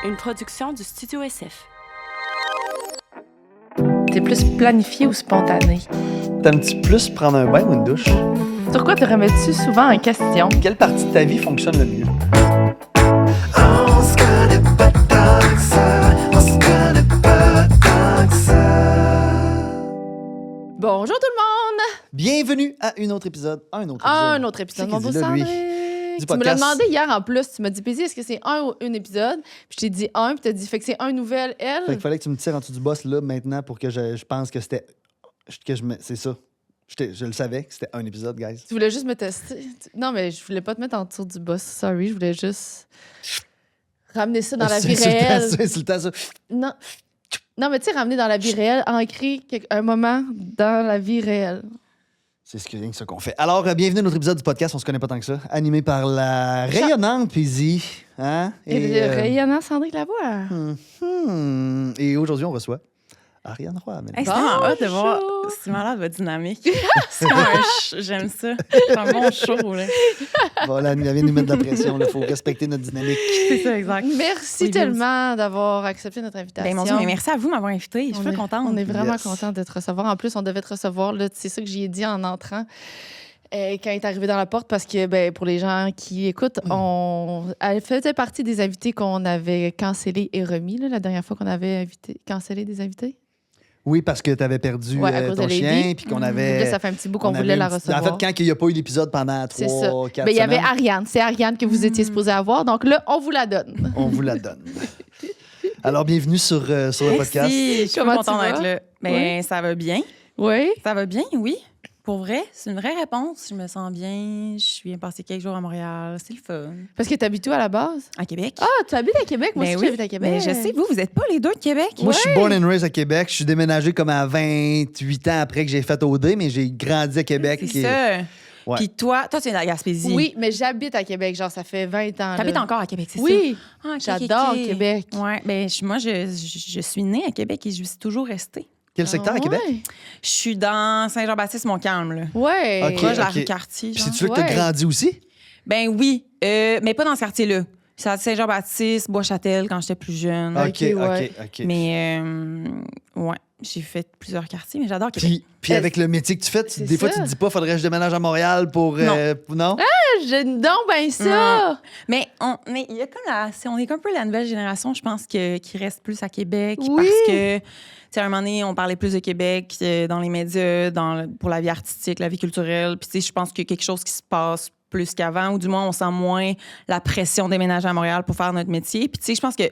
une production du Studio SF. T'es plus planifié ou spontané? T'aimes-tu plus prendre un bain ou une douche? Sur quoi te remets-tu souvent en question? Quelle partie de ta vie fonctionne le mieux? On se connaît pas tant que ça, on se connaît pas tant que ça. Bonjour tout le monde! Bienvenue à un autre épisode, Un autre épisode, mon beau Qu'est-ce qu'il dit là, lui? Sandrine. Du Tu me l'as podcast. demandé hier en plus. Tu m'as dit, Paisy, est-ce que c'est un ou un épisode? Puis je t'ai dit un, puis t'as dit, fait que c'est un nouvel, elle. Fait qu'il fallait que tu me tires en dessous du boss là maintenant pour que je pense que c'était. C'est ça. Je le savais que c'était un épisode, guys. Tu voulais juste me tester. Non, mais je voulais pas te mettre en dessous du boss. Sorry, je voulais juste ramener ça dans la vie réelle. C'est le temps, ça. Non. Non, mais tu sais, ramener dans la vie réelle, ancrer un moment dans la vie réelle. C'est ce qu'on fait. Alors, bienvenue à notre épisode du podcast On se connaît pas tant que ça, animé par la rayonnante Paisy. Hein? Et le rayonnant Sandrine Lavoie. Et aujourd'hui, on reçoit Ariane Roy. Hey, c'est tellement hot de voir. C'est malade, votre dynamique. C'est comme j'aime ça. C'est un bon show, là. Voilà, elle vient nous mettre de la pression. Il faut respecter notre dynamique. C'est ça, exact. Merci Oui, tellement d'avoir accepté notre invitation. Ben, mon Dieu, mais merci à vous de m'avoir invité. Je suis très contente. On est vraiment Yes. content de te recevoir. En plus, on devait te recevoir. Là, c'est ça que j'y ai dit en entrant. Quand il est arrivé dans la porte, parce que ben, pour les gens qui écoutent, elle faisait partie des invités qu'on avait cancellés et remis là, la dernière fois qu'on avait cancellé des invités. Oui, parce que tu avais perdu Ouais, à cause ton de Lady. chien, puis qu'on avait. Là, ça fait un petit bout qu'on on voulait avait la une petite- recevoir. En fait, quand il n'y a pas eu d'épisode pendant C'est ça. 3-4 Ben, il y avait semaines, Ariane. C'est Ariane que vous étiez supposé avoir. Donc là, on vous la donne. on vous la donne. Alors, bienvenue sur le podcast. Merci, je suis Comment contente tu vas? d'être là. Ben, Ouais. ça va bien. Oui. Ça va bien, oui. Pour vrai, c'est une vraie réponse. Je me sens bien. Je viens passer quelques jours à Montréal. C'est le fun. Parce que tu habites où à la base? À Québec. Ah, tu habites à Québec? Moi Ben aussi, oui. j'habite à Québec. Ben, je sais, vous n'êtes pas les deux de Québec. Moi, je suis born and raised à Québec. Je suis déménagé comme à 28 ans après que j'ai fait OD, mais j'ai grandi à Québec. C'est qui est- ça. Ouais. Puis toi, tu es de la Gaspésie. Oui, mais j'habite à Québec. Genre, ça fait 20 ans. T'habites là. encore à Québec, c'est ça? Oui. Ah, ok, J'adore ok, ok. Québec. Ouais, ben moi, je suis née à Québec et je suis toujours restée. Quel secteur à Québec? Ouais. Je suis dans Saint-Jean-Baptiste-Montcalm, là. Ouais. Ok. Proche de la ok. rue Cartier, Puis genre. c'est-tu là que tu as Ouais. grandi aussi? Ben oui, mais pas dans ce quartier-là. C'est à Saint-Jean-Baptiste, Bois-Châtel, quand j'étais plus jeune. Ok, ouais. OK. Mais, ouais, j'ai fait plusieurs quartiers, mais j'adore Québec. Puis avec le métier que tu fais, C'est des fois, ça. tu te dis pas, faudrait que je déménage à Montréal pour. Non? J'aime donc ben ça. Mais il y a comme on est un peu la nouvelle génération, je pense, qui reste plus à Québec. Oui. Parce que, tu sais, à un moment donné, on parlait plus de Québec dans les médias, pour la vie artistique, la vie culturelle. Puis, tu sais, je pense qu'il y a quelque chose qui se passe plus qu'avant, ou du moins, on sent moins la pression de déménager à Montréal pour faire notre métier. Puis, tu sais, je pense que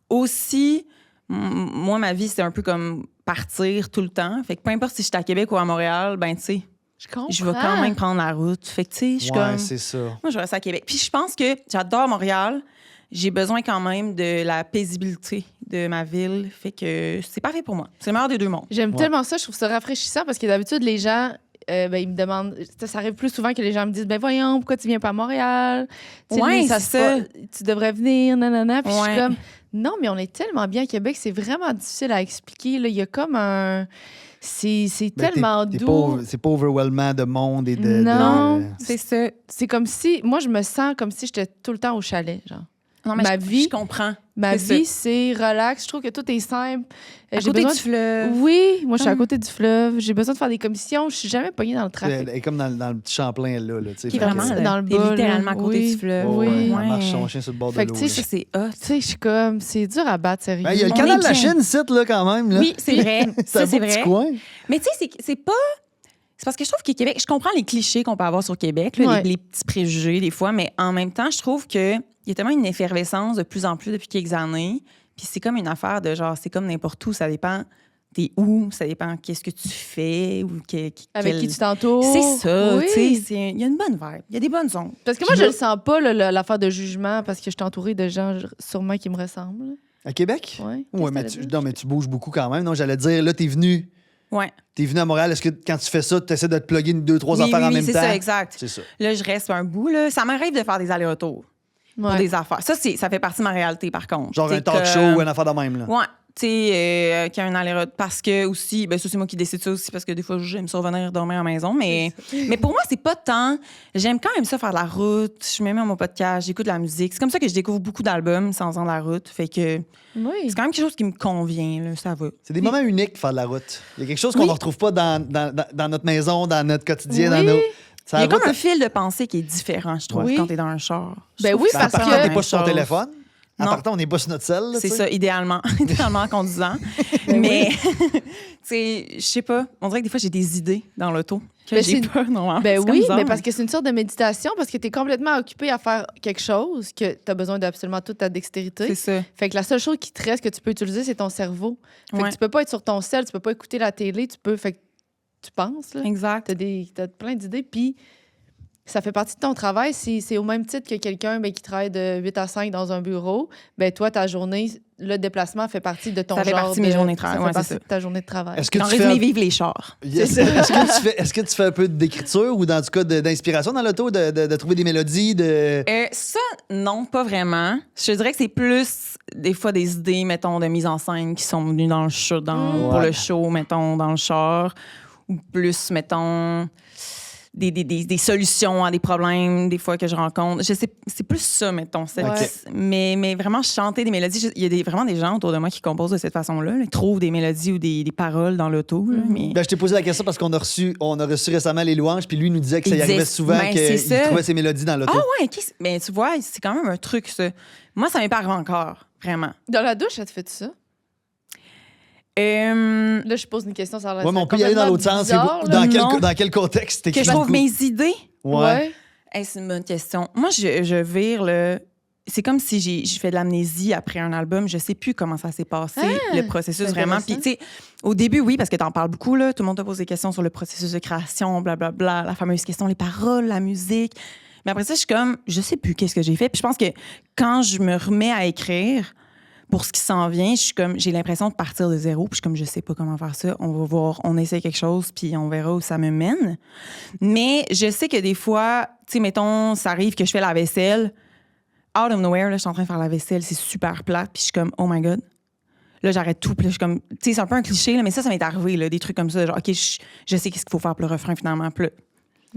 aussi, moi, ma vie, c'était un peu comme partir tout le temps. Fait que peu importe si je suis à Québec ou à Montréal, ben, tu sais, Je comprends. je vais quand même prendre la route. Fait que, tu sais, je suis Ouais, comme. c'est ça. Moi, je reste à Québec. Puis je pense que j'adore Montréal. J'ai besoin quand même de la paisibilité de ma ville. Fait que c'est parfait pour moi. C'est le meilleur des deux mondes. J'aime Ouais. tellement ça. Je trouve ça rafraîchissant parce que d'habitude, les gens, ben, ils me demandent. Ça arrive plus souvent que les gens me disent ben voyons, pourquoi tu viens pas à Montréal? Tu sais, Ouais, lui, c'est se ça. passe- Tu devrais venir, nanana. Puis je suis Ouais. comme non, mais on est tellement bien à Québec, c'est vraiment difficile à expliquer. Là. Il y a comme un. C'est Ben, tellement t'es doux. c'est pas overwhelmant de monde et de. Non. C'est ça. C'est comme si. Moi, je me sens comme si j'étais tout le temps au chalet. Genre. Non, mais Ma vie- je comprends. Ma C'est vie, c'est relax. Je trouve que tout est simple. À J'ai côté besoin du fleuve. Oui, moi, je suis à Comme- côté du fleuve. J'ai besoin de faire des commissions. Je suis jamais pognée dans le trafic. Elle est comme dans le petit Champlain, là. Tu sais, Qui est fait que- vraiment là. là, Dans le t'es bas, littéralement à là. côté Oui. du fleuve. Ouais, Oui. elle marche son chien sur le bord Fait de que, l'eau. tu là. sais, Ça, c'est hot. Tu sais, je suis comme, c'est dur à battre, sérieux. Ben, il y a le On canal est de la bien. Chine, site, là, quand même. Là. Oui, c'est vrai. C'est un Ça, c'est beau petit vrai. coin. Mais tu sais, c'est pas. C'est parce que je trouve que Québec, je comprends les clichés qu'on peut avoir sur Québec, là, Ouais. les petits préjugés des fois, mais en même temps, je trouve qu'il y a tellement une effervescence de plus en plus depuis quelques années. Puis c'est comme une affaire de genre, c'est comme n'importe où, ça dépend t'es où, ça dépend qu'est-ce que tu fais ou Avec qui tu t'entoures. C'est ça, Oui. tu sais, il y a une bonne vibe, il y a des bonnes ondes. Parce que moi, Puis je là- le sens pas, là, l'affaire de jugement, parce que je suis entourée de gens sûrement qui me ressemblent. À Québec? Ouais. Ouais, mais non, mais tu bouges beaucoup quand même. Non, j'allais dire, là, t'es venu Ouais. à Montréal. Est-ce que quand tu fais ça, tu essaies de te plugger 2-3 Oui, affaires oui, en oui, même c'est temps? ça, exact. C'est ça. Là, je reste un bout, là. Ça m'arrive de faire des allers-retours pour Ouais. des affaires. Ça fait partie de ma réalité, par contre. Genre C'est un talk que- show ou une affaire de même, là. Ouais. qu'il y a un aller-retour. Parce que aussi, ben ça, c'est moi qui décide ça aussi, parce que des fois, j'aime ça revenir dormir à la maison. Mais pour moi, c'est pas tant. J'aime quand même ça faire de la route. Je me mets à mon podcast, j'écoute de la musique. C'est comme ça que je découvre beaucoup d'albums sans faisant de la route. Fait que Oui. c'est quand même quelque chose qui me convient, là, ça va. C'est des moments uniques, faire de la route. Il y a quelque chose qu'on ne retrouve pas dans notre maison, dans notre quotidien, dans Oui. nos... Il y a comme un fil de pensée qui est différent, je trouve, Oui. quand t'es dans un char. Ben oui, En parce partant, que- t'es pas sur ton Chose. téléphone. En Non. partant, on n'est pas sur notre selle. là, C'est tu sais. ça, idéalement. Idéalement en conduisant. Ben Mais, tu sais, je sais pas. On dirait que des fois, j'ai des idées dans l'auto que Ben, j'ai c'est- pas, normalement. Ben C'est comme oui, bizarre, mais parce que c'est une sorte de méditation, parce que tu es complètement occupé à faire quelque chose, que tu as besoin d'absolument toute ta dextérité. C'est ça. Fait que la seule chose qui te reste que tu peux utiliser, c'est ton cerveau. Fait Ouais. que tu peux pas être sur ton cell, tu peux pas écouter la télé, tu peux. Fait que tu penses, là. Exact. T'as plein d'idées, puis ça fait partie de ton travail. C'est au même titre que quelqu'un qui travaille de 8 à 5 dans un bureau. Ben toi, ta journée, le déplacement fait partie de ton Ça fait genre partie de mes journées de ça travail, fait ouais, partie c'est ça. de ta journée de travail. Est-ce que, En tu résumé, fais... vive les chars. Yes. Est-ce que tu fais un peu d'écriture ou, dans tout cas, d'inspiration dans l'auto, de trouver des mélodies, de... Ça, non, pas vraiment. Je dirais que c'est plus, des fois, des idées, mettons, de mise en scène qui sont venues dans le show, pour Ouais. le show, mettons, dans le char. Ou plus, mettons, des solutions à des problèmes, des fois, que je rencontre. Je sais, c'est plus ça, mettons. Ouais. Mais vraiment, chanter des mélodies. Il y a vraiment des gens autour de moi qui composent de cette façon-là. Ils trouvent des mélodies ou des paroles dans l'auto. Là, mais... Ben, je t'ai posé la question parce qu'on a reçu récemment les louanges, puis lui nous disait que ça Il y arrivait disait- souvent ben, qu'il c'est ça. trouvait ses mélodies dans l'auto. Ah ouais, OK. Ben, tu vois, c'est quand même un truc, ça. Moi, ça m'est pas arrivé encore, vraiment. Dans la douche, ça te fait ça? Euh, Là, je pose une question, ça a l'air Ouais, mais on peut y aller dans l'autre sens. bizarre, là. Non. Dans quel contexte que t'écris je trouve beaucoup? mes idées. Ouais. Hey, c'est une bonne question. Moi, je vire le. C'est comme si j'ai fait de l'amnésie après un album. Je sais plus comment ça s'est passé, le processus c'est vraiment. Puis, intéressant. tu sais, au début, oui, parce que t'en parles beaucoup, là. Tout le monde te pose des questions sur le processus de création, blablabla, la fameuse question, les paroles, la musique. Mais après ça, je suis comme, je sais plus qu'est-ce que j'ai fait. Puis je pense que quand je me remets à écrire, pour ce qui s'en vient, je suis comme, j'ai l'impression de partir de zéro. Puis je suis comme, je sais pas comment faire ça. On va voir, on essaie quelque chose, puis on verra où ça me mène. Mais je sais que des fois, tu sais, mettons, ça arrive que je fais la vaisselle. Out of nowhere, là, je suis en train de faire la vaisselle, c'est super plate, puis je suis comme, oh my God. Là, j'arrête tout, puis là, je suis comme, tu sais, c'est un peu un cliché, là, mais ça m'est arrivé, là, des trucs comme ça, genre, OK, je sais qu'est-ce qu'il faut faire pour le refrain, finalement, puis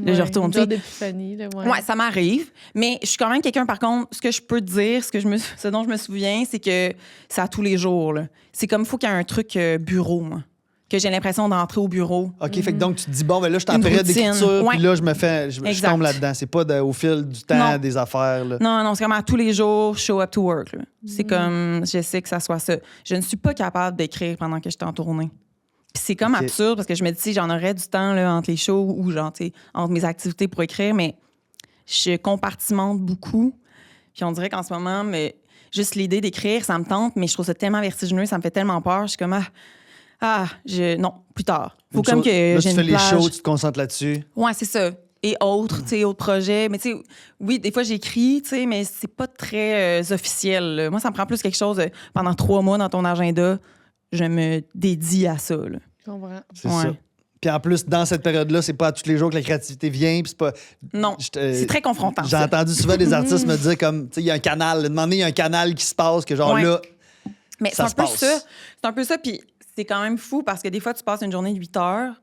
là, je retourne, Une genre tu sais. d'épiphanie, là, Ouais, ça m'arrive. Mais je suis quand même quelqu'un, par contre, ce que je peux te dire, ce dont je me souviens, c'est que c'est à tous les jours. Là. C'est comme, il faut qu'il y ait un truc bureau, moi. Que j'ai l'impression d'entrer au bureau. OK, fait que donc tu te dis, bon, ben là, je suis en Une période routine. d'écriture, Ouais. puis là, je Exact. tombe là-dedans. C'est pas au fil du temps, Non. des affaires. Là. Non, c'est vraiment à tous les jours, show up to work. Là. C'est comme, je sais que ça soit ça. Je ne suis pas capable d'écrire pendant que je suis en tournée. Puis c'est comme OK. absurde parce que je me dis, j'en aurais du temps là, entre les shows ou genre, tu sais, entre mes activités pour écrire, mais je compartimente beaucoup. Puis on dirait qu'en ce moment, mais juste l'idée d'écrire, ça me tente, mais je trouve ça tellement vertigineux, ça me fait tellement peur. Je suis comme, non, plus tard. Faut Une comme chose- que là, j'ai tu fais une les plage. shows, tu te concentres là-dessus. Ouais, c'est ça. Et autres, tu sais, autres projets. Mais tu sais, oui, des fois, j'écris, tu sais, mais c'est pas très officiel. Là. Moi, ça me prend plus quelque chose pendant 3 mois dans ton agenda. Je me dédie à ça. Là. Je comprends. C'est Ouais. ça. Puis en plus, dans cette période-là, c'est pas à tous les jours que la créativité vient. Puis c'est pas. Non, c'est très confrontant. J'ai ça. entendu souvent des artistes me dire comme, tu sais, il y a un canal. À un moment donné, il y a un canal qui se passe, que genre Ouais. là. Mais c'est ça un se peu passe. ça. C'est un peu ça. Puis c'est quand même fou parce que des fois, tu passes une journée de 8 heures,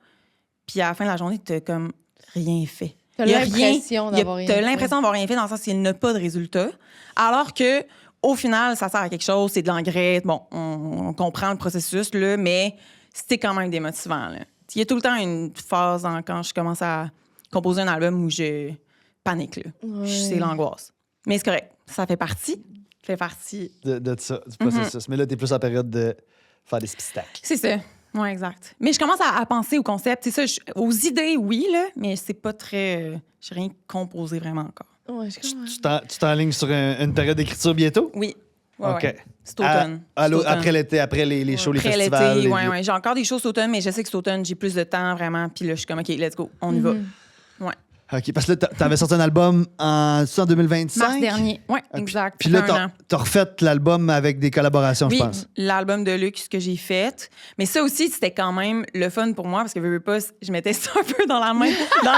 puis à la fin de la journée, tu comme rien fait. T'as Il y a l'impression rien- d'avoir rien T'as fait. l'impression d'avoir rien fait dans le sens qu'il n'y a pas de résultat. Alors que, au final, ça sert à quelque chose, c'est de l'engrais. Bon, on comprend le processus, là, mais c'est quand même démotivant. Là. Il y a tout le temps une phase quand je commence à composer un album où je panique. Là. Ouais. C'est l'angoisse. Mais c'est correct. Ça fait partie. Ça fait partie. De ça, du processus. Mais là, t'es plus en période de faire des spistacles. C'est ça. Oui, exact. Mais je commence à penser au concept. C'est ça, aux idées, oui, là, mais c'est pas très. J'ai rien composé vraiment encore. Ouais, je comprends. Tu t'enlignes sur une période d'écriture bientôt? Oui. Ouais, OK. ouais. C'est automne. C'est automne. Après l'été, après les shows, les Après festivals. l'été, les- oui, oui. J'ai encore des choses cet automne, mais je sais que cet automne, j'ai plus de temps vraiment. Puis là, je suis comme, OK, let's go, on y va. Ouais. OK, parce que là, t'avais sorti un album en 2025? Mars dernier. Oui, exact. Puis Ça là, fait un an. t'as refait l'album avec des collaborations, Oui, je pense. l'album de luxe que j'ai fait. Mais ça aussi, c'était quand même le fun pour moi parce que veux pas, je mettais ça un peu dans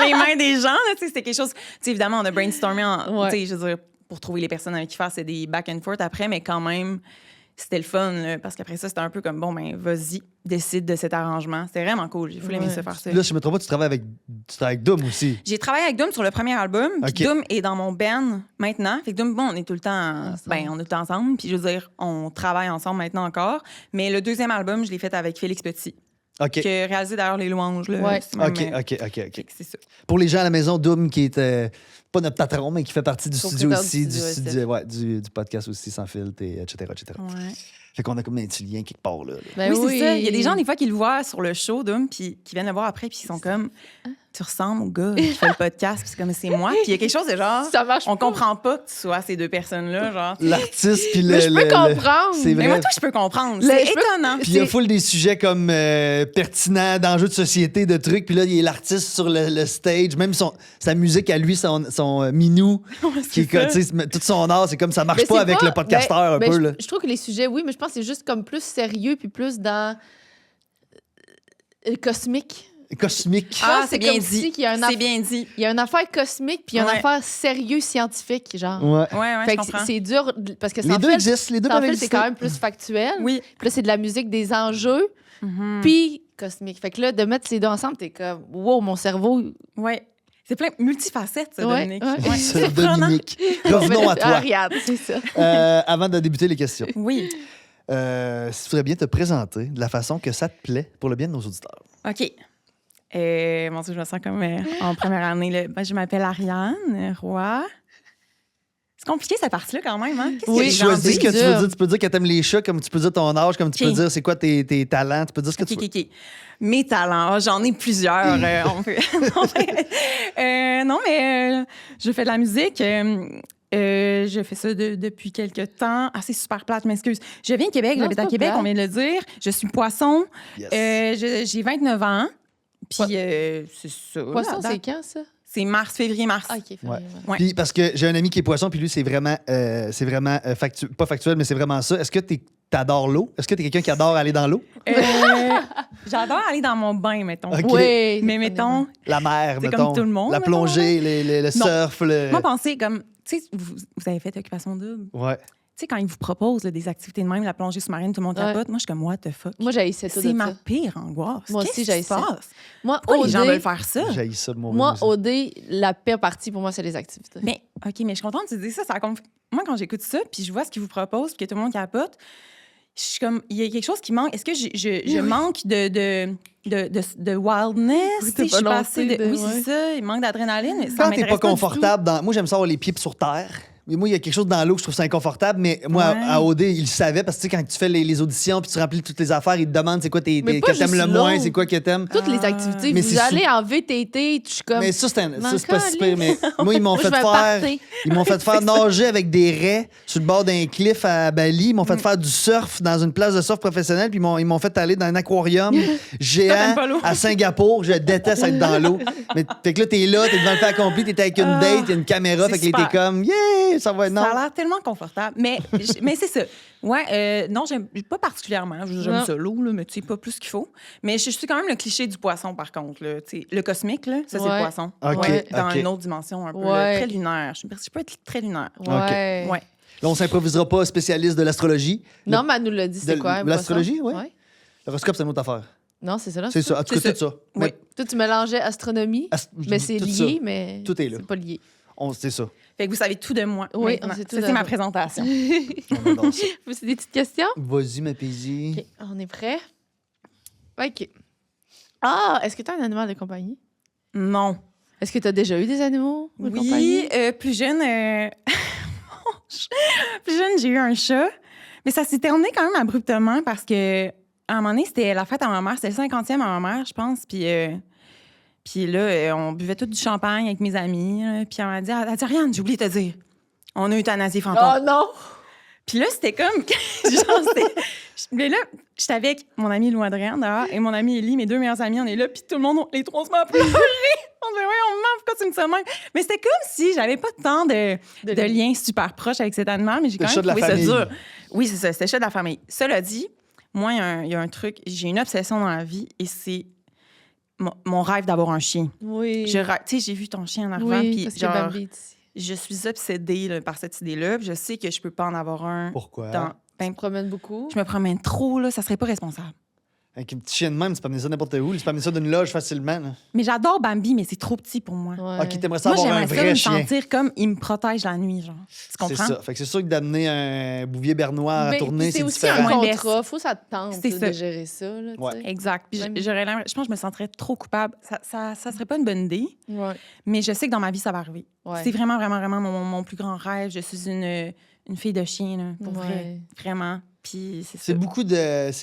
les mains des gens. Là, tu sais, c'était quelque chose. Tu sais, évidemment, on a brainstormé Ouais. tu sais, je veux dire, pour trouver les personnes avec qui faire, c'est des back and forth après, mais quand même, c'était le fun, là, parce qu'après ça, c'était un peu comme, bon, ben, vas-y, décide de cet arrangement. C'était vraiment cool. J'ai aimé ça faire ça. Là, si je me trompe pas, tu travailles avec Doom aussi. J'ai travaillé avec Doom sur le premier album. Puis Ok. Doom est dans mon band maintenant. Fait que Doom, bon, on est tout le temps, Ensemble. on est tout le temps ensemble. Puis je veux dire, on travaille ensemble maintenant encore. Mais le deuxième album, je l'ai fait avec Félix Petit, OK. qui a réalisé d'ailleurs Les Louanges. Là, Ouais. C'est même, OK. fait que c'est ça. Pour les gens à la maison, Doom, qui est pas notre patron, mais qui fait partie du studio Propriétaire aussi, du studio, du podcast aussi, Sans Filtre, et etc. Ouais. Fait qu'on a comme un petit lien quelque part là. Ben oui, c'est ça. Il y a des gens, des fois, qui le voient sur le show Doom, puis qui viennent le voir après, puis ils sont comme, tu ressembles au gars qui fait le podcast, puis c'est comme, c'est moi. Puis il y a quelque chose de genre, Ça marche on pas. comprend pas que tu sois ces deux personnes-là, genre. L'artiste, puis le. Mais je peux comprendre. C'est Mais vrai. moi, toi, je peux comprendre. Le- C'est je peux- étonnant. Puis il y a full des sujets comme pertinents, d'enjeux de société, de trucs. Puis là, il y a l'artiste sur le stage, même sa musique à lui, son minou, qui est, tu sais, tout son art, c'est comme ça marche Mais pas c'est avec le podcasteur un ben, peu. je, Là. je trouve que les sujets, oui, mais je pense que c'est juste comme plus sérieux puis plus dans cosmique. Cosmique. Ah, c'est c'est bien comme si dit. qu'il y a un C'est bien dit. Il y a une affaire cosmique puis il y a une Ouais. affaire sérieux scientifique, genre. Ouais. Ouais, Fait je que comprends. c'est dur parce que Les deux existent, les deux peuvent c'est exister. quand même plus factuel. Oui. Puis là, c'est de la musique des enjeux puis cosmique. Fait que là, de mettre ces deux ensemble, t'es comme, wow, mon cerveau. Ouais. C'est plein multifacette, ça, Ouais, Dominique. ouais. C'est Dominique. Revenons à toi. Ariane, c'est ça. Avant de débuter les questions, Oui. si tu voudrais bien te présenter de la façon que ça te plaît pour le bien de nos auditeurs. OK. Mon Dieu, je me sens comme en première année. Là. Ben, je m'appelle Ariane Roy. C'est compliqué, cette partie-là, quand même. Hein? Qu'est-ce Oui, que les gens Choisis ce disent? que tu veux dire. Tu peux dire que t'aimes les chats, comme tu peux dire ton âge, comme tu Ok. peux dire c'est quoi tes talents. Tu peux dire ce que OK, tu veux. OK. Mes talents, j'en ai plusieurs. On peut... non, mais je fais de la musique. Je fais ça depuis quelques temps. Ah, c'est super plate, je m'excuse. Je viens de Québec, Non, j'habite c'est à pas Québec, plate. on vient de le dire. Je suis poisson. Yes. J'ai 29 ans. Puis c'est ça. Poisson, là, c'est quand, ça? C'est mars, février-mars. Ah, OK. Ouais. Ouais. Puis parce que j'ai un ami qui est poisson, puis lui, c'est vraiment pas factuel, mais c'est vraiment ça. Est-ce que t'adores l'eau? Est-ce que t'es quelqu'un qui adore aller dans l'eau? J'adore aller dans mon bain, mettons. Ok. Oui. Mais mettons, La mer, C'est mettons. comme tout le monde, La mettons, plongée, le Non. surf, le... moi, pensez comme, tu sais, vous avez fait Occupation Double. Ouais. Tu sais, quand ils vous proposent là, des activités de même, la plongée sous-marine, tout le monde Ouais. capote. Moi, je suis comme, what the fuck? Moi, j'ai essayé tout C'est de ma ça. pire angoisse. Moi Qu'est-ce aussi, qui j'ai se essayé. passe? Moi, Pourquoi les gens OD, veulent faire ça? J'ai ça de mourir. moi, aussi. OD, la pire partie pour moi, c'est les activités. Mais, OK, mais je suis contente que tu dises ça. Moi, quand j'écoute ça, puis je vois ce qu'ils vous proposent, puis que tout le monde capote, je suis comme, il y a quelque chose qui manque. Est-ce que je manque de wildness? Oui, Tu sais, je suis de passée volonté oui, de- c'est ça. Il manque d'adrénaline. mais ça Quand t'es m'intéresse pas du tout. confortable dans... Moi, j'aime ça avoir les pieds sur terre. Mais moi, il y a quelque chose dans l'eau que je trouve ça inconfortable. Mais moi, Ouais. à OD, il le savait parce que tu sais, quand tu fais les auditions puis tu remplis toutes les affaires, ils te demandent c'est quoi Mais pas que t'aimes juste le moins, l'eau. c'est quoi que t'aimes. Toutes les activités. Mais Vous c'est allez en VTT, je suis comme. Mais ça, c'est pas si M'en pire. Mais moi, ils m'ont Moi, je fait vais faire... partir. Ils m'ont fait faire nager avec des raies sur le bord d'un cliff à Bali. Ils m'ont fait faire du surf dans une place de surf professionnelle. Puis ils m'ont fait aller dans un aquarium géant t'aimes pas l'eau. à Singapour. Je déteste être dans l'eau. Mais fait que là, t'es devant le fait accompli, t'es avec une date, il y a une caméra. c'est Fait que là, t'es super. comme, yeah, ça va être non. Ça a l'air tellement confortable. Mais c'est ça. Ouais, non, j'aime pas particulièrement. J'aime Non. ça, l'eau, là, mais tu sais, pas plus qu'il faut. Mais je suis quand même le cliché du poisson, par contre. Là, tu sais. Le cosmique, là, ça, c'est Ouais. le poisson. OK, Ouais, dans OK. une autre dimension, un peu. Ouais. Là, très lunaire. Je peux être très lunaire. Ouais. Ouais. Là, on s'improvisera pas spécialiste de l'astrologie. Non, mais elle nous l'a dit, c'est de quoi? un l'astrologie, poisson? ouais. L'horoscope, c'est une autre affaire. Non, c'est ça, là. C'est ça. En tout cas, C'est tout ça. Oui. Mais Toi, tu mélangeais astronomie, mais c'est tout lié, ça. mais. Tout est là. C'est pas lié. C'est ça. Fait que vous savez tout de moi. Oui, maintenant. on sait tout Ça, de c'est ma moi. présentation. On adore ça. C'est des petites questions? Vas-y, ma Paisy. OK, on est prêt? OK. Ah, est-ce que tu as un animal de compagnie? Non. Est-ce que tu as déjà eu des animaux de Oui, compagnie? plus jeune, plus jeune, j'ai eu un chat. Mais ça s'est terminé quand même abruptement parce que à un moment donné, c'était la fête à ma mère. C'était le 50e à ma mère, je pense. Puis là, on buvait tout du champagne avec mes amis. Là. Puis elle m'a dit, Ariane, j'ai oublié de te dire, on a euthanasié Fantôme. Oh non! Puis là, c'était comme... genre, mais là, j'étais avec mon ami Lou Adrien, dehors, et mon ami Élie, mes deux meilleurs amis, on est là, puis tout le monde, les trois se met à pleurer. On dit, ouais, on me ment, pourquoi tu me dis ça de même? Mais c'était comme si j'avais pas tant de liens super proches avec cet animal, mais j'ai Le quand chat même de la trouvé ça famille. dur. Oui, c'est ça, c'était le chat de la famille. Cela dit, moi, il y a un truc, j'ai une obsession dans la vie, et c'est mon rêve d'avoir un chien. Oui. Tu sais, j'ai vu ton chien en arrivant, Oui, puis parce que genre, Bambi est ici. je suis obsédée là, par cette idée-là, puis je sais que je peux pas en avoir un Pourquoi? dans- Tu te promènes beaucoup. Je me promène trop, là, ça serait pas responsable. Avec une petite chienne même, tu peux amener ça n'importe où. Tu peux amener ça d'une loge facilement. Là. Mais j'adore Bambi, mais c'est trop petit pour moi. Ouais. Ok, t'aimerais ça Moi, avoir un j'aimerais ça vrai me chien. sentir comme il me protège la nuit, genre. Tu C'est comprends? ça. Fait que c'est sûr que d'amener un bouvier bernois à Mais tourner, c'est c'est aussi différent. un Ouais, mais contrat. Faut que ça te tente c'est là, ça. de gérer ça. Là, tu Ouais. sais. Exact. Puis Même- je pense que je me sentirais trop coupable. Ça serait pas une bonne idée, Ouais. mais je sais que dans ma vie, ça va arriver. Ouais. C'est vraiment, vraiment, vraiment mon plus grand rêve. Je suis une fille de chien, là, pour vrai. Ouais. Vraiment. Puis c'est C'est ça. beaucoup de. Tu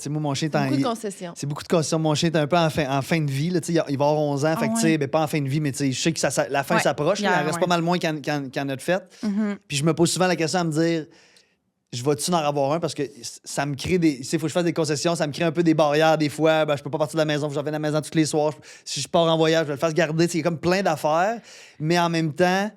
sais, moi, mon chien, Beaucoup de concessions. c'est beaucoup de concessions. Mon chien est un peu en fin de vie. Là, tu sais, il va avoir 11 ans. Ah fait que, tu sais, ben, pas en fin de vie, mais tu sais, je sais que la fin Ouais. s'approche. là, Yeah, il reste ouais. pas mal moins qu'en notre fête. Mhm. Puis je me pose souvent la question à me dire, je vais-tu en avoir un? Parce que ça me crée des. Tu sais, il faut que je fasse des concessions. Ça me crée un peu des barrières des fois. Ben, je peux pas partir de la maison. Faut que je revienne à la maison tous les soirs. Si je pars en voyage, je vais le faire garder. Tu sais, il y a comme plein d'affaires. Mais en même temps,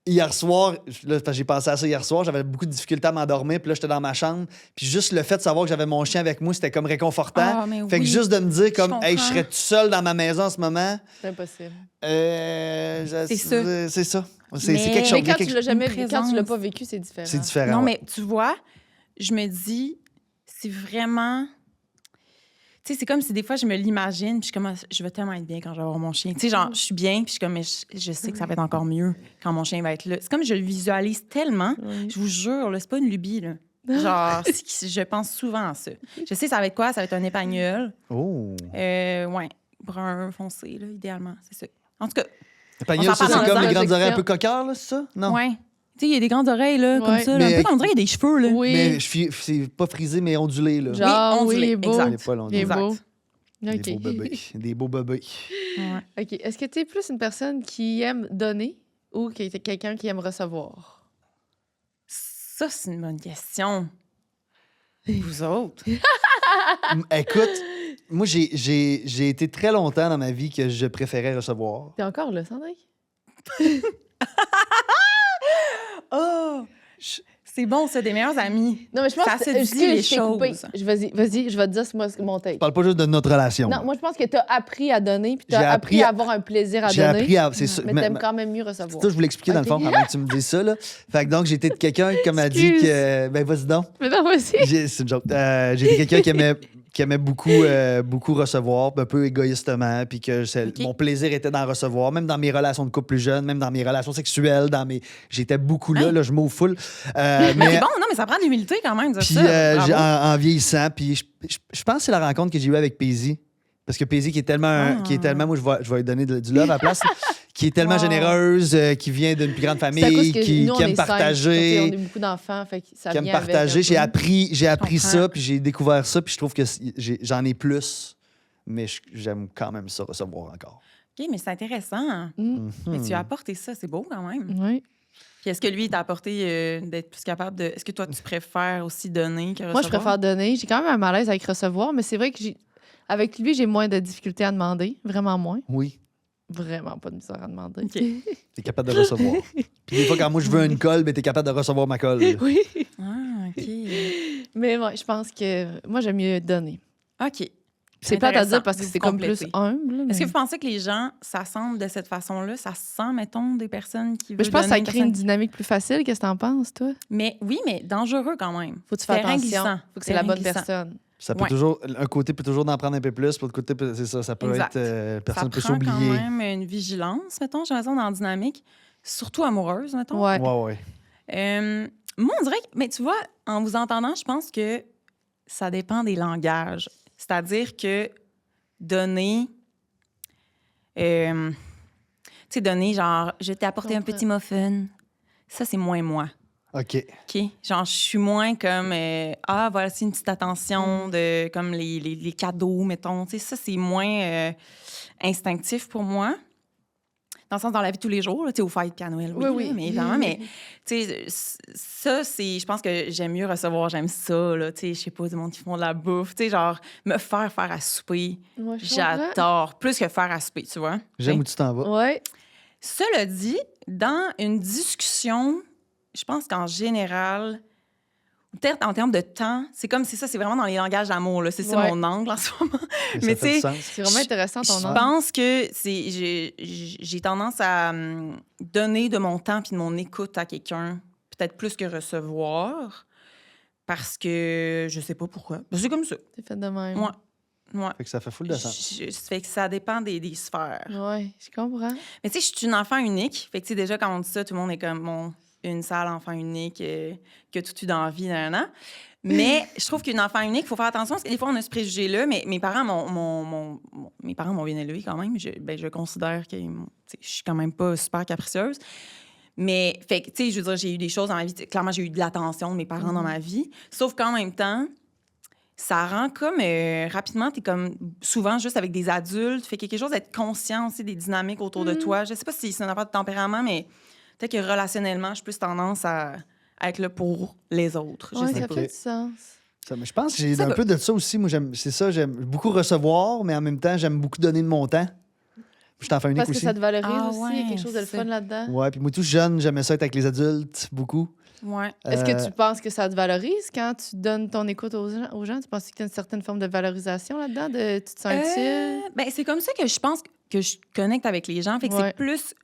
hier soir, là, parce que j'ai pensé à ça hier soir, j'avais beaucoup de difficultés à m'endormir. Puis là, j'étais dans ma chambre. Puis juste le fait de savoir que j'avais mon chien avec moi, c'était comme réconfortant. Ah, mais Fait que oui. juste de me dire, comme, Je hey, je comprends. serais tout seul dans ma maison en ce moment. C'est impossible. C'est ça. C'est ça. C'est Mais- quelque chose. Mais il y a quand tu quelque- l'as jamais une quand tu l'as présence. pas vécu, c'est différent. C'est différent. Non, ouais. mais tu vois, je me dis, c'est vraiment. Tu sais, c'est comme si des fois, je me l'imagine, puis je suis comme, je vais tellement être bien quand je vais avoir mon chien. Tu sais, genre, je suis bien, puis je suis comme, mais je sais que ça va être encore mieux quand mon chien va être là. C'est comme je le visualise tellement, Oui. je vous jure, là, c'est pas une lubie, là. Genre, je pense souvent à ça. Je sais, ça va être quoi? Ça va être un épagnol. Oh. Ouais, brun foncé, là, idéalement, c'est ça. En tout cas, Pagnol, On ça, s'en c'est parle comme dans les les grandes oreilles un experts. peu cocards, là, c'est ça? Non. ouais. Tu sais, il y a des grandes oreilles, là, comme Ouais. ça. Là, un Mais- peu comme on dirait, il y a des cheveux, là. Oui. Mais c'est pas frisé, mais ondulé, là. Genre, ondulé, oui, il est beau. exact. Il est pas long. Il est Exact. beau. Des OK. beaux bébés. Des beaux bébés. Ouais. OK. Est-ce que tu es plus une personne qui aime donner ou qui est quelqu'un qui aime recevoir? Ça, c'est une bonne question. Vous autres? Écoute, moi, j'ai été très longtemps dans ma vie que je préférais recevoir. T'es encore là, Sandrine? Oh! C'est bon, ça, des meilleurs amis. Non, mais je pense Ça que... se dit excuse, les je t'ai coupé. choses. Vas-y, je vais te dire mon take. Je parle pas juste de notre relation. Non, moi, je pense que tu as appris à donner puis tu J'ai as appris appris à à- avoir un plaisir à J'ai donner. appris à. C'est ça. Mais t'aimes quand même mieux C'est recevoir. ça, je voulais expliquer dans le fond Ok. avant que tu me dises ça. Là. Fait que donc, j'étais quelqu'un, comme a dit, Excuse. que. Ben, vas-y donc. Mais non, vas-y. C'est une joke. J'étais quelqu'un qui aimait beaucoup, beaucoup recevoir, un peu égoïstement, puis que Ok. mon plaisir était d'en recevoir, même dans mes relations de couple plus jeunes, même dans mes relations sexuelles, j'étais beaucoup là, Hein? là, je m'ouvre full. Mais Mais c'est bon, non, mais ça prend de l'humilité quand même, de puis ça. Bravo. en vieillissant, puis je pense que c'est la rencontre que j'ai eue avec Paisy. Parce que Paisy, qui est tellement, moi, je vais lui donner du love à la place, qui est tellement Wow. généreuse, qui vient d'une plus grande C'est à cause famille, que qui nous, on aime est cinq, partager. donc, on est beaucoup d'enfants, fait que ça Qui aime vient avec partager. un J'ai peu. appris comprends. ça, puis j'ai découvert ça, puis je trouve que j'en ai plus, mais j'aime quand même ça recevoir encore. OK, mais c'est intéressant. Mm. Mais tu as apporté ça, c'est beau quand même. Oui. Puis est-ce que lui, il t'a apporté d'être plus capable de... Est-ce que toi, tu préfères aussi donner que recevoir? Moi, je préfère donner. J'ai quand même un malaise avec recevoir, mais c'est vrai que avec lui, j'ai moins de difficultés à demander. Vraiment moins. Oui, Vraiment pas de misère à demander. OK. t'es capable de recevoir. Puis des fois, quand moi je veux une colle, ben t'es capable de recevoir ma colle. Oui. Ah, OK. Mais ouais, je pense que moi, j'aime mieux donner. OK. C'est pas à intéressant. dire parce que Vous c'est comme plus complétez. humble. Est-ce que mais- vous pensez que les gens s'assemblent de cette façon-là? Ça se sent, mettons, des personnes qui veulent Mais je pense que ça donner, crée une personnes- dynamique plus facile. Qu'est-ce que t'en penses, toi? Mais oui, mais dangereux quand même. Faut que tu fasses Terrain attention. glissant. Faut que c'est la bonne Terrain glissant. personne. Ça peut Ouais. toujours, un côté peut toujours en prendre un peu plus, puis l'autre côté, c'est ça, ça peut Exact. être, personne Ça peut prend s'oublier. quand même une vigilance, mettons, j'ai l'impression, dans la dynamique, surtout amoureuse, mettons. Ouais. Ouais. Moi, on dirait que, mais tu vois, en vous entendant, je pense que ça dépend des langages. C'est-à-dire que donner, tu sais, donner, genre, je t'ai apporté un Comprends. petit muffin, ça, c'est moins moi. OK. OK? Genre, je suis moins comme, ah, voilà, c'est une petite attention de, comme les cadeaux, mettons. Tu sais, ça, c'est moins instinctif pour moi. Dans le sens, dans la vie de tous les jours, là, tu sais, au fêtes puis à Noël, oui, Oui. là, mais évidemment, mais, tu sais, ça, c'est, je pense que j'aime mieux recevoir, j'aime ça, là, tu sais, je sais pas, du monde qui font de la bouffe, tu sais, genre, me faire à souper, Ouais, je comprends. j'adore, plus que faire à souper, tu vois. J'aime où tu t'en vas. Ouais. Cela dit, dans une discussion, je pense qu'en général, peut-être en termes de temps, c'est comme c'est ça, c'est vraiment dans les langages d'amour. Là. C'est ça Ouais. mon angle en ce moment. Mais Mais ça fait tu du sais, sens. C'est vraiment intéressant ton Je nom. pense que j'ai tendance à donner de mon temps puis de mon écoute à quelqu'un, peut-être plus que recevoir. Parce que je sais pas pourquoi. C'est comme ça. C'est fait de même. Ouais. Fait que ça fait full de sens. Ça fait que ça dépend des sphères. Ouais, je comprends. Mais tu sais, je suis une enfant unique. Fait que tu sais, déjà, quand on dit ça, tout le monde est comme, bon, une sale enfant unique, qui a tout eu dans la vie, nanana. Mais je trouve qu'une enfant unique, il faut faire attention parce que des fois, on a ce préjugé-là. Mais mes parents mes parents m'ont bien élevée quand même. Je considère que je suis quand même pas super capricieuse. Mais, fait que, tu sais, je veux dire, j'ai eu des choses dans ma vie. Clairement, j'ai eu de l'attention de mes parents dans ma vie. Sauf qu'en même temps, ça rend comme rapidement, t'es comme souvent juste avec des adultes. Fait quelque chose d'être conscient aussi des dynamiques autour de toi. Je sais pas si c'est une affaire de tempérament, mais peut-être que relationnellement, j'ai plus tendance à être là pour les autres. Je Ouais, sais ça pas. fait du sens. Mais je pense que j'ai Ça un va. peu de ça aussi. Moi, j'aime beaucoup recevoir, mais en même temps, j'aime beaucoup donner de mon temps. Je suis enfant unique Parce que aussi. ça te valorise Ah aussi. Il y a ouais, quelque chose de le c'est fun ça. là-dedans. Ouais, puis moi, tout jeune, j'aimais ça être avec les adultes, beaucoup. Ouais. Est-ce Euh, que tu penses que ça te valorise quand tu donnes ton écoute aux gens? Tu penses que tu as une certaine forme de valorisation là-dedans? Tu te sens utile? Ben, c'est comme ça que je pense que je connecte avec les gens. Fait que Ouais. c'est plus...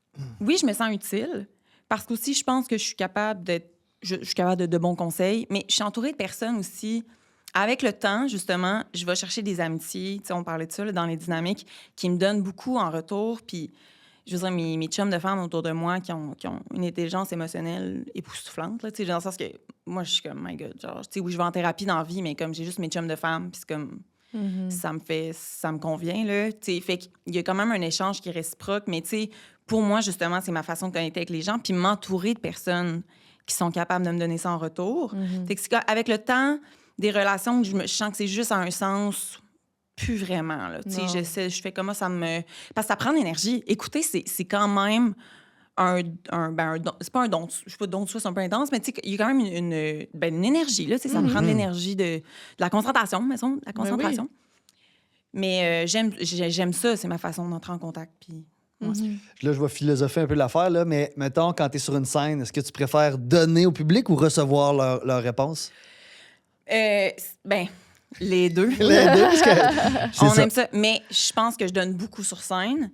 Oui, je me sens utile parce qu'aussi, je pense que je suis capable d'être... Je suis capable de bons conseils, mais je suis entourée de personnes aussi. Avec le temps, justement, je vais chercher des amitiés. Tu sais, on parlait de ça là, dans les dynamiques qui me donnent beaucoup en retour. Puis, je veux dire, mes chums de femmes autour de moi qui ont une intelligence émotionnelle époustouflante. Là, tu sais, dans le sens que moi, je suis comme, my God, genre, tu sais, oui, je vais en thérapie dans la vie, mais comme j'ai juste mes chums de femmes, puis c'est comme, ça me convient, là. Tu sais, fait qu'il y a quand même un échange qui est réciproque, mais tu sais, pour moi, justement, c'est ma façon de connecter avec les gens, puis m'entourer de personnes qui sont capables de me donner ça en retour. Fait que c'est avec le temps, des relations que je sens que c'est juste à un sens plus vraiment, là. Tu sais, Non. je fais comment ça me... Parce que ça prend de l'énergie. Écouter, c'est quand même un don. C'est pas un don, je sais pas, don de soi, c'est un peu intense, mais tu sais, il y a quand même une énergie, là. Tu sais, ça me prend de l'énergie, de la concentration, mettons, de la concentration. Mais j'aime ça, c'est ma façon d'entrer en contact, puis... ouais. Là, je vais philosopher un peu l'affaire, là, mais mettons, quand tu es sur une scène, est-ce que tu préfères donner au public ou recevoir leur réponse? Ben, les deux. Les deux, parce que c'est On ça. aime ça. Mais je pense que je donne beaucoup sur scène.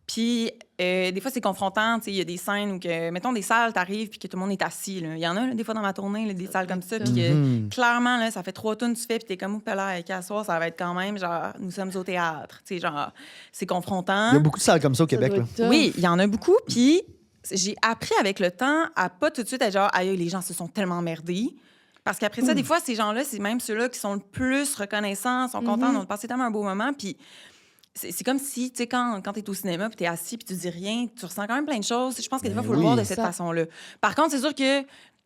Puis, des fois, c'est confrontant. Tu sais, il y a des scènes où, mettons, des salles, t'arrives puis que tout le monde est assis. Là. Il y en a, là, des fois, dans ma tournée, là, des salles comme ça. Puis, clairement, là, ça fait 3 tunes que tu fais, puis t'es comme, oups là, qu'à soir, ça va être quand même, genre, nous sommes au théâtre. Tu sais, genre, c'est confrontant. Il y a beaucoup de salles comme ça au Québec. Là. Oui, il y en a beaucoup. Puis, j'ai appris avec le temps à pas tout de suite être genre, aïe, les gens se sont tellement emmerdés. Parce qu'après ça, des fois, ces gens-là, c'est même ceux-là qui sont le plus reconnaissants, sont contents, on a passé tellement un beau moment. Puis c'est comme si, tu sais, quand t'es au cinéma, puis t'es assis, puis tu dis rien, tu ressens quand même plein de choses. Je pense que des fois, il faut le oui. voir de cette Ça. façon-là. Par contre, c'est sûr que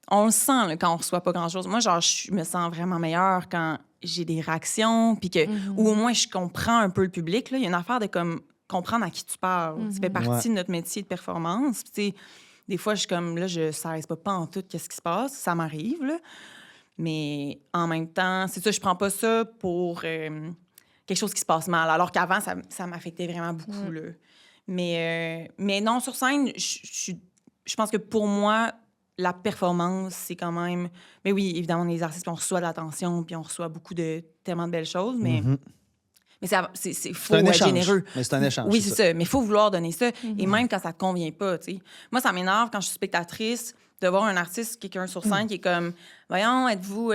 on le sent là, quand on reçoit pas grand-chose. Moi, genre, je me sens vraiment meilleure quand j'ai des réactions, puis que, ou au moins, je comprends un peu le public. Là. Il y a une affaire de comme comprendre à qui tu parles. Ça fait partie de notre métier de performance. Puis, tu sais, des fois, je suis comme, là, je sais pas en tout qu'est-ce qui se passe. Ça m'arrive, là. Mais en même temps, c'est ça, je prends pas ça pour quelque chose qui se passe mal. Alors qu'avant, ça m'affectait vraiment beaucoup. Là. Mais non, sur scène, je pense que pour moi, la performance, c'est quand même... Mais oui, évidemment, on est des artistes, puis on reçoit de l'attention, puis on reçoit tellement de belles choses, mais c'est faux C'est un être échange. généreux. Mais c'est un échange. Oui, c'est ça. Mais il faut vouloir donner ça. Et même quand ça te convient pas, tu sais. Moi, ça m'énerve quand je suis spectatrice de voir un artiste, quelqu'un sur scène qui est comme, voyons, êtes-vous,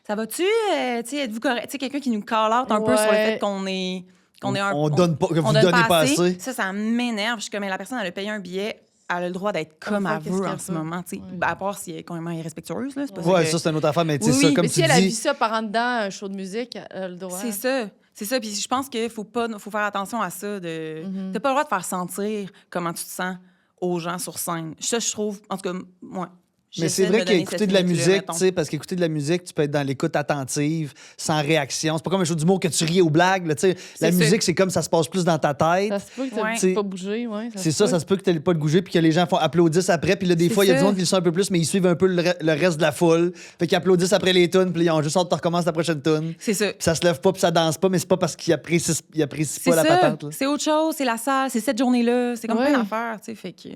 ça va-tu, tu sais, êtes-vous correct? Tu sais, quelqu'un qui nous call out un peu sur le fait qu'on est On donne pas, que vous donne donnez pas assez. Ça m'énerve. Je suis comme, mais la personne, elle a payé un billet, elle a le droit d'être comme elle qu'est-ce veut qu'elle en ce veut. moment, tu sais. Ben, à part si elle est quand même irrespectueuse, là. C'est pas Ouais, que- ça, c'est une autre affaire, mais tu sais, Oui, ça, oui, comme Mais tu si elle a vu dis. ça par en dedans, un show de musique, elle a le droit. C'est ça. C'est ça. Puis je pense qu'il faut faire attention à ça. T'as pas le droit de faire sentir comment tu te sens aux gens sur scène. Ça, je trouve, en tout cas, moi. Mais c'est vrai qu'écouter de la musique, tu sais, parce qu'écouter de la musique, tu peux être dans l'écoute attentive, sans réaction. C'est pas comme un show d'humour que tu ris aux blagues, là, tu sais. La C'est musique, c'est comme ça se passe plus dans ta tête. Ça se peut que tu Ouais. n'aies pas bougé. Ouais, C'est ça se peut que tu n'aies pas de bouger puis que les gens font applaudissent après. Puis là, des C'est fois, il y a du ça. monde qui le sent un peu plus, mais ils suivent un peu le reste de la foule. Fait qu'ils applaudissent après les tunes, puis ils ont juste hâte de recommencer la prochaine tune. C'est ça. Puis ça se lève pas, puis ça danse pas, mais c'est pas parce qu'ils apprécient C'est pas la ça. patente. Là. C'est autre chose. C'est la salle. C'est cette journée-là. C'est comme Ouais. plein d'affaires, tu sais. Fait que...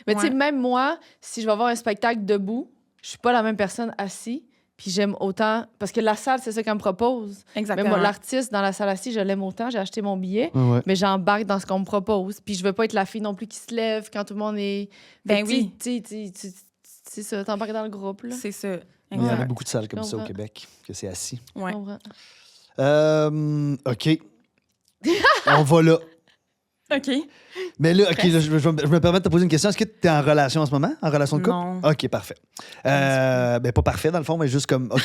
Mais tu sais, Ouais. même moi, si je vais voir un spectacle debout, je suis pas la même personne assis. Puis j'aime autant. Parce que la salle, c'est ça qu'elle me propose. Exactement. Mais moi, l'artiste dans la salle assise, je l'aime autant. J'ai acheté mon billet, Ouais. mais j'embarque dans ce qu'on me propose. Puis je veux pas être la fille non plus qui se lève quand tout le monde est. Ben Fait que, oui. tu sais, c'est ça, t'embarques dans le groupe. Là. C'est ça. Il y en a Exact. beaucoup de salles comme ça au comprends. Québec, que c'est assis. Ouais. Je comprends. OK. On va là. OK. Mais là, OK, là, je me permets de te poser une question. Est-ce que tu es en relation en ce moment? En relation de couple? Non. OK, parfait. Ben, pas parfait, dans le fond, mais juste comme, OK,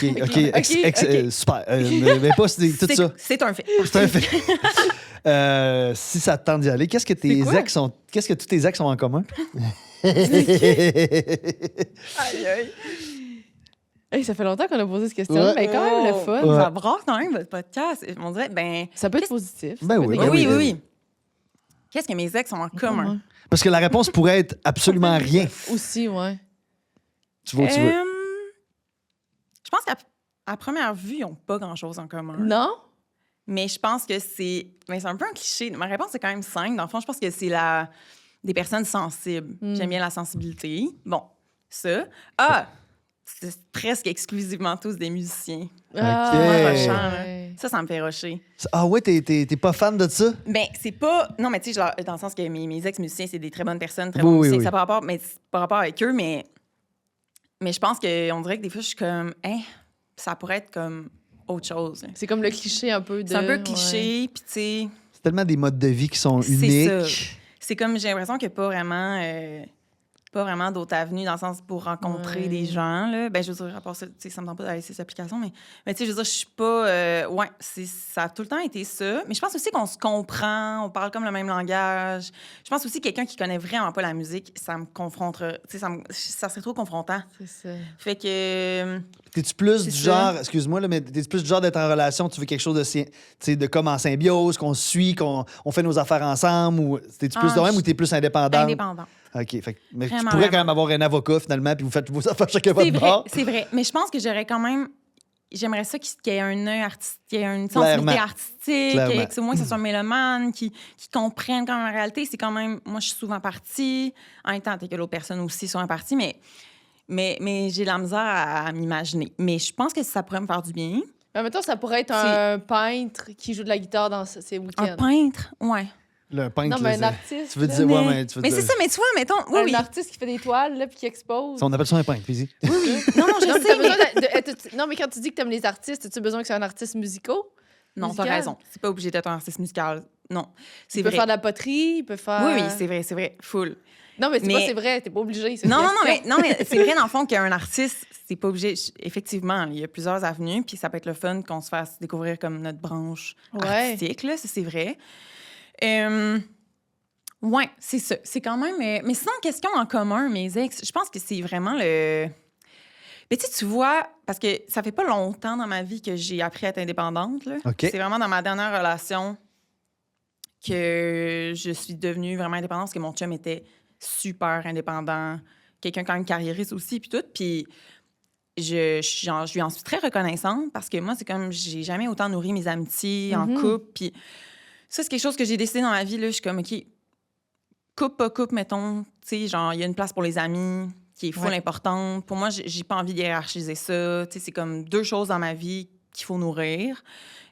super. Mais pas tout ça. C'est un fait. C'est un fait. Si ça te tente d'y aller, qu'est-ce que tous tes ex ont en commun? Aïe, aïe. Hey, ça fait longtemps qu'on a posé cette question-là, Ouais. mais quand même le fun. Ouais. Ça braque quand même votre podcast. On dirait, ben. Ça peut être positif. Ben ça peut oui, être ben Oui, négatif. oui, oui. Qu'est-ce que mes ex ont en commun? Parce que la réponse pourrait être absolument rien. Aussi, ouais. Tu vois où tu veux. Je pense qu'à première vue, ils n'ont pas grand-chose en commun. Non? Mais je pense que c'est. Mais c'est un peu un cliché. Ma réponse, c'est quand même simple. Dans le fond, je pense que c'est des personnes sensibles. J'aime bien la sensibilité. Bon, ça. Ah! C'est presque exclusivement tous des musiciens. Ok. Ça me fait rocher. Ah ouais, t'es pas fan de ça? Ben, c'est pas. Non, mais tu sais, dans le sens que mes ex-musiciens, c'est des très bonnes personnes, très Oui, bons oui, musiciens. oui. Ça par rapport, mais c'est par rapport avec eux, mais je pense qu'on dirait que des fois, je suis comme, hein, ça pourrait être comme autre chose. Là. C'est comme le cliché un peu de. C'est un peu ouais. cliché, puis tu sais, C'est tellement des modes de vie qui sont C'est uniques. c'est comme, j'ai l'impression qu'il n'y a pas vraiment d'autres avenues dans le sens pour rencontrer Ouais. des gens. Là. Ben, je veux dire, à part ça, tu sais, ça me tente pas d'aller sur ces applications, mais tu sais, je veux dire, je suis pas. Ouais, ça a tout le temps été ça. Mais je pense aussi qu'on se comprend, on parle comme le même langage. Je pense aussi que quelqu'un qui connaît vraiment pas la musique, ça me confronterait. Tu sais, ça serait trop confrontant. C'est ça. Fait que. T'es-tu plus C'est du ça. genre, excuse-moi, là, mais t'es-tu plus du genre d'être en relation, tu veux quelque chose tu sais, de comme en symbiose, qu'on se suit, qu'on fait nos affaires ensemble, ou t'es-tu plus Ah, de même je- ou t'es plus indépendante? Indépendant. OK, fait, mais tu Vraiment, pourrais quand vraiment. même avoir un avocat, finalement, puis vous faites vos affaires chacun C'est votre vrai, bord. c'est vrai. Mais je pense que j'aurais quand même. J'aimerais ça qu'il y ait un œil artistique, qu'il y ait une Clairement. sensibilité artistique, Clairement. que au moins que ce soit un mélomane, qui comprenne quand même la réalité. C'est quand même. Moi, je suis souvent partie. En même temps, peut-être que l'autre personne aussi soit partie, mais j'ai de la misère à m'imaginer. Mais je pense que ça pourrait me faire du bien. Mais mettons, ça pourrait être C'est- un peintre qui joue de la guitare dans ses Un week-ends. peintre, ouais. Là, un peintre, Non, mais là, un artiste. tu veux là. dire, ouais, mais tu veux Mais dire- c'est ça, mais tu vois, mettons. Oui, Un oui. artiste qui fait des toiles, là, puis qui expose. On appelle ça un peintre, vas-y. Non, non, je Non, mais sais. t'as mais- besoin non, mais quand tu dis que t'aimes les artistes, as-tu besoin que c'est un artiste musical? Non, t'as musical? raison. C'est pas obligé d'être un artiste musical. Non. C'est Il peut vrai. faire de la poterie, il peut faire... Oui, oui, c'est vrai. Full. Non, mais c'est Mais- pas c'est vrai, t'es pas obligé. c'est une Non, question. mais c'est vrai, dans le fond, qu'un artiste, c'est pas obligé. Effectivement, il y a plusieurs avenues, puis ça peut être le fun qu'on se fasse découvrir comme notre branche Ouais. artistique, là, ça, c'est vrai. Ouais, c'est ça. C'est quand même. Mais sinon, question en commun, mes ex, je pense que c'est vraiment le. Mais tu vois, parce que ça fait pas longtemps dans ma vie que j'ai appris à être indépendante, là. OK. C'est vraiment dans ma dernière relation que je suis devenue vraiment indépendante parce que mon chum était super indépendant, quelqu'un quand même carriériste aussi, puis tout. Puis je lui en suis très reconnaissante parce que moi, c'est comme j'ai jamais autant nourri mes amitiés en couple. Puis ça, c'est quelque chose que j'ai décidé dans ma vie. Là, je suis comme, OK, couple, pas couple, mettons. Tu sais, genre, il y a une place pour les amis qui est full Ouais. importante. Pour moi, j'ai pas envie de hiérarchiser ça. Tu sais, c'est comme deux choses dans ma vie qu'il faut nourrir.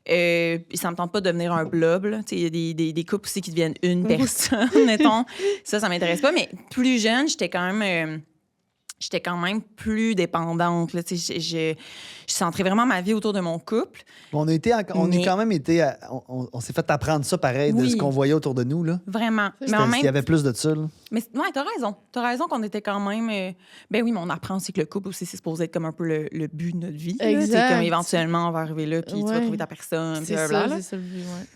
Et ça me tente pas de devenir un blob. Là. Tu sais, il y a des couples aussi qui deviennent une personne, mettons. Ça m'intéresse pas. Mais plus jeune, j'étais quand même plus dépendante. Là. Tu sais, je centrais vraiment ma vie autour de mon couple. On a quand même été. On s'est fait apprendre ça pareil de Oui. ce qu'on voyait autour de nous. Là. Vraiment. Mais C'était- en Il y même avait plus de ça. Là. Mais ouais, t'as raison. T'as raison qu'on était quand même. Ben oui, mais on apprend aussi que le couple aussi, c'est supposé être comme un peu le but de notre vie. là. Exact. C'est comme éventuellement, on va arriver là, puis tu vas Ouais. trouver ta personne. puis C'est blablabla, ça, là. c'est ça le but, ouais.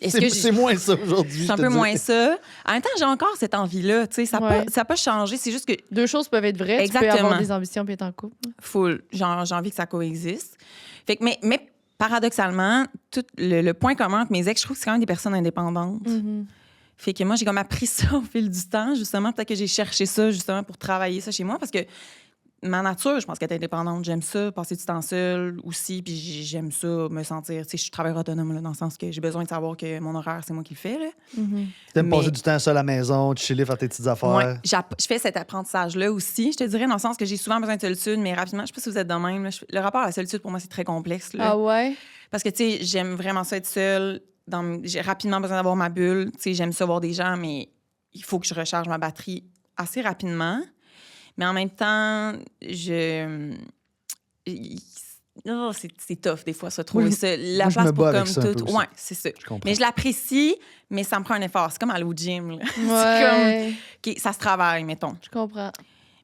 Est-ce que j'ai- C'est moins ça aujourd'hui. C'est un je te peu dis. moins ça. En même temps, j'ai encore cette envie-là. Tu sais, ça Ouais. n'a pas changé. C'est juste que Deux choses peuvent être vraies. Tu peux Exactement. avoir des ambitions puis être en couple. full. J'ai envie que ça coexiste. Fait que, mais paradoxalement, tout le point commun entre mes ex, je trouve que c'est quand même des personnes indépendantes. Fait que moi, j'ai comme appris ça au fil du temps, justement. Peut-être que j'ai cherché ça, justement, pour travailler ça chez moi, parce que ma nature, je pense qu'elle est indépendante. J'aime ça, passer du temps seul aussi, puis j'aime ça, me sentir... Tu sais, je suis travailleur autonome, là, dans le sens que j'ai besoin de savoir que mon horaire, c'est moi qui le fais, là. T'aimes Mais- passer du temps seul à la maison, te chiller, faire tes petites affaires. Ouais, je fais cet apprentissage-là aussi. Je te dirais, dans le sens que j'ai souvent besoin de solitude, mais rapidement, je sais pas si vous êtes de même. Là, le rapport à la solitude, pour moi, c'est très complexe. Là. Ah ouais? Parce que, tu sais, j'aime vraiment ça être seule. J'ai rapidement besoin d'avoir ma bulle. Tu sais, j'aime ça voir des gens, mais il faut que je recharge ma batterie assez rapidement. Mais en même temps, non, c'est tough des fois, se trouver ça. La moi, je place me pour bats avec comme ça un peu tout. aussi. Ouais, c'est ça. Je comprends. Mais je l'apprécie, mais ça me prend un effort. C'est comme aller au gym. Là. Ouais, OK, ça se travaille, mettons. je comprends.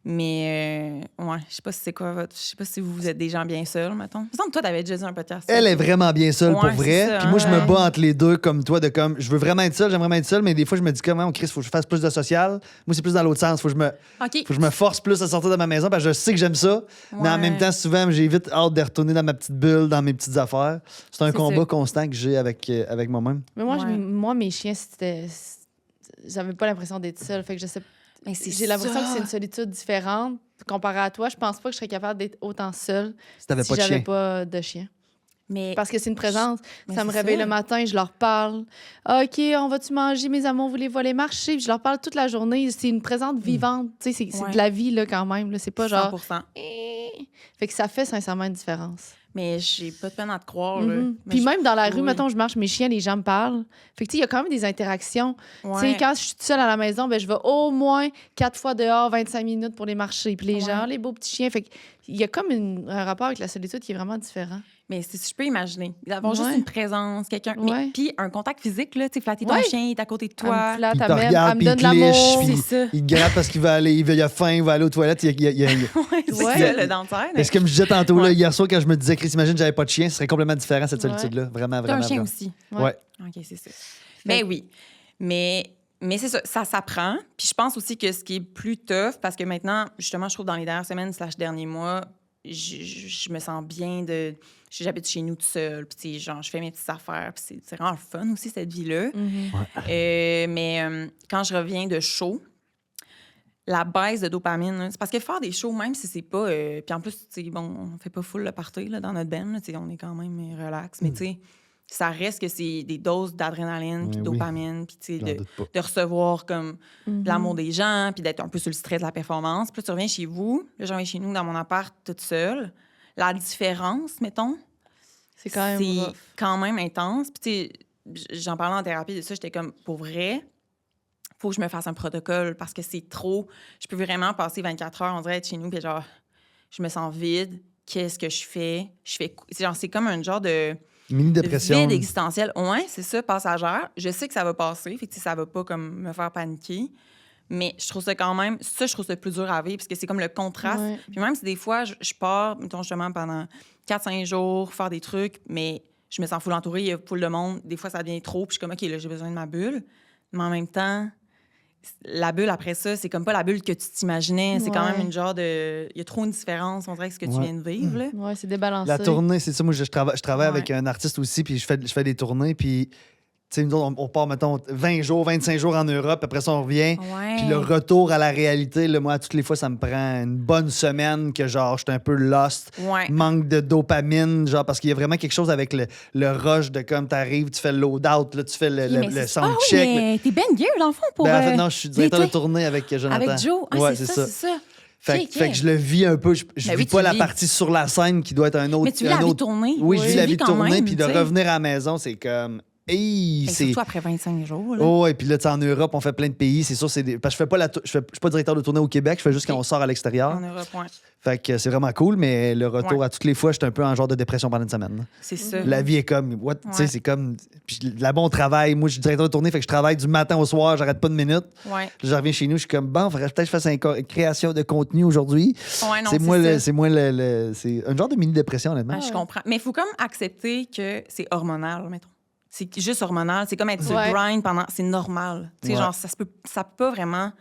Mais ouais, je sais pas si c'est quoi votre. Je sais pas si vous êtes des gens bien seuls, mettons. Il me semble que toi, t'avais déjà dit un podcast. Elle est vraiment bien seule pour Ouais, vrai. c'est ça, Puis moi, je me ouais. bats entre les deux comme toi, de comme, je veux vraiment être seul, j'aimerais vraiment être seul, mais des fois, je me dis comment, Chris, faut que je fasse plus de social. Moi, c'est plus dans l'autre sens. Faut que OK. je me force plus à sortir de ma maison parce que je sais que j'aime ça. Mais en Ouais. même temps, souvent, j'ai vite hâte de retourner dans ma petite bulle, dans mes petites affaires. C'est un C'est combat ça. constant que j'ai avec moi-même. Mais moi, Ouais. moi mes chiens, j'avais pas l'impression d'être seule. Fait que je sais. Mais c'est J'ai l'impression que ça. c'est une solitude différente comparée à toi. Je pense pas que je serais capable d'être autant seule Si t'avais si pas de j'avais chien. pas de chien. Mais Parce que c'est une présence. Mais Ça me c'est réveille ça. le matin, je leur parle. Ah, OK, on va-tu manger, mes amours, voulez-vous aller marcher? Puis je leur parle toute la journée. C'est une présence vivante. Tu sais, c'est Ouais. de la vie, là, quand même. Là. C'est pas genre. 100%. Fait que ça fait sincèrement une différence. Mais j'ai pas de peine à te croire. Là. Mhm. Mais Puis je- même dans la rue, oui. mettons, je marche, mes chiens, les gens me parlent. Fait que, tu sais, il y a quand même des interactions. Tu sais, Ouais. quand je suis toute seule à la maison, ben, je vais au moins 4 fois dehors, 25 minutes pour les marcher. Puis les Ouais. gens, les beaux petits chiens. Fait qu'il y a comme un rapport avec la solitude qui est vraiment différent. Mais si je peux imaginer, d'avoir juste Ouais. une présence, quelqu'un. Ouais. Mais puis un contact physique, là, tu sais, flatter ton Ouais. chien, il est à côté de Elle me toi. flatte, Puis elle il te m'aime, regarde, elle me puis donne il de te lèche, l'amour. puis C'est ça. il gratte parce qu'il va aller, il a faim, il va aller aux toilettes. Ouais, c'est Ouais. ça, le dentaire. Mais c'est comme je disais tantôt, là, Ouais. hier soir, quand je me disais, Chris, imagine, j'avais pas de chien, ce serait complètement différent, cette Ouais. solitude-là. Vraiment, T'as un vraiment. chien vraiment. aussi. Ouais. OK, c'est ça. Ben oui. Mais c'est ça, ça s'apprend. Puis je pense aussi que ce qui est plus tough, parce que maintenant, justement, je trouve dans les dernières semaines / derniers mois, je me sens bien de... J'habite chez nous tout seul, puis tu sais, genre, je fais mes petites affaires, puis c'est vraiment le fun aussi, cette vie-là. Mhm. Mais quand je reviens de show, la baisse de dopamine, là, c'est parce que faire des shows, même si c'est pas... puis en plus, tu sais, bon, on fait pas full le party là, dans notre band, là, tu sais, on est quand même relax, mais tu sais, ça reste que c'est des doses d'adrénaline, puis de Oui, oui. dopamine, puis tu sais, J'en de, doute pas. de recevoir comme Mhm. l'amour des gens, puis d'être un peu sur le stress de la performance. Puis là, tu reviens chez vous, là, je reviens chez nous dans mon appart toute seule. La différence, mettons, C'est quand même c'est rough. quand même intense. Puis tu sais, j'en parlais en thérapie de ça, j'étais comme, pour vrai, faut que je me fasse un protocole parce que c'est trop. Je peux vraiment passer 24 heures, on dirait, être chez nous, puis genre, je me sens vide. Qu'est-ce que je fais? C'est comme un genre de Mini-dépression. vide existentiel. Ouais, c'est ça, passagère. Je sais que ça va passer, fait que tu sais, ça va pas comme me faire paniquer. Mais je trouve ça quand même, je trouve ça plus dur à vivre parce que c'est comme le contraste. Ouais. Puis même si des fois, je pars, mettons, justement, pendant 4-5 jours, faire des trucs, mais je me sens full entourée, il y a full de monde. Des fois, ça devient trop, puis je suis comme, OK, là, j'ai besoin de ma bulle. Mais en même temps, la bulle, après ça, c'est comme pas la bulle que tu t'imaginais. C'est quand Ouais. même une genre de... Il y a trop une différence, on dirait, que ce que tu Ouais. viens de vivre, là. Ouais, c'est débalancé. La tournée, c'est ça. Moi, je travaille Ouais. avec un artiste aussi, puis je fais des tournées, puis tu sais, nous autres, on part, mettons, 20 jours, 25 jours en Europe, après ça, on revient. Ouais. Puis le retour à la réalité, là, moi, toutes les fois, ça me prend une bonne semaine que, genre, je suis un peu lost, Ouais. manque de dopamine, genre, parce qu'il y a vraiment quelque chose avec le rush de comme t'arrives, tu fais le load-out, là, tu fais le Mais c'est- sound Ah oui, check. mais t'es Ben Gear, dans le fond, pour... Ben, en fait, non, je suis directeur de l'été. tournée avec Jonathan. Avec Joe. Ah, ouais, c'est ça, c'est ça. Fait, Ok, ok. fait que je le vis un peu. Je Ben vis oui, pas tu la vis. partie sur la scène qui doit être un autre. Mais tu vis un la vie autre- tournée. Oui, je vis Tu la vis vie quand tournée, même, puis de tu sais. revenir à la maison, c'est comme. Hey, Ben, c'est. surtout après 25 jours. Là. Oh, et puis là, tu sais, en Europe, on fait plein de pays. C'est sûr, parce que je fais pas je suis pas directeur de tournée au Québec, je fais juste quand Ok. on sort à l'extérieur. En Europe, ouais. Fait que c'est vraiment cool, mais le retour Ouais. à toutes les fois, j'étais un peu en genre de dépression pendant une semaine. là. C'est ça. La vie est comme. What? Tu sais, Ouais. c'est comme. Puis là-bas, on travaille. Moi, je suis directeur de tournée, fait que je travaille du matin au soir, j'arrête pas de minute. Ouais. Je reviens chez nous, je suis comme, bon, faudrait peut-être que je fasse une création de contenu aujourd'hui. Ouais, non, C'est moi, ça. c'est un genre de mini-dépression, honnêtement. Ah, je comprends. Mais il faut comme accepter que c'est hormonal, mettons. C'est juste hormonal. C'est comme être sur Ouais. le grind pendant... C'est normal. Tu sais, Ouais. genre, ça peut pas vraiment,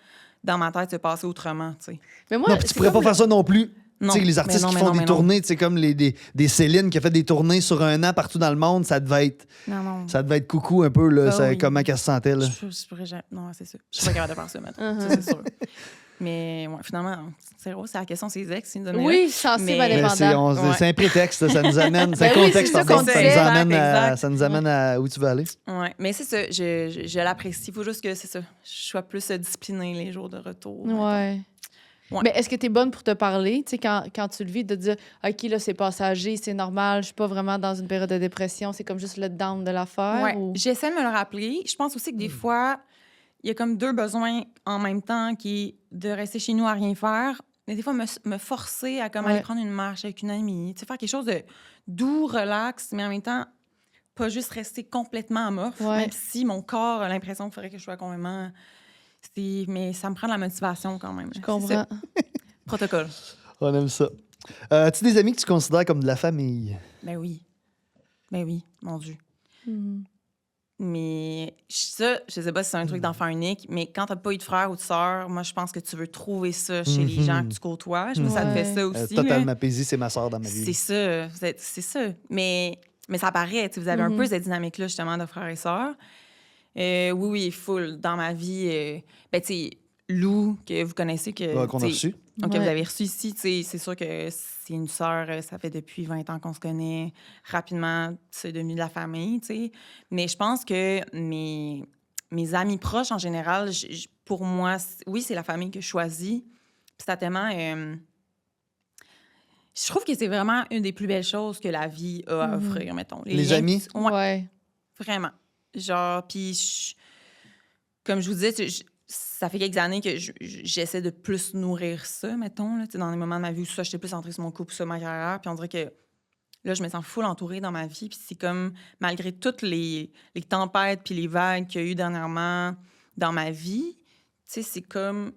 dans ma tête, se passer autrement, tu sais. Mais moi, Non, puis tu c'est pourrais pas comme faire ça non plus. Non. Tu sais, les Mais artistes non, qui mais font non, des mais non. tournées, tu sais, comme des Céline qui a fait des tournées sur un an partout dans le monde, ça devait être coucou un peu, là, Ben ça, oui. comment qu'elle se sentait, là. Je pourrais jamais... Non, c'est ça. Je suis pas capable de faire ça, mettons. Ça, c'est sûr. Mais ouais, finalement, c'est gros, c'est la question ses ex. Ils nous donnaient Oui, sensible Mais- Mais indépendant. Ouais. c'est un prétexte, ça nous amène, c'est un Ben oui, contexte, c'est ça pardon, qu'on ça disait. nous amène, Exact. ça nous amène à où tu veux aller. Ouais, mais c'est ça, je l'apprécie. Il faut juste que c'est ça. Je sois plus disciplinée les jours de retour. Ouais. Ouais. Mais est-ce que tu es bonne pour te parler, tu sais, quand tu le vis, de dire, OK, là, c'est passager, c'est normal, je suis pas vraiment dans une période de dépression, c'est comme juste le down de l'affaire? Ouais, Ou... j'essaie de me le rappeler. Je pense aussi que des fois, il y a comme deux besoins en même temps qui est de rester chez nous à rien faire. Mais des fois, me forcer à comme Ouais. aller prendre une marche avec une amie, tu sais, faire quelque chose de doux, relax, mais en même temps, pas juste rester complètement amorphe, Ouais. même si mon corps a l'impression qu'il faudrait que je sois complètement... Mais ça me prend de la motivation quand même. Je C'est comprends. ça. Protocole. On aime ça. As-tu des amis que tu considères comme de la famille? Ben oui. Ben oui, mon Dieu. Mhm. Mais ça, je sais pas si c'est un truc d'enfant unique, mais quand t'as pas eu de frère ou de sœur, moi, je pense que tu veux trouver ça chez les gens que tu côtoies. Je me dis, ça te fait ça aussi. là. Totalement paisible, c'est ma soeur dans ma vie. C'est ça. C'est ça. Mais ça paraît. Tu sais, vous avez un peu cette dynamique-là, justement, de frères et sœurs. Oui, full. Dans ma vie, ben, tu sais, Lou, que vous connaissez, que Qu'on a tu sais, reçu. donc, Ouais. vous avez reçu ici, tu sais, c'est sûr que c'est une sœur, ça fait depuis 20 ans qu'on se connaît. Rapidement, c'est devenu de la famille, tu sais. Mais je pense que mes amis proches, en général, pour moi, oui, c'est la famille que je choisis. Puis c'est tellement... je trouve que c'est vraiment une des plus belles choses que la vie a à offrir, mettons. Les liens amis? Ouais, Ouais. vraiment. Genre, puis comme je vous disais, ça fait quelques années que j'essaie de plus nourrir ça, mettons, là, tu sais, dans les moments de ma vie où ça, j'étais plus centrée sur mon couple, sur ma carrière, puis on dirait que là, je me sens full entourée dans ma vie, puis c'est comme, malgré toutes les tempêtes puis les vagues qu'il y a eu dernièrement dans ma vie, tu sais,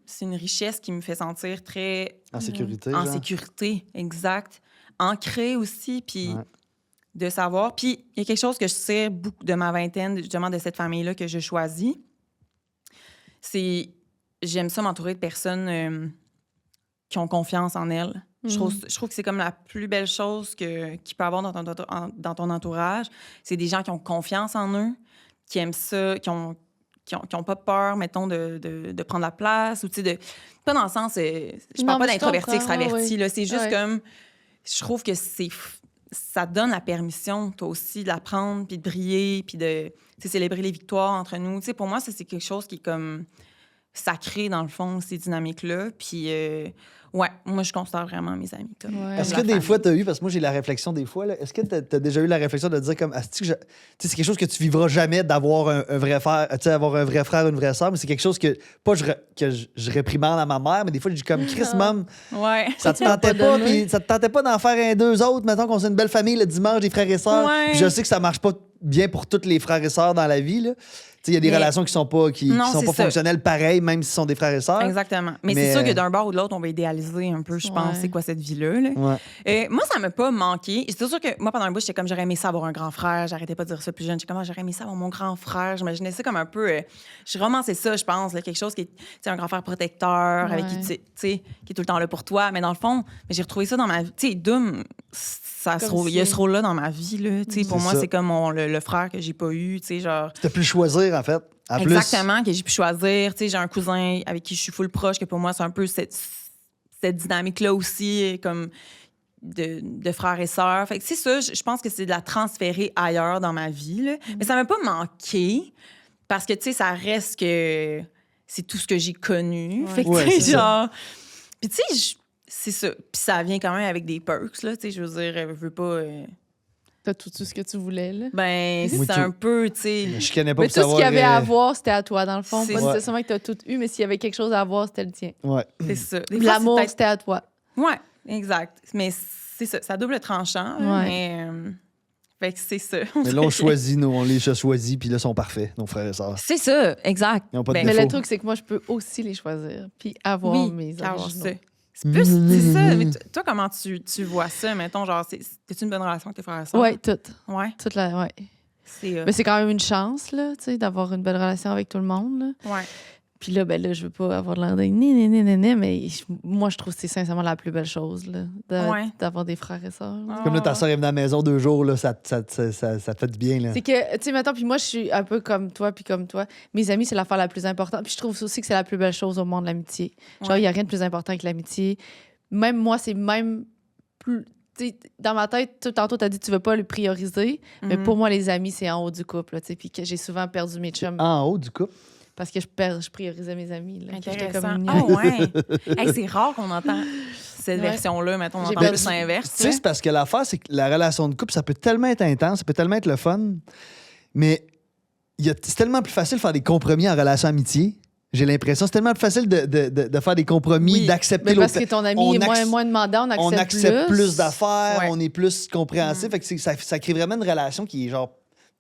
c'est une richesse qui me fait sentir très... En sécurité. En genre. sécurité, exact. Ancrée aussi, puis Ouais. de savoir. Puis il y a quelque chose que je sais beaucoup de ma vingtaine, justement, de cette famille-là que je choisis. C'est... J'aime ça m'entourer de personnes qui ont confiance en elles. Je trouve que c'est comme la plus belle chose qu'il peut avoir dans ton entourage. C'est des gens qui ont confiance en eux, qui aiment ça, qui ont pas peur, mettons, de prendre la place. Ou, tu sais, pas dans le sens... je Non, parle pas mais je d'introverti, comprends, extraverti. ouais. Là, c'est juste Ouais. comme... Je trouve que ça donne la permission, toi aussi, de la prendre, puis de briller, puis de célébrer les victoires entre nous. Tu sais, pour moi, ça, c'est quelque chose qui est comme sacré, dans le fond, ces dynamiques-là. Puis, ouais, moi, je considère vraiment mes amis comme Ouais. Est-ce la que des famille. fois, tu as eu, parce que moi, j'ai la réflexion des fois, là, est-ce que tu as déjà eu la réflexion de dire comme, asti que tu sais, c'est quelque chose que tu vivras jamais d'avoir un vrai frère, tu sais, avoir un vrai frère ou une vraie sœur, mais c'est quelque chose que, pas que je réprimande à ma mère, mais des fois, je dis comme, Chris, maman, Ouais. ça te Tu vas tentait pas pas, donner. puis ça te tentait pas d'en faire un deux autres, mettons qu'on soit une belle famille le dimanche, des frères et sœurs. Ouais. Puis je sais que ça marche pas bien pour tous les frères et sœurs dans la vie, là. Tu sais, il y a des Mais- relations qui sont pas, Non, sont c'est pas ça. fonctionnelles pareil, même s'ils sont des frères et sœurs. Exactement. Mais Mais, c'est sûr que d'un bord ou de l'autre, on va idéaliser un peu, je pense, Ouais. c'est quoi cette vie-là. Là. Ouais. Moi, ça m'a pas manqué. C'est sûr que moi, pendant un bout, j'étais comme, j'aurais aimé ça avoir un grand frère. J'arrêtais pas de dire ça plus jeune. J'étais comme, j'aurais aimé ça avoir mon grand frère. J'imaginais ça comme un peu... je romançais ça, je pense. Là, quelque chose qui est, tu sais, un grand frère protecteur, avec qui, Ouais. tu sais, qui est tout le temps là pour toi. Mais dans le fond, j'ai retrouvé ça dans ma vie. Tu sais, Doom, il y a si- ce rôle-là dans ma vie. Là. Tu sais, pour C'est moi, ça. c'est comme le frère que j'ai pas eu. Tu sais, genre... Tu as pu le choisir, en fait. En plus. Exactement, que j'ai pu choisir. Tu sais, j'ai un cousin avec qui je suis full proche, que pour moi, c'est un peu cette dynamique-là aussi, comme de frères et sœurs. Fait que c'est ça, je pense que c'est de la transférer ailleurs dans ma vie. Là. Mais ça m'a pas manqué, parce que, tu sais, ça reste que c'est tout ce que j'ai connu. Ouais. Fait que, Ouais, tu sais, c'est ça. genre... Puis, tu sais, c'est ça. Puis ça vient quand même avec des perks, là. Tu sais, je veux dire, je veux pas... T'as tout ce que tu voulais, là. ben, Moi, c'est tout. un peu, tu sais... Je connais pas Mais pour tout ce savoir. qu'il y avait à avoir, c'était à toi, dans le fond. C'est Pas ça. nécessairement que t'as tout eu, mais s'il y avait quelque chose à avoir, c'était le tien. Ouais. C'est ça. Des fois, L'amour, c'est peut-être- c'était à toi. Ouais, exact. Mais c'est ça, ça double tranchant. là, Ouais. Mais fait que c'est ça. Mais là, on choisit, nous, on les a choisis, puis là, ils sont parfaits, nos frères et sœurs. C'est ça, exact. Ils ont pas de Ben, Mais défaut. le truc, c'est que moi, je peux aussi les choisir, puis avoir oui, mes avoir originaux. ça. C'est plus, c'est ça. Mais toi, comment tu vois ça, mettons, genre, t'as-tu une bonne relation avec tes frères et sœurs? Ouais, tout. Ouais. Toute la, ouais. C'est... Mais c'est quand même une chance, là, tu sais, d'avoir une belle relation avec tout le monde, là. ouais. Puis là, ben là, je veux pas avoir de l'air de né, mais moi, je trouve que c'est sincèrement la plus belle chose, là, Ouais. d'avoir des frères et sœurs. là. Comme là, ta soeur est venue à la maison 2 jours, là, ça te fait du bien. Là. C'est que, tu sais, maintenant, puis moi, je suis un peu comme toi, puis comme toi. Mes amis, c'est l'affaire la plus importante. Puis je trouve aussi que c'est la plus belle chose au monde, l'amitié. Genre, Ouais. il n'y a rien de plus important que l'amitié. Même moi, c'est même plus. Tu sais, dans ma tête, tantôt, tu as dit que tu veux pas le prioriser. Mais Mhm. pour moi, les amis, c'est en haut du couple. Là, tu sais, puis que j'ai souvent perdu mes chums En haut du couple. parce que je priorisais mes amis. Là, que j'étais Intéressant. comme Ah ouais. Hey, c'est rare qu'on entend cette Ouais. version-là. Mettons, on J'ai entend perdu- plus l'inverse. Tu sais, c'est parce que l'affaire, c'est que la relation de couple, ça peut tellement être intense, ça peut tellement être le fun, mais c'est tellement plus facile de faire des compromis en relation amitié. J'ai l'impression, c'est tellement plus facile de faire des compromis, Oui. d'accepter Mais l'autre. parce que ton ami est moins demandant, on accepte plus d'affaires, Ouais. on est plus compréhensif. Fait que ça crée vraiment une relation qui est genre.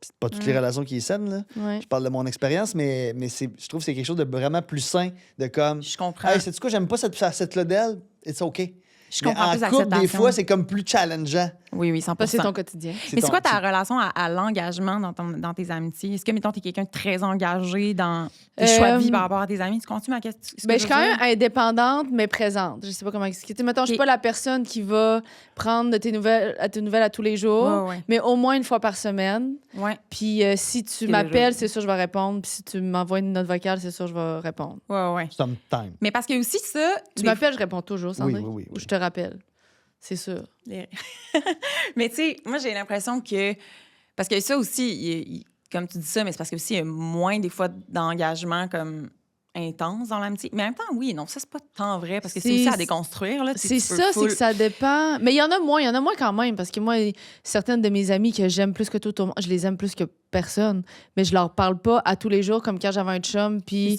C'est pas toutes les relations qui sont saines, là. Ouais. Je parle de mon expérience, mais je trouve que c'est quelque chose de vraiment plus sain, de comme. Je comprends. Hey, sais-tu quoi, j'aime pas cette facette-là d'elle, it's OK. Je Mais comprends en plus couple, des l'acceptation. fois, c'est comme plus challengeant. Oui, 100%. Parce que c'est ton quotidien. Mais c'est quoi ta relation à l'engagement dans tes amitiés? Est-ce que, mettons, tu es quelqu'un de très engagé dans tes choix de vie par rapport à tes amis? Tu continues ma question? Ben, je suis quand même indépendante, mais présente. Je sais pas comment expliquer. Mettons, je suis pas la personne qui va prendre de tes nouvelles à tous les jours, Ouais. mais au moins une fois par semaine. Ouais, Puis si tu Ok, m'appelles, je- c'est sûr je vais répondre. Puis si tu m'envoies une note vocale, c'est sûr je vais répondre. ouais. Sometime. Mais parce que aussi ça... Tu des- m'appelles, je réponds toujours, Sandrine. Oui. Ou je te rappelle. C'est sûr. les- Mais tu sais, moi, j'ai l'impression que... Parce que ça aussi, comme tu dis ça, mais c'est parce que aussi il y a moins, des fois, d'engagement comme intense dans l'amitié. Mais en même temps, oui, non, ça, c'est pas tant vrai, parce que c'est aussi à déconstruire, là. Tu sais, C'est tu peux ça, c'est full- que ça dépend. Mais il y en a moins quand même, parce que moi, certaines de mes amies que j'aime plus que tout au monde, je les aime plus que personne, mais je leur parle pas à tous les jours, comme quand j'avais un chum, puis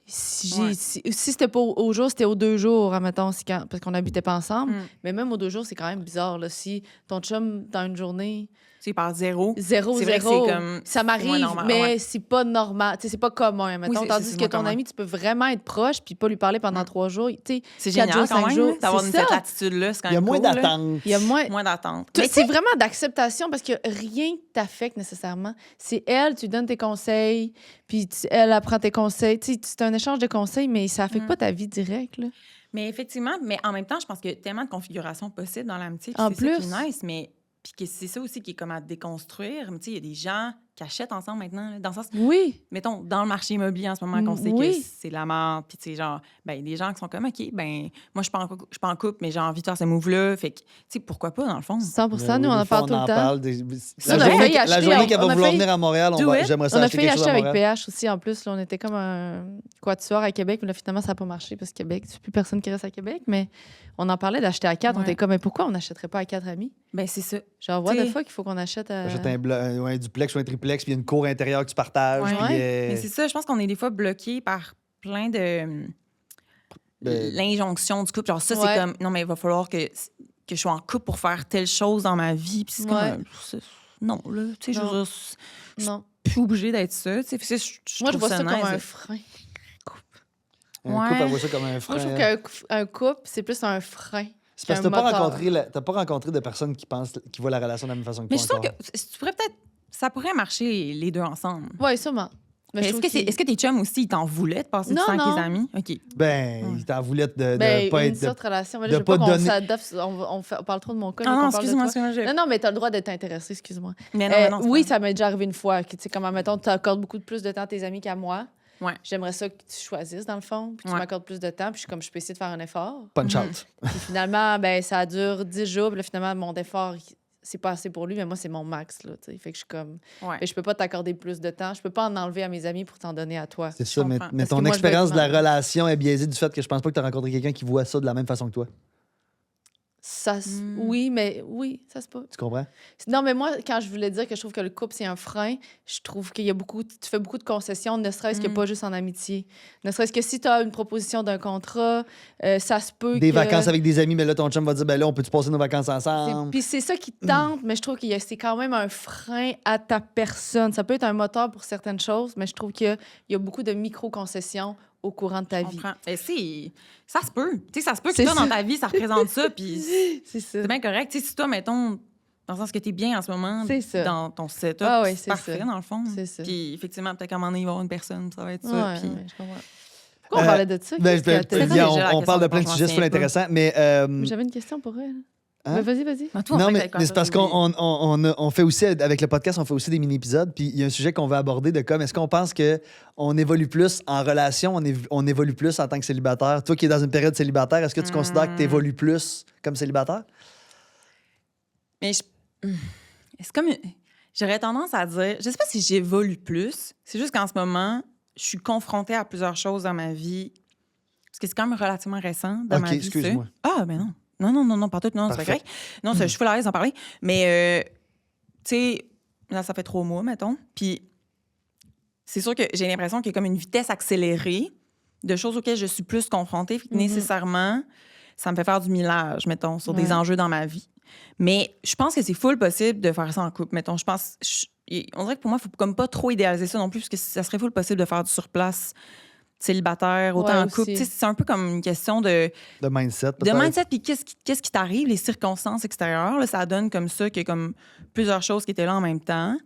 C'est ça. si c'était pas au jour, c'était aux 2 jours, admettons, parce qu'on n'habitait pas ensemble. Mm. Mais même aux 2 jours, c'est quand même bizarre, là. Si ton chum, dans une journée, Tu sais, par zéro. 0, C'est vrai que 0, c'est comme- ça c'est m'arrive, moins normal, mais ouais. c'est pas normal. Tu sais, c'est pas commun, mettons. c'est- Tandis c'est que moins ton commun. ami, tu peux vraiment être proche puis pas lui parler pendant 3 jours. Tu sais, C'est 4 génial jours, quand 5 même, jours. là, d'avoir C'est cette ça. attitude-là. C'est quand Il y a même moins cool, là. d'attente. Il y a moins... Moins d'attente. C'est vraiment d'acceptation parce que rien ne t'affecte nécessairement. C'est elle, tu donnes tes conseils, puis elle apprend tes conseils. Tu sais, c'est un échange de conseils, mais ça affecte pas ta vie directe. Là. Mais effectivement, mais en même temps, je pense qu'il y a tellement de configurations possibles dans l'amitié. puis En c'est ça qui plus. est nice, mais puis que c'est ça aussi qui est comme à déconstruire. Mais tu sais, il y a des gens qui achètent ensemble maintenant. Là, dans le sens, Oui. mettons, dans le marché immobilier en ce moment, qu'on sait Oui. que c'est de la merde. Puis tu sais, genre, ben des gens qui sont comme, OK, ben moi, je suis pas en couple, mais j'ai envie de faire ce move-là. Fait que, tu sais, pourquoi pas, dans le fond? 100 nous, Oui, on des en fois, parle tout le temps. parle Ça, La on a journée, failli acheter, la journée qu'elle on va a vouloir failli- venir à Montréal, Do it. j'aimerais ça On a acheter failli quelque chose acheter à avec Montréal. PH aussi, en plus. Là, on était comme un quatuor à Québec, mais là, finalement, ça n'a pas marché parce que Québec, c'est plus personne qui reste à Québec. Mais on en parlait d'acheter à 4. On Ouais. était comme, mais pourquoi on n'achèterait pas à 4 amis? Ben c'est ça. Genre, what the T'sais- fuck, il faut qu'on achète à. Achète un duplex ou un triplex, puis il y a une cour intérieure que tu partages. Ouais. puis, Mais c'est ça, je pense qu'on est des fois bloqués par plein de l'injonction du couple. Genre, ça, Ouais. c'est comme, non, mais il va falloir que je sois en couple pour faire telle chose dans ma vie. Puis c'est Ouais. comme, non, là, tu sais, je Non. veux dire, je suis Non. plus obligée d'être ça. Tu sais, Puis Moi, je trouve vois ça comme nice. un frein. un Ouais. couple, elle voit ça comme un Moi, frein. je trouve qu'un couple, c'est plus un frein. C'est parce que qu'un t'as moteur. pas rencontré de personnes qui voient la relation de la même façon que Mais toi je sens que encore. tu pourrais peut-être, ça pourrait marcher les deux ensemble. Oui, sûrement. Mais je Est-ce trouve que tes chums aussi, ils t'en voulaient de passer du Non, temps avec non. tes amis? OK. Ben, il t'en voulait de Ben, pas une être. sorte de relation. Mais de là, je veux pas pas qu'on donner- s'adapte. On parle trop de mon cas. Ah là, non, qu'on parle de excuse-moi, toi. Non, mais t'as le droit d'être intéressé, excuse-moi. Mais non, mais non, c'est oui, pas- ça m'est déjà arrivé une fois. Tu sais, comme, mettons, tu accordes beaucoup plus de temps à tes amis qu'à moi. Ouais. J'aimerais ça que tu choisisses, dans le fond, puis que tu Ouais. m'accordes plus de temps. Puis je peux essayer de faire un effort. Punch out. Puis finalement, ben, ça dure 10 jours. Puis là, finalement, mon effort, c'est pas assez pour lui, mais moi, c'est mon max. Là, tu sais. Fait que je suis comme. Ouais. Fait que je peux pas t'accorder plus de temps. Je peux pas en enlever à mes amis pour t'en donner à toi. C'est ça, mais comprends. Parce que ton moi, je vais expérience être de la mal. relation est biaisée du fait que je pense pas que tu as rencontré quelqu'un qui voit ça de la même façon que toi. Oui, mais oui, ça se peut. Tu comprends? Non, mais moi, quand je voulais dire que je trouve que le couple, c'est un frein, je trouve qu'il y a tu fais beaucoup de concessions, ne serait-ce que pas juste en amitié. Ne serait-ce que si tu as une proposition d'un contrat, ça se peut Des que... vacances avec des amis, mais là, ton chum va dire, ben là, on peut-tu passer nos vacances ensemble? Puis c'est ça qui te tente, mais je trouve que c'est quand même un frein à ta personne. Ça peut être un moteur pour certaines choses, mais je trouve qu'il y a beaucoup de micro-concessions au courant de ta Je vie. comprends. Mais ça se peut. Tu sais, ça se peut que C'est toi, ça. dans ta vie, ça représente ça, puis C'est ça. c'est bien correct. Tu sais, si toi, mettons, dans le sens que t'es bien en ce moment, C'est ça. dans ton setup, Ah ouais, c'est c'est parfait, ça. dans le fond. C'est ça. Puis effectivement, peut-être qu'à un moment donné, il va y avoir une personne, ça va être ça. Ouais, puis... ouais, je comprends. Pourquoi on parlait de ça? Ben, Qu'est-ce que c'est ça, bien, déjà, la on parle de question, plein de je m'en sujets super souviens pas. intéressants, mais. J'avais une question pour elle. Hein? Ben, vas-y. Ah, toi, en Non, fait, mais, avec quoi mais ça, c'est parce j'ai oublié. qu'on fait aussi, avec le podcast, on fait aussi des mini-épisodes. Puis il y a un sujet qu'on veut aborder de comme, est-ce qu'on pense qu'on évolue plus en relation, on évolue plus en tant que célibataire? Toi qui es dans une période célibataire, est-ce que tu considères que tu évolues plus comme célibataire? Mais c'est comme... J'aurais tendance à dire... Je sais pas si j'évolue plus. C'est juste qu'en ce moment, je suis confrontée à plusieurs choses dans ma vie. Parce que c'est quand même relativement récent dans OK, ma vie. excuse-moi. ça. Ah, ben non. Non, pas tout. Non, c'est pas Parfait. correct. Non, je suis full à l'aise d'en parler. Mais, tu sais, là, ça fait 3 mois, mettons. Puis, c'est sûr que j'ai l'impression qu'il y a comme une vitesse accélérée de choses auxquelles je suis plus confrontée. Fait que Mhm. nécessairement, ça me fait faire du millage, mettons, sur des enjeux dans ma vie. Mais je pense que c'est full possible de faire ça en couple, mettons. On dirait que pour moi, il faut comme pas trop idéaliser ça non plus, parce que ça serait full possible de faire du surplace célibataire, autant Ouais, en couple. aussi. Tu sais, c'est un peu comme une question de mindset, de peut-être. mindset, puis qu'est-ce qui t'arrive, les circonstances extérieures, là, ça donne comme ça qu'il y a comme plusieurs choses qui étaient là en même temps.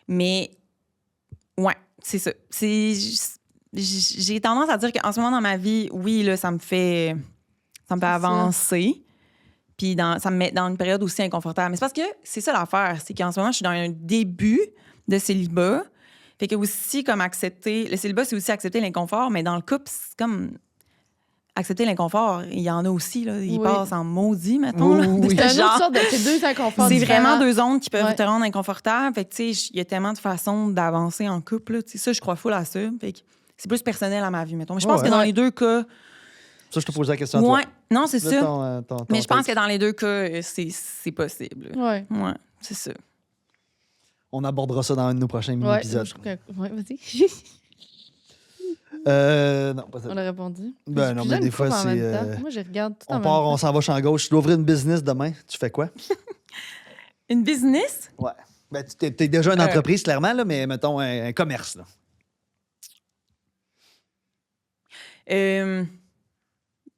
Mais, ouais, c'est ça. J'ai tendance à dire qu'en ce moment dans ma vie, oui, là, ça me fait avancer. Puis ça me met dans une période aussi inconfortable. Mais c'est parce que c'est ça l'affaire, c'est qu'en ce moment, je suis dans un début de célibat. Fait que aussi, comme accepter... Le célibat, c'est aussi accepter l'inconfort, mais dans le couple, c'est comme... Accepter l'inconfort, il y en a aussi, là. Ils Oui. passent en maudit, mettons. là. Oui. C'est Genre, une autre sorte de. C'est deux inconforts c'est différents. vraiment deux zones qui peuvent Ouais. te rendre inconfortable. Fait que, tu sais, il y a tellement de façons d'avancer en couple, là. Tu sais, ça, je crois full à ça. Fait que c'est plus personnel à ma vie, mettons. Mais je pense Ouais. que dans les deux cas... Ça, je te posais la question à toi. Ouais, non, c'est Là, ça. ton Mais je pense take. que dans les deux cas, c'est possible. Ouais. Ouais, c'est ça. On abordera ça dans un de nos prochains Ouais. mini-épisodes. Ouais, vas-y. Non, pas ça. On a répondu. Ben J'ai non, plusieurs mais des micros fois, en c'est, même temps. Moi, je regarde tout en On même part, temps. on s'en va champ gauche. Tu dois ouvrir une business demain. Tu fais quoi? Une business? Ouais. Ben, tu t'es déjà une entreprise, clairement, là, mais mettons un commerce. Là.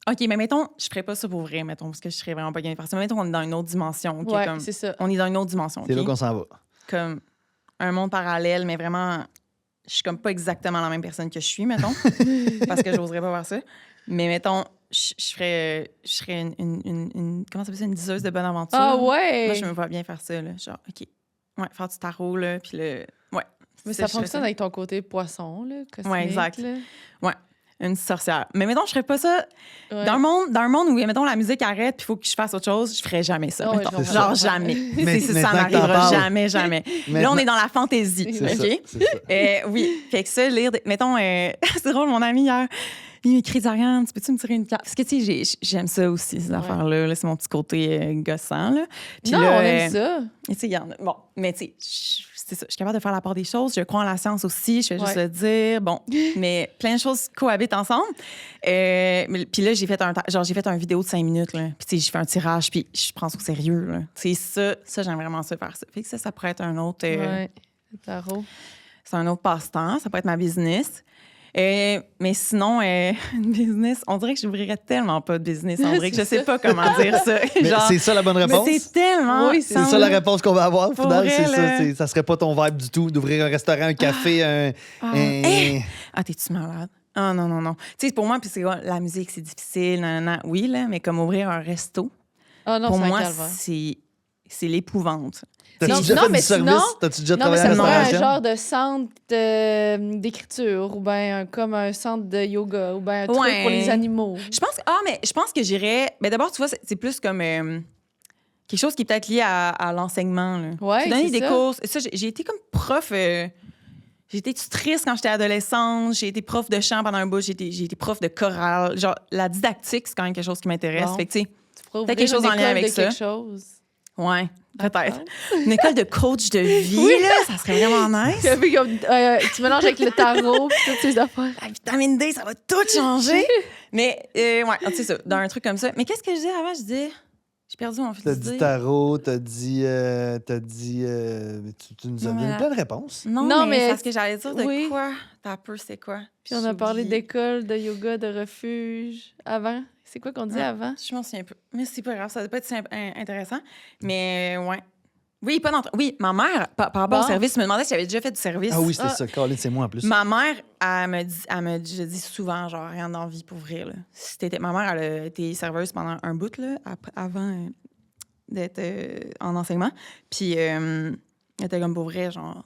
OK, mais mettons, je ferais pas ça pour vrai, mettons, parce que je serais vraiment pas gagnée de faire ça. Mais mettons, on est dans une autre dimension. OK, Ouais, comme, c'est ça. on est dans une autre dimension. C'est OK? là qu'on s'en va. Comme un monde parallèle, mais vraiment, je suis comme pas exactement la même personne que je suis, mettons, parce que j'oserais pas faire ça. Mais mettons, je serais une comment ça s'appelle ça, une diseuse de bonne aventure. Ah ouais! Moi, je me vois bien faire ça, là. Genre, OK, ouais, faire du tarot, là, puis le... Ouais. Mais Ça, ça je ferais fonctionne avec ton côté poisson, là, cosmique. Ouais, exact. là. Une sorcière. Mais mettons, je ferais pas ça Ouais. dans un monde où, mettons, la musique arrête puis il faut que je fasse autre chose, je ferais jamais ça. Ah ouais, mettons. je comprends. Genre jamais. Mais- Ça maintenant que t'en m'arrivera parles. jamais, jamais. Là, on Maintenant- est dans la fantaisie, C'est OK? ça, c'est ça. Oui, fait que ça, lire... Mettons, c'est drôle, mon ami hier, il m'écrit « Ariane, tu peux-tu me tirer une carte? » Parce que, tu sais, j'aime ça aussi, ces affaires-là. Là, c'est mon petit côté gossant, là. Puis Non, là, on aime ça. tu sais, il y en a... Bon, mais tu sais, c'est ça. Je suis capable de faire la part des choses. Je crois en la science aussi. Je vais juste Ouais. le dire. Bon, mais plein de choses cohabitent ensemble. Puis là, j'ai fait un vidéo de 5 minutes. Là. Puis tu sais, j'ai fait un tirage. Puis je prends ça au sérieux. Là. Tu sais, ça, j'aime vraiment ça faire ça. Fait que ça pourrait être un autre... Ouais. Le tarot. C'est un autre passe-temps. Ça pourrait être ma business. Mais sinon, une business, on dirait que j'ouvrirais tellement pas de business. On dirait que je C'est sais ça. pas comment dire ça. Mais Genre, c'est ça la bonne mais réponse? c'est tellement... Oui, C'est ça la réponse qu'on va avoir. Au Pour final, vrai, c'est ça. là. Ça serait pas ton vibe du tout d'ouvrir un restaurant, un café, un. Ah, t'es-tu malade? Ah, non, non, non. Tu sais, pour moi, puis c'est la musique, c'est difficile, nanana. Oui, là, mais comme ouvrir un resto, Ah non, pour c'est un moi, calvaire. c'est l'épouvante. T'as-tu Non, déjà non, fait mais du service? sinon- T'as-tu déjà Non, mais travaillé ça en me prend un restauration? genre de centre d'écriture ou bien comme un centre de yoga ou bien un truc Ouais. pour les animaux. Je pense que j'irais. Ben d'abord, tu vois, c'est plus comme quelque chose qui est peut-être lié à l'enseignement. Là. Ouais, Donner c'est des ça. cours. Ça, j'ai été comme prof. J'ai été tutrice quand j'étais adolescente. J'ai été prof de chant pendant un bout. J'ai été prof de chorale. Genre, la didactique, c'est quand même quelque chose qui m'intéresse. Bon. Fait que, tu sais, Tu pourrais Peut-être ouvrir quelque chose une en lien école avec de ça. quelque chose. ouais, peut-être. Ah. Une école de coach de vie, là, ça serait vraiment nice. Puis comme, tu mélanges avec le tarot puis toutes ces affaires. La vitamine D, ça va tout changer. Mais, ouais, c'est ça, dans un truc comme ça. Mais qu'est-ce que je disais avant? Je disais, j'ai perdu mon fil T'as d'idée. dit tarot, tu nous as Non, mais donné la- plein de réponses. Non, Non, mais mais- c'est ce que j'allais dire de oui. quoi? T'as peur, c'est quoi? Puis on a parlé d'école, de yoga, de refuge avant. C'est quoi qu'on disait Ah. avant? Je m'en souviens un peu. Mais c'est pas grave, ça doit pas être si intéressant. Mais, ouais. Oui, oui, ma mère, par rapport Bon. au service, me demandait si j'avais déjà fait du service. Ah oui, c'était Ah. ça. Colin, c'est moi en plus. Ma mère, elle me dit, je dis souvent, genre, rien d'envie pour vrai. Là. Ma mère, elle a été serveuse pendant un bout, là, avant d'être en enseignement. Puis, elle était comme pour vrai, genre,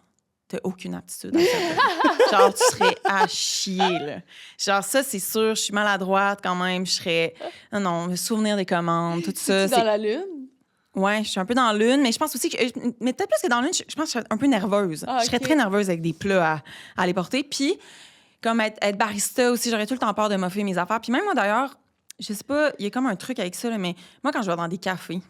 t'as aucune aptitude à ça. Genre, tu serais à chier, là. Genre, ça, c'est sûr, je suis maladroite quand même. Je serais. Non, me souvenir des commandes, tout ça. C'est dans la lune? Ouais, je suis un peu dans l'une, mais je pense aussi que. Mais peut-être plus que dans l'une, je pense que je serais un peu nerveuse. Ah, Je serais ok. très nerveuse avec des plats à les porter. Puis, comme être barista aussi, j'aurais tout le temps peur de m'offrir mes affaires. Puis même moi, d'ailleurs, je sais pas, il y a comme un truc avec ça, là, mais moi, quand je vais dans des cafés,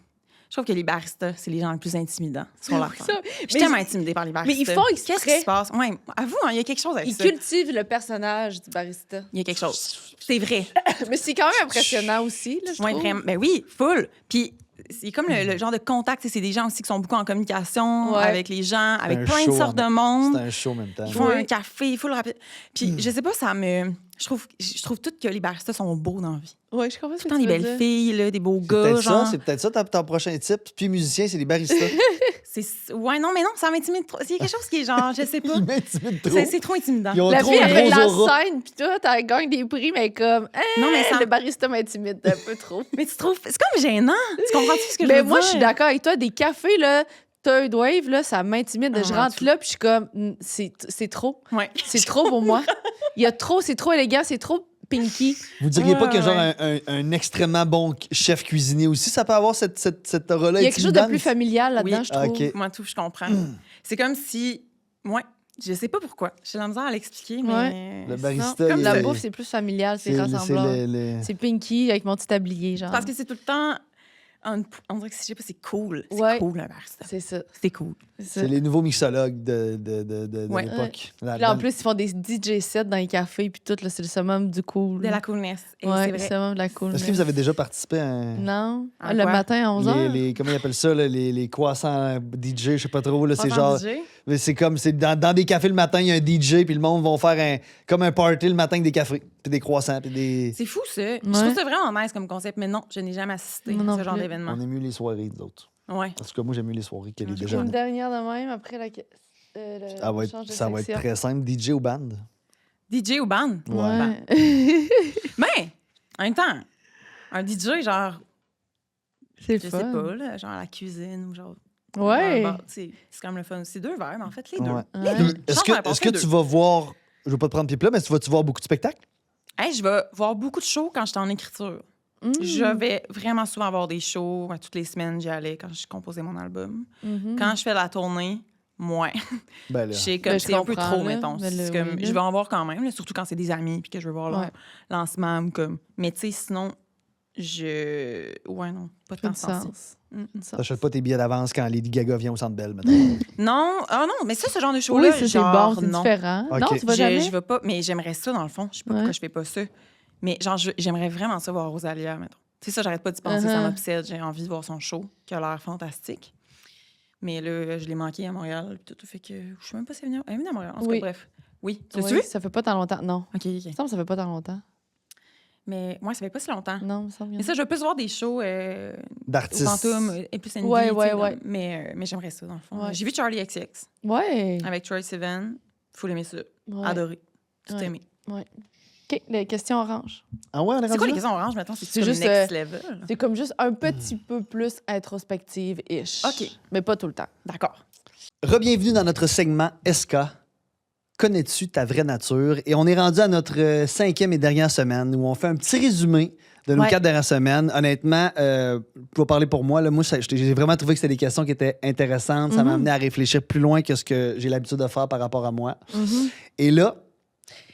Je trouve que les baristas, c'est les gens les plus intimidants sur la Ça, table. Je mais suis tellement intimidée par les baristas. ils font Qu'est-ce exprès. qui se passe? Ouais, avoue, hein, il y a quelque chose avec Ils ça. cultivent le personnage du barista. Il y a quelque chose. C'est vrai. Mais c'est quand même impressionnant aussi, là, je Ouais, trouve. vraiment. Ben oui, full. Puis c'est comme le genre de contact. Tu sais, c'est des gens aussi qui sont beaucoup en communication Ouais. avec les gens, avec un plein show de sortes en de monde. C'est un show en même temps. Ils font Oui. un café, full rapide. Puis je sais pas, ça me... Je trouve tout que les baristas sont beaux dans la vie. Ouais, je comprends ce Tout que le temps tu des veux belles dire. filles, là, des beaux C'est gars, peut-être genre. ça, c'est peut-être ça ton prochain type. Puis musicien, c'est les baristas. Ouais, non, mais non, ça m'intimide trop. Il y a quelque chose qui est genre, je sais pas. Ils m'intimident trop. C'est trop intimidant. Ils ont La trop fille, un elle fait de gros la aura. scène, puis tout, elle gagne des prix, mais comme, Non, mais ça... le barista m'intimide un peu trop. Mais tu trouves... C'est comme gênant. Tu comprends-tu ce que je Mais veux moi, dire? je suis d'accord avec toi. Des cafés, là, third wave, là, ça m'intimide. Ah, Je ouais, rentre là, puis je suis comme, c'est trop. Ouais. C'est trop pour moi. Il y a trop, c'est trop élégant, c'est trop pinky. Vous diriez pas Ouais, que genre ouais. un extrêmement bon chef cuisinier aussi, ça peut avoir cette aura-là Il y a quelque chose de intimidante? plus familial là-dedans, Oui. je trouve. OK. Moi, tout, je comprends. C'est comme si... Ouais, je sais pas pourquoi. J'ai la misère à l'expliquer, mais... Le Non, barista, comme il la est- bouffe, c'est plus familial, c'est c'est rassembleur. le- C'est pinky avec mon petit tablier, genre. Parce que c'est tout le temps... On dirait que, je sais pas, c'est cool. C'est Ouais. cool, le barista. C'est ça. C'est cool. C'est les nouveaux mixologues de Ouais. l'époque. Puis là, en plus, ils font des DJ sets dans les cafés, puis tout, là, c'est le summum du cool. De la coolness. Et Ouais, c'est le vrai. summum de la coolness. Est-ce que vous avez déjà participé à un... Non. À Le quoi? matin à 11h. Comment ils appellent ça, là, les croissants DJ, je sais pas trop. Là, c'est Croissant genre. DJ? Mais c'est comme, c'est dans des cafés le matin, il y a un DJ, puis le monde va faire comme un party le matin avec des cafés, puis des croissants, puis des. C'est fou, ça. Je trouve ça vraiment nice comme concept, mais non, je n'ai jamais assisté Non, non à ce genre plus. d'événement. On aime mieux les soirées, nous autres. Ouais. En tout cas, moi, j'aime mieux les soirées que les Ok. Une déjeuners. dernière de même, après la... Ça va être très simple. DJ ou band? DJ ou band? Ouais. Mais, en même temps, un DJ, genre, C'est je fun. sais pas, là, genre à la cuisine ou genre. Ouais. un bar, tu sais, c'est quand même le fun. C'est 2 verres, mais en fait, les deux. Ouais. Les Ouais. deux. Est-ce Change que, la réponse, est-ce que les tu deux. vas voir. Je veux pas te prendre pied plat, mais tu vas-tu voir beaucoup de spectacles? Hey, je vais voir beaucoup de shows quand j'étais en écriture. Mm. Je vais vraiment souvent avoir des shows. Toutes les semaines, j'y allais quand je composais mon album. Mhm. Quand je fais la tournée, moins. Ben là. Je sais comme Ben, je c'est un peu comprends, trop, là. mettons. Mais C'est le- comme, oui, là. je vais en voir quand même, là, surtout quand c'est des amis puis que je veux voir leur Ouais. lancement ou comme. Mais tu sais, sinon, ouais, non, pas de Pas temps de sensible. sens. Mm. Pas de sens. T'achètes pas tes billets d'avance quand Lady Gaga vient au Centre Bell, maintenant. Non, non, mais ça, ce genre de Oui, show-là, ça, c'est genre, bon, c'est non. différent. Ok. Non, tu vas jamais? Je veux pas, mais j'aimerais ça, dans le fond. Je sais pas pourquoi Ouais. je fais pas ça. Mais genre, j'aimerais vraiment ça voir Rosalia, mettons. Tu sais, ça, j'arrête pas d'y penser, ça Uh-huh. m'obsède. J'ai envie de voir son show, qui a l'air fantastique. Mais là, je l'ai manqué à Montréal, puis tout fait que je sais même pas si elle est venue à Montréal. En tout cas, Oui. bref. Oui, tu Oui, veux? ça fait pas tant longtemps. Non. OK, Il me semble que ça fait pas tant longtemps. Mais moi, ça fait pas si longtemps. Non, il me semble. Mais ça, je veux plus voir des shows au D'artistes. Fantôme et plus indie, Ouais, tu sais, ouais, dans- ouais. Mais j'aimerais ça, dans le fond. Ouais. J'ai vu Charlie XX Ouais. avec Troye Sivan. Faut aimer ça. Ouais. Adoré. Tout Ouais. aimé. OK, les questions oranges. Ah ouais, on est C'est rendu quoi les là? questions oranges, maintenant? C'est C'est juste juste, next level. C'est comme juste un petit peu plus introspective-ish. OK. Mais pas tout le temps. D'accord. Re-bienvenue dans notre segment SK. Connais-tu ta vraie nature? Et on est rendu à notre 5e et dernière semaine où on fait un petit résumé de nos Ouais. 4 dernières semaines. Honnêtement, pour parler pour moi, là, j'ai vraiment trouvé que c'était des questions qui étaient intéressantes. Ça m'a amené à réfléchir plus loin que ce que j'ai l'habitude de faire par rapport à moi. Et là,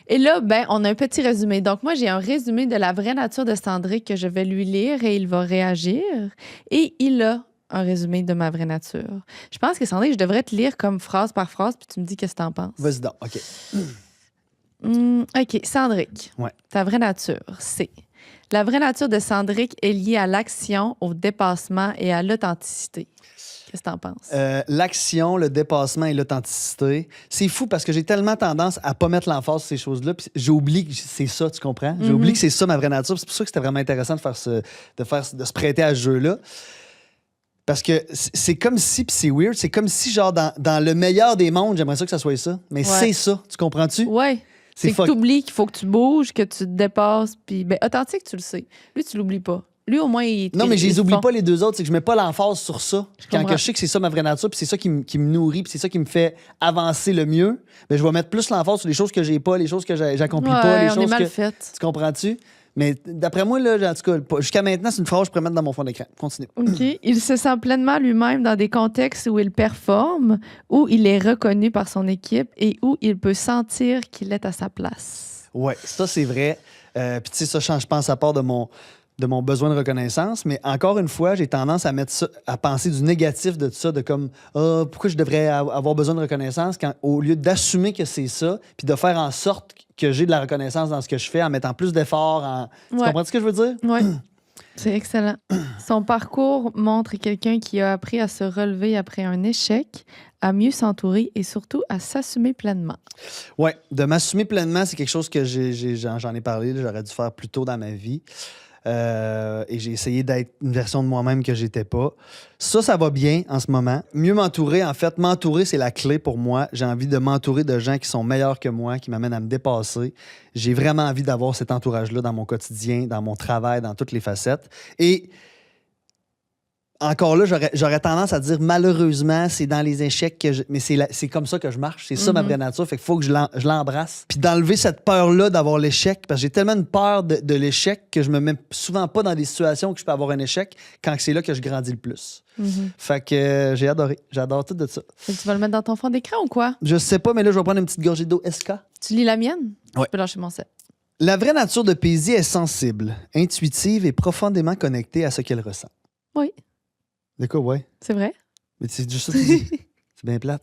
Et là, ben, on a un petit résumé. Donc, moi, j'ai un résumé de la vraie nature de Cendric que je vais lui lire et il va réagir. Et il a un résumé de ma vraie nature. Je pense que Cendric, je devrais te lire comme phrase par phrase, puis tu me dis qu'est-ce que t'en penses. vas-y donc. OK. OK, Cendric. Ouais. Ta vraie nature, c'est... La vraie nature de Cendric est liée à l'action, au dépassement et à l'authenticité. Qu'est-ce que t'en penses? L'action, le dépassement et l'authenticité. C'est fou parce que j'ai tellement tendance à pas mettre l'emphase sur ces choses-là. Puis j'ai oublié que c'est ça, tu comprends? J'ai oublié que c'est ça ma vraie nature. C'est pour ça que c'était vraiment intéressant de se prêter à ce jeu-là. Parce que c'est comme si, puis c'est weird, c'est comme si, genre, dans le meilleur des mondes, j'aimerais ça que ça soit ça. Mais Ouais. c'est ça, tu comprends-tu? Ouais. C'est que fuck- tu oublies qu'il faut que tu bouges, que tu te dépasses. Puis, ben, authentique, tu le sais. Lui, tu l'oublies pas. Lui, au moins, il Non, mais je il les oublie fond. pas les deux autres. C'est que je mets pas l'emphase sur ça. Quand comprends. que je sais que c'est ça ma vraie nature, puis c'est ça qui me nourrit, puis c'est ça qui me fait avancer le mieux, ben, je vais mettre plus l'emphase sur les choses que j'ai pas, les choses que j'accomplis Ouais, pas, les on est choses mal que... fait. Tu comprends-tu? Mais d'après moi, là, en tout cas, jusqu'à maintenant, c'est une phrase que je pourrais mettre dans mon fond d'écran. Continue. OK. Il se sent pleinement lui-même dans des contextes où il performe, où il est reconnu par son équipe et où il peut sentir qu'il est à sa place. Ouais, ça, c'est vrai. Puis, tu sais, ça change, je pense, à part de de mon besoin de reconnaissance, mais encore une fois, j'ai tendance à mettre ça, à penser du négatif de ça, de comme pourquoi je devrais avoir besoin de reconnaissance quand, au lieu d'assumer que c'est ça, puis de faire en sorte que j'ai de la reconnaissance dans ce que je fais en mettant plus d'efforts. Tu Ouais. comprends ce que je veux dire? Oui, c'est excellent. Son parcours montre quelqu'un qui a appris à se relever après un échec, à mieux s'entourer et surtout à s'assumer pleinement. Oui, de m'assumer pleinement, c'est quelque chose que j'en ai parlé, là, j'aurais dû faire plus tôt dans ma vie. Et j'ai essayé d'être une version de moi-même que j'étais pas. Ça va bien en ce moment. Mieux m'entourer, en fait, m'entourer, c'est la clé pour moi. J'ai envie de m'entourer de gens qui sont meilleurs que moi, qui m'amènent à me dépasser. J'ai vraiment envie d'avoir cet entourage-là dans mon quotidien, dans mon travail, dans toutes les facettes. Et encore là, j'aurais tendance à dire malheureusement, c'est dans les échecs que mais c'est comme ça que je marche. C'est ça ma vraie nature. Fait qu'il faut que je l'embrasse. Puis d'enlever cette peur-là d'avoir l'échec, parce que j'ai tellement une peur de l'échec que je me mets souvent pas dans des situations où je peux avoir un échec quand c'est là que je grandis le plus. Fait que j'ai adoré. J'adore tout de ça. Fait que tu vas le mettre dans ton fond d'écran ou quoi? Je sais pas, mais là, je vais prendre une petite gorgée d'eau SK. Tu lis la mienne? Ouais. Je peux lâcher mon set. La vraie nature de Paisy est sensible, intuitive et profondément connectée à ce qu'elle ressent. Oui, De quoi, ouais? c'est vrai. Mais c'est juste ça que tu dis. C'est bien plate.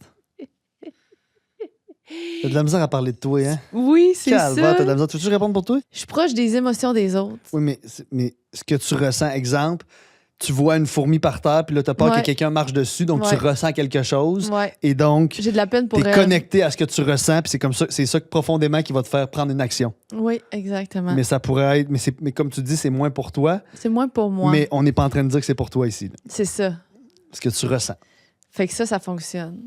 T'as de la misère à parler de toi, hein? Oui, c'est Calvaire, ça. t'as de la misère. Tu veux-tu répondre pour toi? Je suis proche des émotions des autres. Oui, mais ce que tu ressens, exemple, tu vois une fourmi par terre, puis là, t'as peur Ouais. que quelqu'un marche dessus, donc tu Ouais. ressens quelque chose. Ouais. Et donc, J'ai de la peine pour t'es elle. connecté à ce que tu ressens, puis c'est comme ça, c'est ça profondément qui va te faire prendre une action. Oui, exactement. Mais ça pourrait être, mais comme tu dis, c'est moins pour toi, C'est moins pour moi. mais on n'est pas en train de dire que c'est pour toi ici. Là. C'est ça. Ce que tu ressens. Fait que ça fonctionne.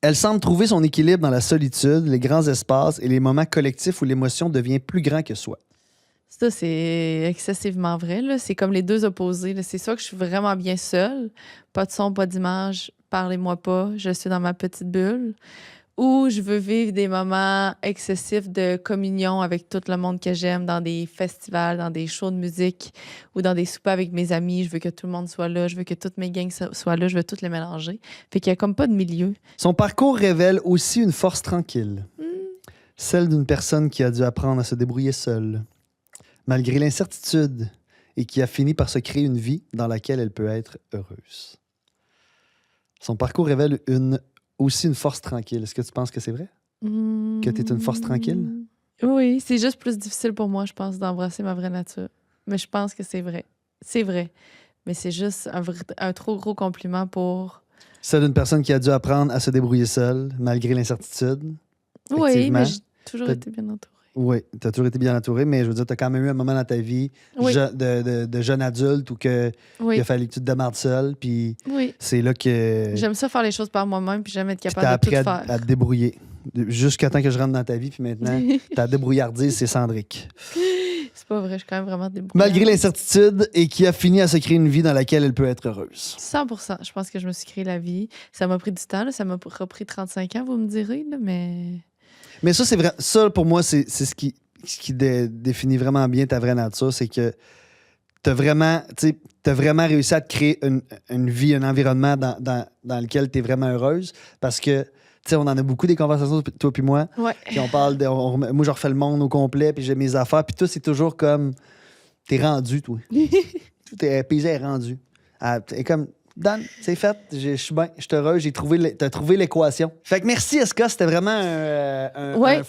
Elle semble trouver son équilibre dans la solitude, les grands espaces et les moments collectifs où l'émotion devient plus grand que soi. Ça, c'est excessivement vrai. Là. C'est comme les deux opposés. Là. C'est soit que je suis vraiment bien seule, pas de son, pas d'image, parlez-moi pas, je suis dans ma petite bulle, ou je veux vivre des moments excessifs de communion avec tout le monde que j'aime, dans des festivals, dans des shows de musique ou dans des soupers avec mes amis. Je veux que tout le monde soit là, je veux que toutes mes gangs soient là, je veux toutes les mélanger. Fait qu'il y a comme pas de milieu. Son parcours révèle aussi une force tranquille, celle d'une personne qui a dû apprendre à se débrouiller seule, malgré l'incertitude, et qui a fini par se créer une vie dans laquelle elle peut être heureuse. Son parcours révèle aussi une force tranquille. Est-ce que tu penses que c'est vrai? Que tu es une force tranquille? Oui, c'est juste plus difficile pour moi, je pense, d'embrasser ma vraie nature. Mais je pense que c'est vrai. C'est vrai. Mais c'est juste un trop gros compliment pour... Celle d'une personne qui a dû apprendre à se débrouiller seule, malgré l'incertitude. Oui, Effectivement. mais j'ai toujours T'as- été bien entourée. Oui, tu as toujours été bien entouré, mais je veux dire, tu as quand même eu un moment dans ta vie Oui. de jeune adulte où il Oui, a fallu que tu te démarres seul, puis oui. c'est là que J'aime ça faire les choses par moi-même puis jamais être tu as capable de appris tout à faire. te débrouiller. Jusqu'à temps que je rentre dans ta vie, puis maintenant, ta débrouillardise, c'est Cendric. C'est pas vrai, je suis quand même vraiment débrouillée. Malgré l'incertitude, et qui a fini à se créer une vie dans laquelle elle peut être heureuse. 100%. Je pense que je me suis créé la vie. Ça m'a pris du temps, là. Ça m'a repris 35 ans, vous me direz, là, mais... Mais ça, c'est vrai. Ça, pour moi, c'est ce qui définit vraiment bien ta vraie nature, c'est que t'as vraiment réussi à te créer une vie, un environnement dans lequel tu es vraiment heureuse. Parce que, tu sais, on en a beaucoup des conversations, toi puis moi. Ouais. Puis on parle de. Moi, je refais le monde au complet, puis j'ai mes affaires. Puis toi, c'est toujours comme. T'es rendu, toi. Tout est paysé est rendu. Et comme. Dan, c'est fait, je suis bien, je suis heureux, t'as trouvé l'équation. Fait que merci, Eska, c'était vraiment Ouais.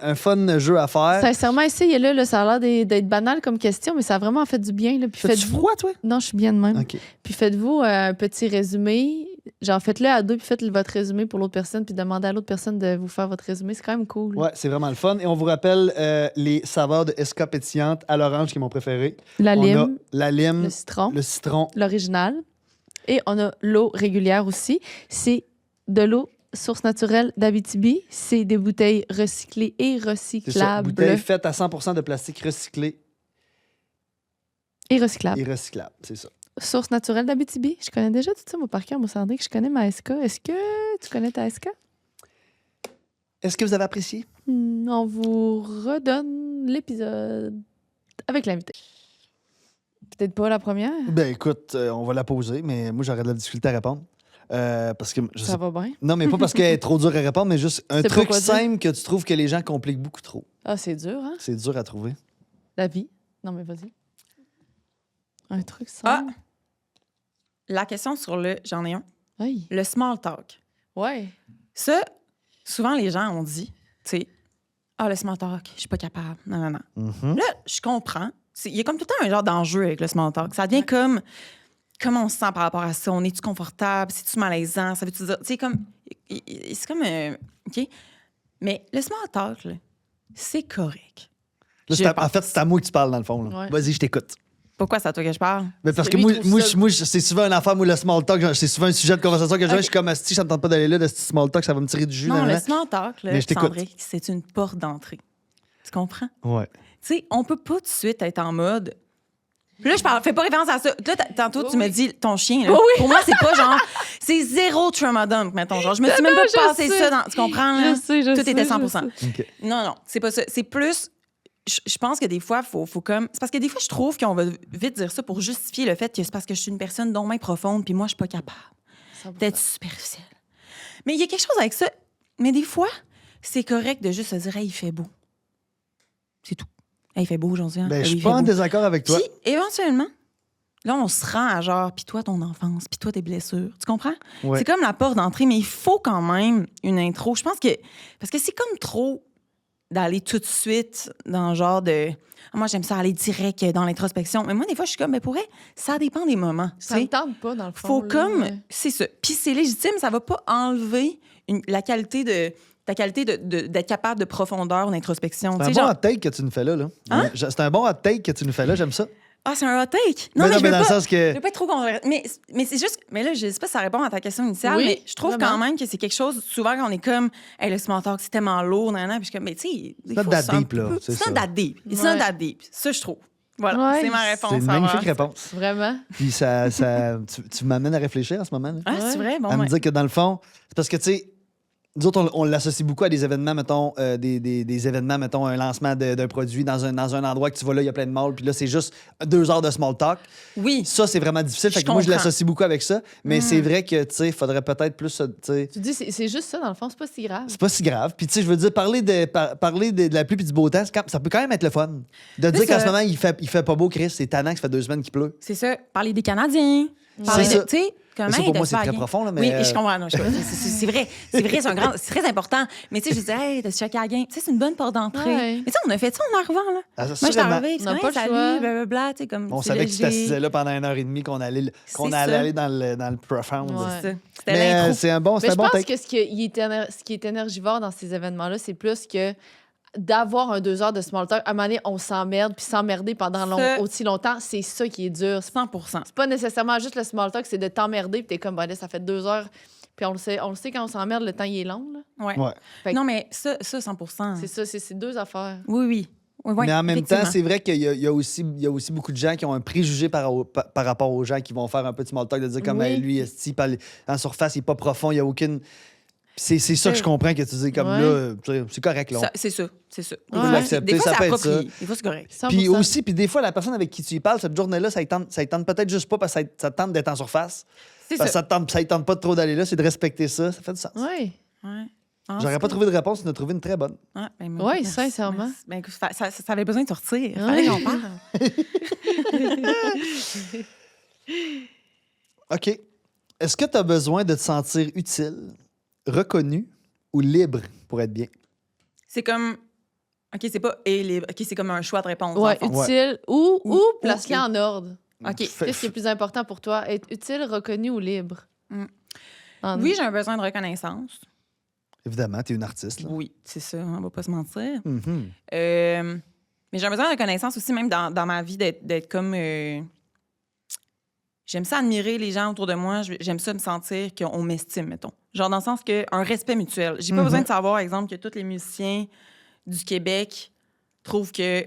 un fun jeu à faire. Sincèrement, essayez-le. Là, ça a l'air d'être banal comme question, mais ça a vraiment fait du bien. Là. Puis Fais-tu faites-vous... froid, toi? Non, je suis bien de même. OK. Puis faites-vous un petit résumé. Genre, faites-le à deux, puis faites votre résumé pour l'autre personne, puis demandez à l'autre personne de vous faire votre résumé. C'est quand même cool. Ouais, c'est vraiment le fun. Et on vous rappelle les saveurs de Eska pétillante à l'orange qui est mon préféré. La On a lime, la lime, le citron, le citron. l'original. Et on a l'eau régulière aussi. C'est de l'eau source naturelle d'Abitibi. C'est des bouteilles recyclées et C'est ça, recyclables. bouteille faite à 100% de plastique recyclé Et recyclables. et recyclable, c'est ça. Source naturelle d'Abitibi. Je connais déjà tout ça, moi, par cœur, moi, Sandrine, que je connais ma SK. Est-ce que tu connais ta SK? Est-ce que vous avez apprécié? On vous redonne l'épisode avec l'invité. Peut-être pas la première. Ben écoute, on va la poser, mais moi j'aurais de la difficulté à répondre. Parce que je sais Ça va bien. Non, mais pas parce qu'elle est trop dure à répondre, mais juste un C'est truc pas quoi dire. simple que tu trouves que les gens compliquent beaucoup trop. Ah, c'est dur, hein? C'est dur à trouver. La vie. Non, mais vas-y. Un truc Ah! simple. La question sur j'en ai un. Oui. Le small talk. Ouais. Ça, souvent, les gens ont dit, tu sais, le small talk, je suis pas capable. Non. Mhm. Là, je comprends. Il y a comme tout le temps un genre d'enjeu avec le small talk. Ça devient comme, comment on se sent par rapport à ça? On est-tu confortable? C'est-tu malaisant? Ça veut-tu dire, tu sais, comme, c'est comme, OK? Mais le small talk, là, c'est correct. Là, Je en fait, c'est à moi que tu parles, dans le fond. là. Ouais. Vas-y, je t'écoute. Pourquoi c'est à toi que je parle? Mais parce que lui, moi, il trouve ça- c'est souvent une affaire, moi, le small talk, c'est souvent un sujet de conversation que j'ai. Ok. Je suis comme, si ça me tente pas d'aller là, de ce small talk, ça va me tirer du jus. Non, nan, le nan. small talk, là, Mais je t'écoute. Sandrick, c'est une porte d'entrée. Tu comprends? Ouais. Tu sais, on peut pas tout de suite être en mode. Puis là, fais pas référence à ça. Là, tantôt, tu me dis ton chien. Là. Oui. Pour moi, c'est pas genre. C'est zéro trauma dump, mettons. Genre, je me suis même pas je passé sais. ça dans. Tu comprends, là? Je sais. Tout était 100 OK. Non, c'est pas ça. C'est plus. Je pense que des fois, faut comme. C'est parce que des fois, je trouve qu'on va vite dire ça pour justifier le fait que c'est parce que je suis une personne donc bien profonde, puis moi, je suis pas capable d'être superficielle. Mais il y a quelque chose avec ça. Mais des fois, c'est correct de juste se dire, hey, il fait beau. C'est tout. Hey, il fait beau aujourd'hui. Hein? Ben, je Oui, suis il pas fait en beau. désaccord avec toi. Puis, éventuellement, là, on se rend à genre, puis toi, ton enfance, puis toi, tes blessures. Tu comprends? Ouais. C'est comme la porte d'entrée, mais il faut quand même une intro. Je pense que. Parce que c'est comme trop d'aller tout de suite dans le genre de. Moi, j'aime ça aller direct dans l'introspection. Mais moi, des fois, je suis comme, mais pour vrai, ça dépend des moments. Ça tu me sais. tente pas, dans le fond. Faut là, comme. ouais. C'est ça. Puis c'est légitime, ça va pas enlever la qualité de. Ta qualité d'être capable de profondeur, d'introspection. C'est Tu un sais, bon genre, hot take que tu nous fais là. Hein? C'est un bon hot take que tu nous fais là, j'aime ça. c'est un hot take. mais je veux dans le pas. sens Je que. veux pas être trop controversé. Mais c'est juste. Mais là, je sais pas si ça répond à ta question initiale, Oui, mais je trouve vraiment. quand même que c'est quelque chose. Souvent, quand on est comme, hey, le small talk, c'est tellement lourd, puis je suis comme, mais tu sais, des not fois, that c'est un deep, là, peu- c'est C'est ça. not that deep. It's Ouais. not that deep. Ça, je trouve. Voilà, Ouais, c'est ma réponse. C'est une à magnifique voir. réponse. Vraiment. Puis tu m'amènes à réfléchir en ce moment. Là. Ah, c'est vrai? Bon, à me ouais. dire que dans le fond, c'est parce que, tu sais, nous autres, on l'associe beaucoup à des événements, mettons, des événements, mettons, un lancement d'un produit dans un endroit que tu vas là, il y a plein de malls, puis là, c'est juste 2 heures de small talk. Oui. Ça, c'est vraiment difficile. Fait Je que moi, je comprends. l'associe beaucoup avec ça. Mais c'est vrai que, tu sais, il faudrait peut-être plus, tu sais, Tu dis, c'est juste ça, dans le fond, c'est pas si grave. c'est pas si grave. Puis, tu sais, je veux dire, parler de la pluie et du beau temps, ça peut quand même être le fun. De dire C'est qu'en ça. ce moment, il fait pas beau, Chris, c'est tannant que ça fait 2 semaines qu'il pleut. C'est ça. Parler des Canadiens. Parler C'est de. ça. Tu sais, comment Ça, pour de moi, se c'est faire très bien. profond, là, mais, Oui, je comprends. Non, c'est vrai. C'est vrai, c'est très important. Mais tu sais, je disais, hey, de se checker à la game. Tu sais, c'est une bonne porte d'entrée. Ouais. Mais tu sais, on a fait ça en arrivant, là. Ah, Moi, j'étais assurément. arrivée, puis On n'a hey, pas le salut, choix. blablabla, tu sais, comme. On c'est savait que tu léger. t'assisais là pendant 1h30, qu'on allait C'est ça. aller dans le profound. Ouais. C'est ça. C'était Mais l'intro. c'est un bon, Mais c'est un je bon pense take. que ce qui est énergivore dans ces événements-là, c'est plus que d'avoir un 2 heures de small talk. À un moment donné, on s'emmerde, puis s'emmerder pendant Ça- aussi longtemps, c'est ça qui est dur. C'est 100 pas nécessairement juste le small talk, c'est de t'emmerder, puis t'es comme, ben là, ça fait 2 heures. Puis on le sait quand on s'emmerde, le temps, il est long. Là. Ouais. Ouais. Fait que- Non, mais ça 100 C'est ça, c'est 2 affaires. Oui, oui. Ouais, Mais en même temps, effectivement. c'est vrai qu'il y a aussi beaucoup de gens qui ont un préjugé par rapport aux gens qui vont faire un peu de small talk, de dire comme Oui. hey, lui, en surface, il est pas profond, il n'y a aucune. C'est ça que je comprends que tu dis comme Ouais. là, tu sais, c'est correct là. C'est ça. On peut Ouais. l'accepter, Des fois, ça c'est peut être ça. approprié. Des fois, c'est correct. 100%. Puis des fois, la personne avec qui tu y parles, cette journée-là, ça ne tente peut-être juste pas parce que ça te tente d'être en surface. C'est Parce que ça. ça ne tente pas de trop d'aller là, c'est de respecter ça. Ça fait du sens. Oui. Ouais. Ah, J'aurais c'est pas cool. trouvé de réponse, tu en as trouvé une très bonne. Ouais, ben, Ouais, merci, sincèrement. merci. Ben, écoute, ça avait besoin de sortir. Ouais. Fallait qu'on parle. OK. Est-ce que tu as besoin de te sentir utile, reconnu ou libre pour être bien? C'est comme. OK, c'est pas et libre. OK, c'est comme un choix de réponse. Ouais, dans le fond. utile ou Ou- place-les ou- en ordre. OK. Qu'est-ce qui est plus important pour toi? Être utile, reconnu ou libre? Mm. En- Oui, j'ai un besoin de reconnaissance. Évidemment, tu es une artiste. Là. Oui, c'est ça, on va pas se mentir. Mhm. Mais j'ai un besoin de reconnaissance aussi, même dans ma vie, d'être comme. J'aime ça admirer les gens autour de moi. J'aime ça me sentir qu'on m'estime, mettons. Genre dans le sens qu'un respect mutuel. J'ai pas besoin de savoir, par exemple, que tous les musiciens du Québec trouvent que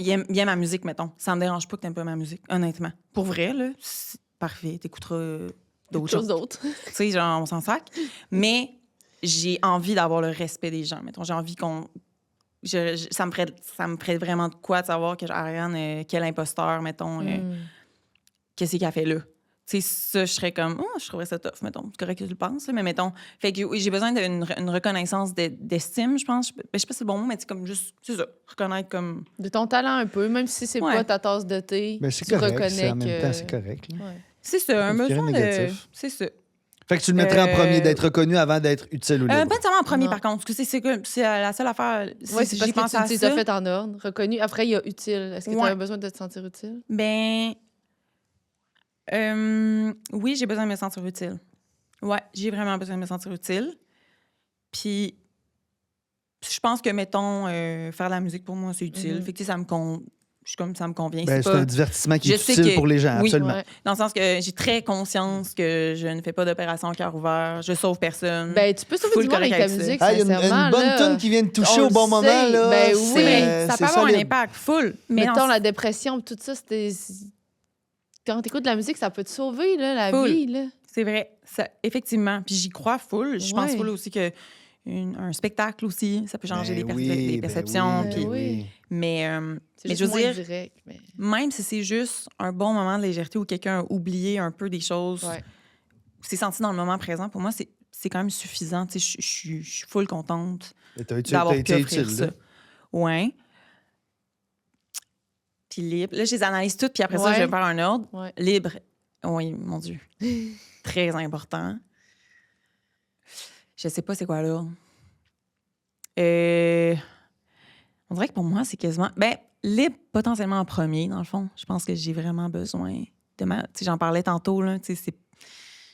ils aiment bien ma musique, mettons. Ça me dérange pas que t'aimes pas ma musique, honnêtement. Pour vrai, là, c'est parfait. T'écouteras d'autres Quelque chose choses. d'autre. Tu sais, genre, on s'en sac. Mais j'ai envie d'avoir le respect des gens, mettons. J'ai envie qu'on... ça me ferait vraiment de quoi de savoir que Ariane, quel imposteur, mettons, qu'est-ce qu'elle fait là? Tu Tu sais, ça, je serais comme, je trouverais ça tough, mettons. C'est correct que tu le penses, là, mais mettons. Fait que oui, j'ai besoin d'une une reconnaissance d'estime, je pense. Je sais pas si c'est le bon mot, mais c'est comme juste, c'est ça, reconnaître comme. De ton talent un peu, même si c'est Ouais. pas ta tasse de thé, Mais c'est tu correct. reconnais En même que... temps, c'est correct. Là. Ouais. C'est ça, un Pas de besoin de. négatif. C'est ça. Fait que tu le mettrais en Euh, premier, d'être reconnu avant d'être utile ou libre. Pas nécessairement en premier, Non. par contre, parce que c'est la seule affaire. Oui, c'est parce j'y pense que à tu ça. t'es fait en ordre, reconnu. Après, il y a utile. Est-ce que tu Ouais. as besoin de te sentir utile? Ben. Oui, j'ai besoin de me sentir utile. Ouais, j'ai vraiment besoin de me sentir utile. Puis, je pense que, mettons, faire de la musique pour moi, c'est utile. Mhm. Fait que, tu sais, je suis comme ça me convient. Ben, c'est pas... un divertissement qui est Je sais utile que- pour les gens, oui. absolument. Ouais. Dans le sens que j'ai très conscience que je ne fais pas d'opération au cœur ouvert. Je sauve personne. Ben, tu peux sauver Full du monde avec correct ta avec ça. musique, Ah, il y a sincèrement. une bonne là. tune qui vient de toucher On au bon le moment. sait. Là. Ben c'est oui. vrai, ça c'est peut avoir un solide. impact full. Mais Mettons non, la dépression, tout ça, c'était... Quand t'écoutes de la musique, ça peut te sauver, là, la Full. vie, là. c'est vrai. Ça, effectivement. Puis j'y crois full. Je pense Ouais. full aussi que un spectacle aussi, ça peut changer Ben des oui, ben perceptions. oui, puis- ben oui. Mais, C'est mais juste je veux moins dire, direct, mais... même si c'est juste un bon moment de légèreté où quelqu'un a oublié un peu des choses, Ouais. c'est senti dans le moment présent, pour moi, c'est quand même suffisant. Tu sais, je suis full contente Mais t'as d'avoir pu été offrir utile. ça. là. Ouais. Puis libre. Là, je les analyse toutes, puis après ça, Ouais. je vais faire un ordre. Ouais. Libre. Oui, mon Dieu. Très important. Je sais pas c'est quoi l'ordre. On dirait que pour moi, c'est quasiment... Ben, libre potentiellement en premier, dans le fond. Je pense que j'ai vraiment besoin de ma... Tu sais, j'en parlais tantôt, là. Tu sais,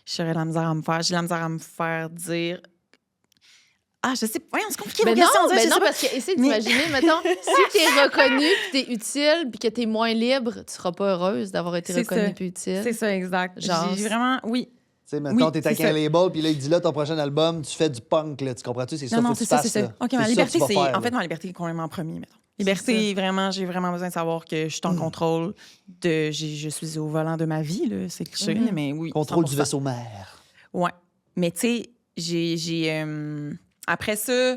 j'ai de la misère à me faire... J'ai de la misère à me faire dire... Ah, je sais... Voyons, c'est compliqué, Ben vos non, questions, on dirait, ben je non, sais pas. parce que essaie Mais- d'imaginer, mettons, si t'es reconnu, puis t'es utile, puis que t'es moins libre, tu seras pas heureuse d'avoir été C'est reconnu ça. puis utile. C'est ça, exact. Genre, J'ai vraiment... Oui. Tu sais, mettons, Oui, t'es c'est avec ça. un label, puis là, il dit là, ton prochain album, tu fais du punk, là. Tu comprends-tu? C'est ça, Non, faut non, que c'est tu ça, fasses, c'est ça. là. OK, C'est ma ça liberté, que tu c'est... vas faire, En fait, là. ma liberté est complètement en premier, mettons. Liberté, vraiment, j'ai vraiment besoin de savoir que je suis en contrôle de... Je suis au volant de ma vie, là. C'est cliché, Mhm. mais oui. Contrôle du 100%. vaisseau mère. Ouais. Mais tu sais, après ça,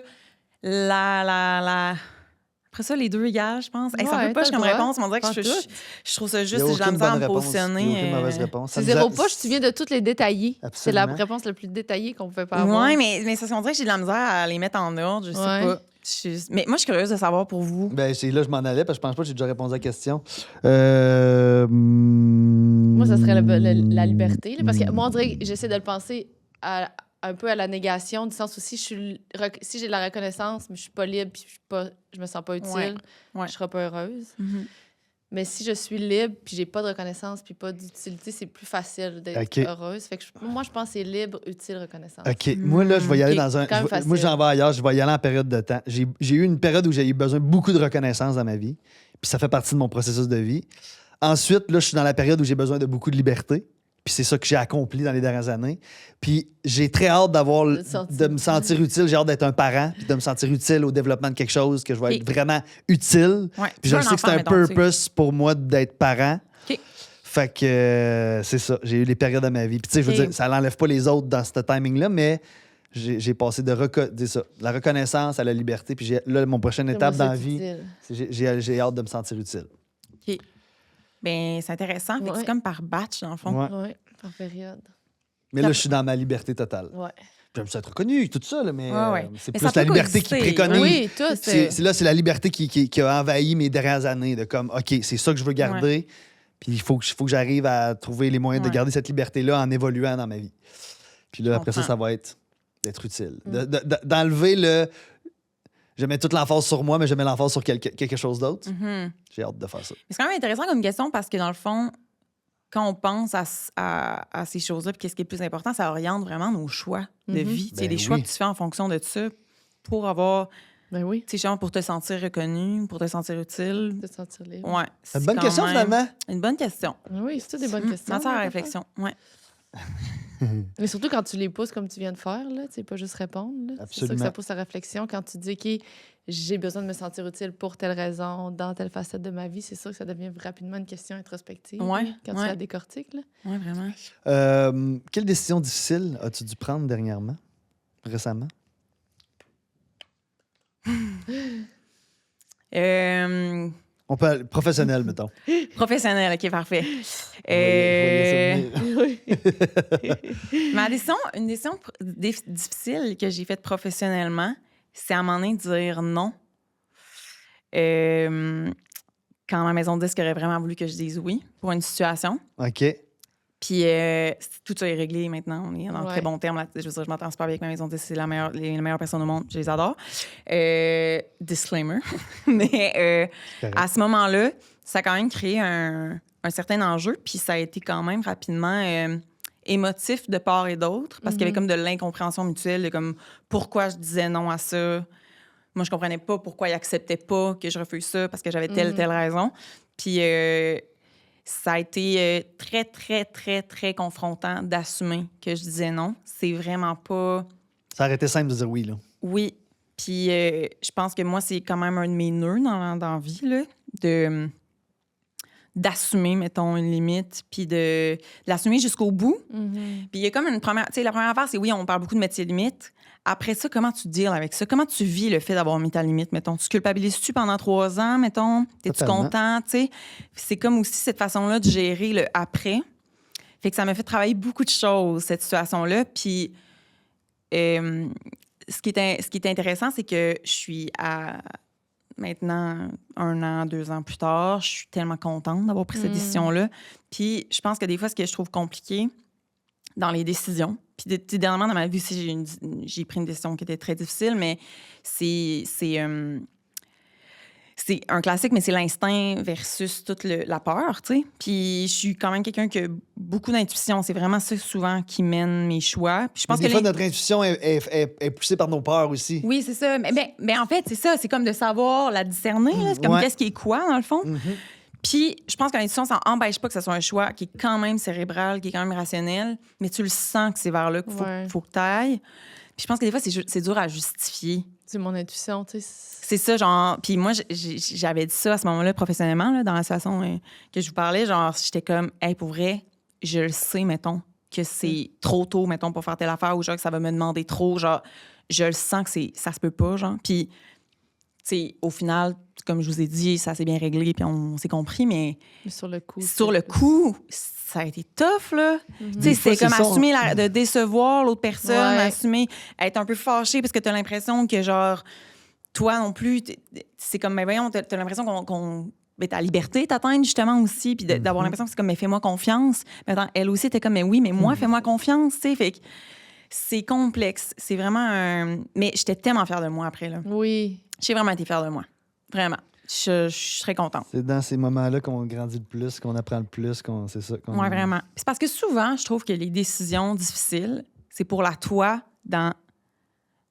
après ça, les deux égales, je pense. Hey, ça Ouais, peut pas, t'as comme le droit. réponse, mais on dirait que Pas je trouve ça Il y juste, a j'ai de la aucune misère à bonne me réponse. positionner. Il y a aucune mauvaise réponse. Ça C'est nous a- zéro poche, tu viens de toutes les détailler. C'est Absolument. la réponse la plus détaillée qu'on pouvait pas avoir. Ouais, mais ça, on dirait que j'ai de la misère à les mettre en ordre, je sais Ouais. pas. Mais moi, je suis curieuse de savoir pour vous. Ben, c'est là, je m'en allais, parce que je pense pas que j'ai déjà répondu à la question. Moi, ça serait la liberté. Là, parce que moi, on dirait que j'essaie de le penser un peu à la négation, du sens où si j'ai de la reconnaissance, mais je suis pas libre, puis je me sens pas utile, Ouais. Ouais. je serai pas heureuse. Mhm. Mais si je suis libre, puis j'ai pas de reconnaissance, puis pas d'utilité, c'est plus facile d'être OK. heureuse. Fait que moi, je pense que c'est libre, utile, reconnaissance. OK. Moi, là, je vais y aller OK. dans un. Quand même facile. Moi, j'en vais ailleurs. Je vais y aller en période de temps. J'ai eu une période où j'ai eu besoin de beaucoup de reconnaissance dans ma vie. Puis ça fait partie de mon processus de vie. Ensuite, là, je suis dans la période où j'ai besoin de beaucoup de liberté. Puis c'est ça que j'ai accompli dans les dernières années. Puis j'ai très hâte de me sentir utile. J'ai hâte d'être un parent, puis de me sentir utile au développement de quelque chose, que je vais être vraiment utile. Ouais. Puis je Tu sais veux que c'est un enfant, mettons, tu sais. purpose pour moi d'être parent. OK. Fait que c'est ça. J'ai eu les périodes de ma vie. Puis tu sais, je veux OK. dire, ça n'enlève pas les autres dans ce timing-là, mais j'ai passé de la reconnaissance à la liberté. Puis là, mon prochaine étape dans la vie, c'est j'ai hâte de me sentir utile. OK. Ben, c'est intéressant. Fait que Ouais. c'est comme par batch, dans le fond. Ouais. Oui, par période. Mais là, je suis dans ma liberté totale. Ouais. J'aime ça être reconnu, tout ça, là, mais Ouais. c'est Mais plus ça peut la liberté qui coexister. préconise. Oui, tout. C'est la liberté qui a envahi mes dernières années, de comme, OK, c'est ça que je veux garder, puis il faut que j'arrive à trouver les moyens de Ouais. garder cette liberté-là en évoluant dans ma vie. Puis là, Je après ça, comprends. ça va être d'être utile. D'enlever le... Je mets toute l'emphase sur moi, mais je mets l'emphase sur quelque chose d'autre. Mhm. J'ai hâte de faire ça. C'est quand même intéressant comme question parce que, dans le fond, quand on pense à ces choses-là, puis qu'est-ce qui est le plus important, ça oriente vraiment nos choix de Mhm. vie. C'est Ben les choix oui. que tu fais en fonction de ça pour avoir, Ben oui, tu sais, genre pour te sentir reconnu, pour te sentir utile. de se sentir libre. Ouais. C'est une bonne question, finalement. Une bonne question. Oui, c'est toutes des bonnes questions. Matière à hein, réflexion. Ouais. Mais surtout quand tu les pousses comme tu viens de faire, là, tu sais, pas juste répondre. là. C'est ça que Absolument. ça pousse à réflexion. Quand tu dis, OK, j'ai besoin de me sentir utile pour telle raison, dans telle facette de ma vie, c'est sûr que ça devient rapidement une question introspective. Ouais, là, quand tu ouais. la décortiques. Là. Ouais, vraiment. Quelle décision difficile as-tu dû prendre dernièrement, récemment? On peut aller professionnel, mettons. Professionnel, OK, parfait. Je voyais ça venir. Une décision difficile que j'ai faite professionnellement, c'est à un moment donné de dire non. Quand ma maison de disque aurait vraiment voulu que je dise oui pour une situation. OK. Puis tout ça est réglé maintenant. On est dans de très bons termes. Là. Je veux dire, je m'entends super bien avec ma maison de disque. C'est les meilleures personnes au monde. Je les adore. Disclaimer. Mais à ce moment-là, ça a quand même créé un certain enjeu. Puis ça a été quand même rapidement émotif de part et d'autre parce qu'il y avait comme de l'incompréhension mutuelle de comme pourquoi je disais non à ça. Moi, je comprenais pas pourquoi ils acceptaient pas que je refuse ça parce que j'avais telle raison. Puis ça a été très, très, très, très confrontant d'assumer que je disais non. C'est vraiment pas... Ça aurait été simple de dire oui, là. Oui. Puis je pense que moi, c'est quand même un de mes nœuds dans la vie, là, d'assumer, mettons, une limite, puis de l'assumer jusqu'au bout. Puis il y a comme une première... Tu sais, la première affaire, c'est oui, on parle beaucoup de métier limite. Après ça, comment tu deals avec ça? Comment tu vis le fait d'avoir mis ta limite, mettons? Tu culpabilises-tu pendant 3 ans, mettons? T'es-tu Totalement. content, tu sais? C'est comme aussi cette façon-là de gérer le après. Fait que ça m'a fait travailler beaucoup de choses, cette situation-là. Puis ce qui est intéressant, c'est que je suis à... Maintenant, 1 an, 2 ans plus tard, je suis tellement contente d'avoir pris cette décision-là. Puis je pense que des fois, ce que je trouve compliqué dans les décisions, puis dernièrement dans ma vie aussi, j'ai pris une décision qui était très difficile, mais c'est un classique, mais c'est l'instinct versus toute la peur, tu sais. Puis je suis quand même quelqu'un qui a beaucoup d'intuition. C'est vraiment ça souvent qui mène mes choix. Puis je pense Des que fois, notre intuition est poussée par nos peurs aussi. oui, c'est ça. Mais en fait, c'est ça. C'est comme de savoir la discerner. Là. C'est comme Ouais. qu'est-ce qui est quoi, dans le fond. Puis je pense que l'intuition, ça n'empêche pas que ce soit un choix qui est quand même cérébral, qui est quand même rationnel, mais tu le sens que c'est vers là qu'il faut que tu ailles. Puis je pense que des fois, c'est dur à justifier. C'est mon intuition, tu sais. C'est ça, genre... Puis moi, j'avais dit ça à ce moment-là professionnellement, là, dans la situation que je vous parlais. Genre, j'étais comme, hey, pour vrai, je le sais, mettons, que c'est trop tôt, mettons, pour faire telle affaire ou genre que ça va me demander trop. Genre, je le sens que ça se peut pas, genre. Puis, tu sais, au final, comme je vous ai dit, ça s'est bien réglé puis on s'est compris, mais sur le coup. ça a été tough, là. Tu sais, fois, c'est comme c'est ça. assumer de décevoir l'autre personne, Ouais. assumer être un peu fâché parce que t'as l'impression que, genre, toi non plus, c'est comme, mais voyons, t'as l'impression qu'on ta liberté t'atteint justement aussi, puis d'avoir l'impression que c'est comme, mais fais-moi confiance. Mais attends, elle aussi était comme, mais oui, mais moi, fais-moi confiance, tu sais. Fait que c'est complexe. C'est vraiment un... Mais j'étais tellement fière de moi après, là. Oui. J'ai vraiment été fière de moi. Vraiment. Je suis très contente. C'est dans ces moments-là qu'on grandit le plus, qu'on apprend le plus, c'est ça. Oui, vraiment. C'est parce que souvent, je trouve que les décisions difficiles, c'est pour la toi dans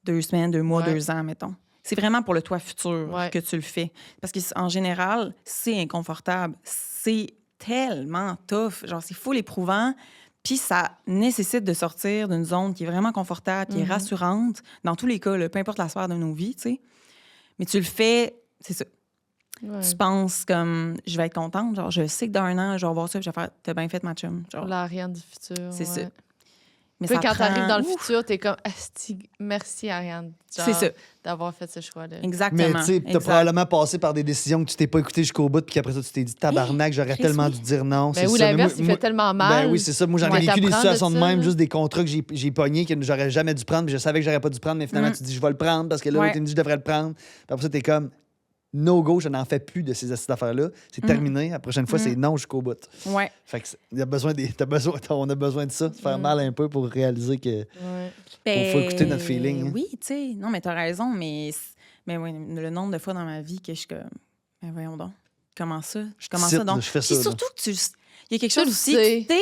2 semaines, 2 mois, 2 ans, mettons. C'est vraiment pour le toi futur que tu le fais. Parce qu'en général, c'est inconfortable. C'est tellement tough. Genre, c'est full éprouvant. Puis ça nécessite de sortir d'une zone qui est vraiment confortable, qui est rassurante, dans tous les cas, là, peu importe la sphère de nos vies, tu sais. Mais tu le fais, c'est ça. Ouais. Tu penses comme, je vais être contente. Genre, je sais que dans 1 an, je vais voir ça, puis je vais faire, t'as bien fait ma chum. Genre, L'Ariane du futur. c'est ça. Mais Puis ça quand prend... t'arrives dans le Ouf! futur, t'es comme, asti, merci Ariane. Genre, C'est ça. d'avoir fait ce choix-là. Exactement. Mais tu sais, t'as Exact. probablement passé par des décisions que tu t'es pas écouté jusqu'au bout, puis qu'après ça, tu t'es dit, tabarnak, j'aurais Chris, tellement oui. dû dire non. Ben, ou ça. Mais l'inverse, il moi- fait tellement mal. Ben oui, c'est ça. Moi, j'en ai Ouais, vécu des t'apprends situations de de ça, même, là. juste des contrats que j'ai pognés que j'aurais jamais dû prendre, puis je savais que j'aurais pas dû prendre, mais finalement, tu te dis, je vais le prendre parce que là, Ouais. tu me dis, je devrais le prendre. Puis après ça, t'es comme, no go, je n'en fais plus de ces affaires-là. C'est terminé. La prochaine fois, c'est non jusqu'au bout. Ouais. Fait que on a besoin de ça, de se faire mal un peu pour réaliser que Ouais. faut écouter notre feeling, hein. Oui, tu sais. Non, mais t'as raison, mais oui, le nombre de fois dans ma vie que je suis comme, mais voyons donc, comment ça? Comment Cite, ça donc? là, je fais Puis ça, là. surtout que il y a quelque Tu chose le aussi sais. qui t'es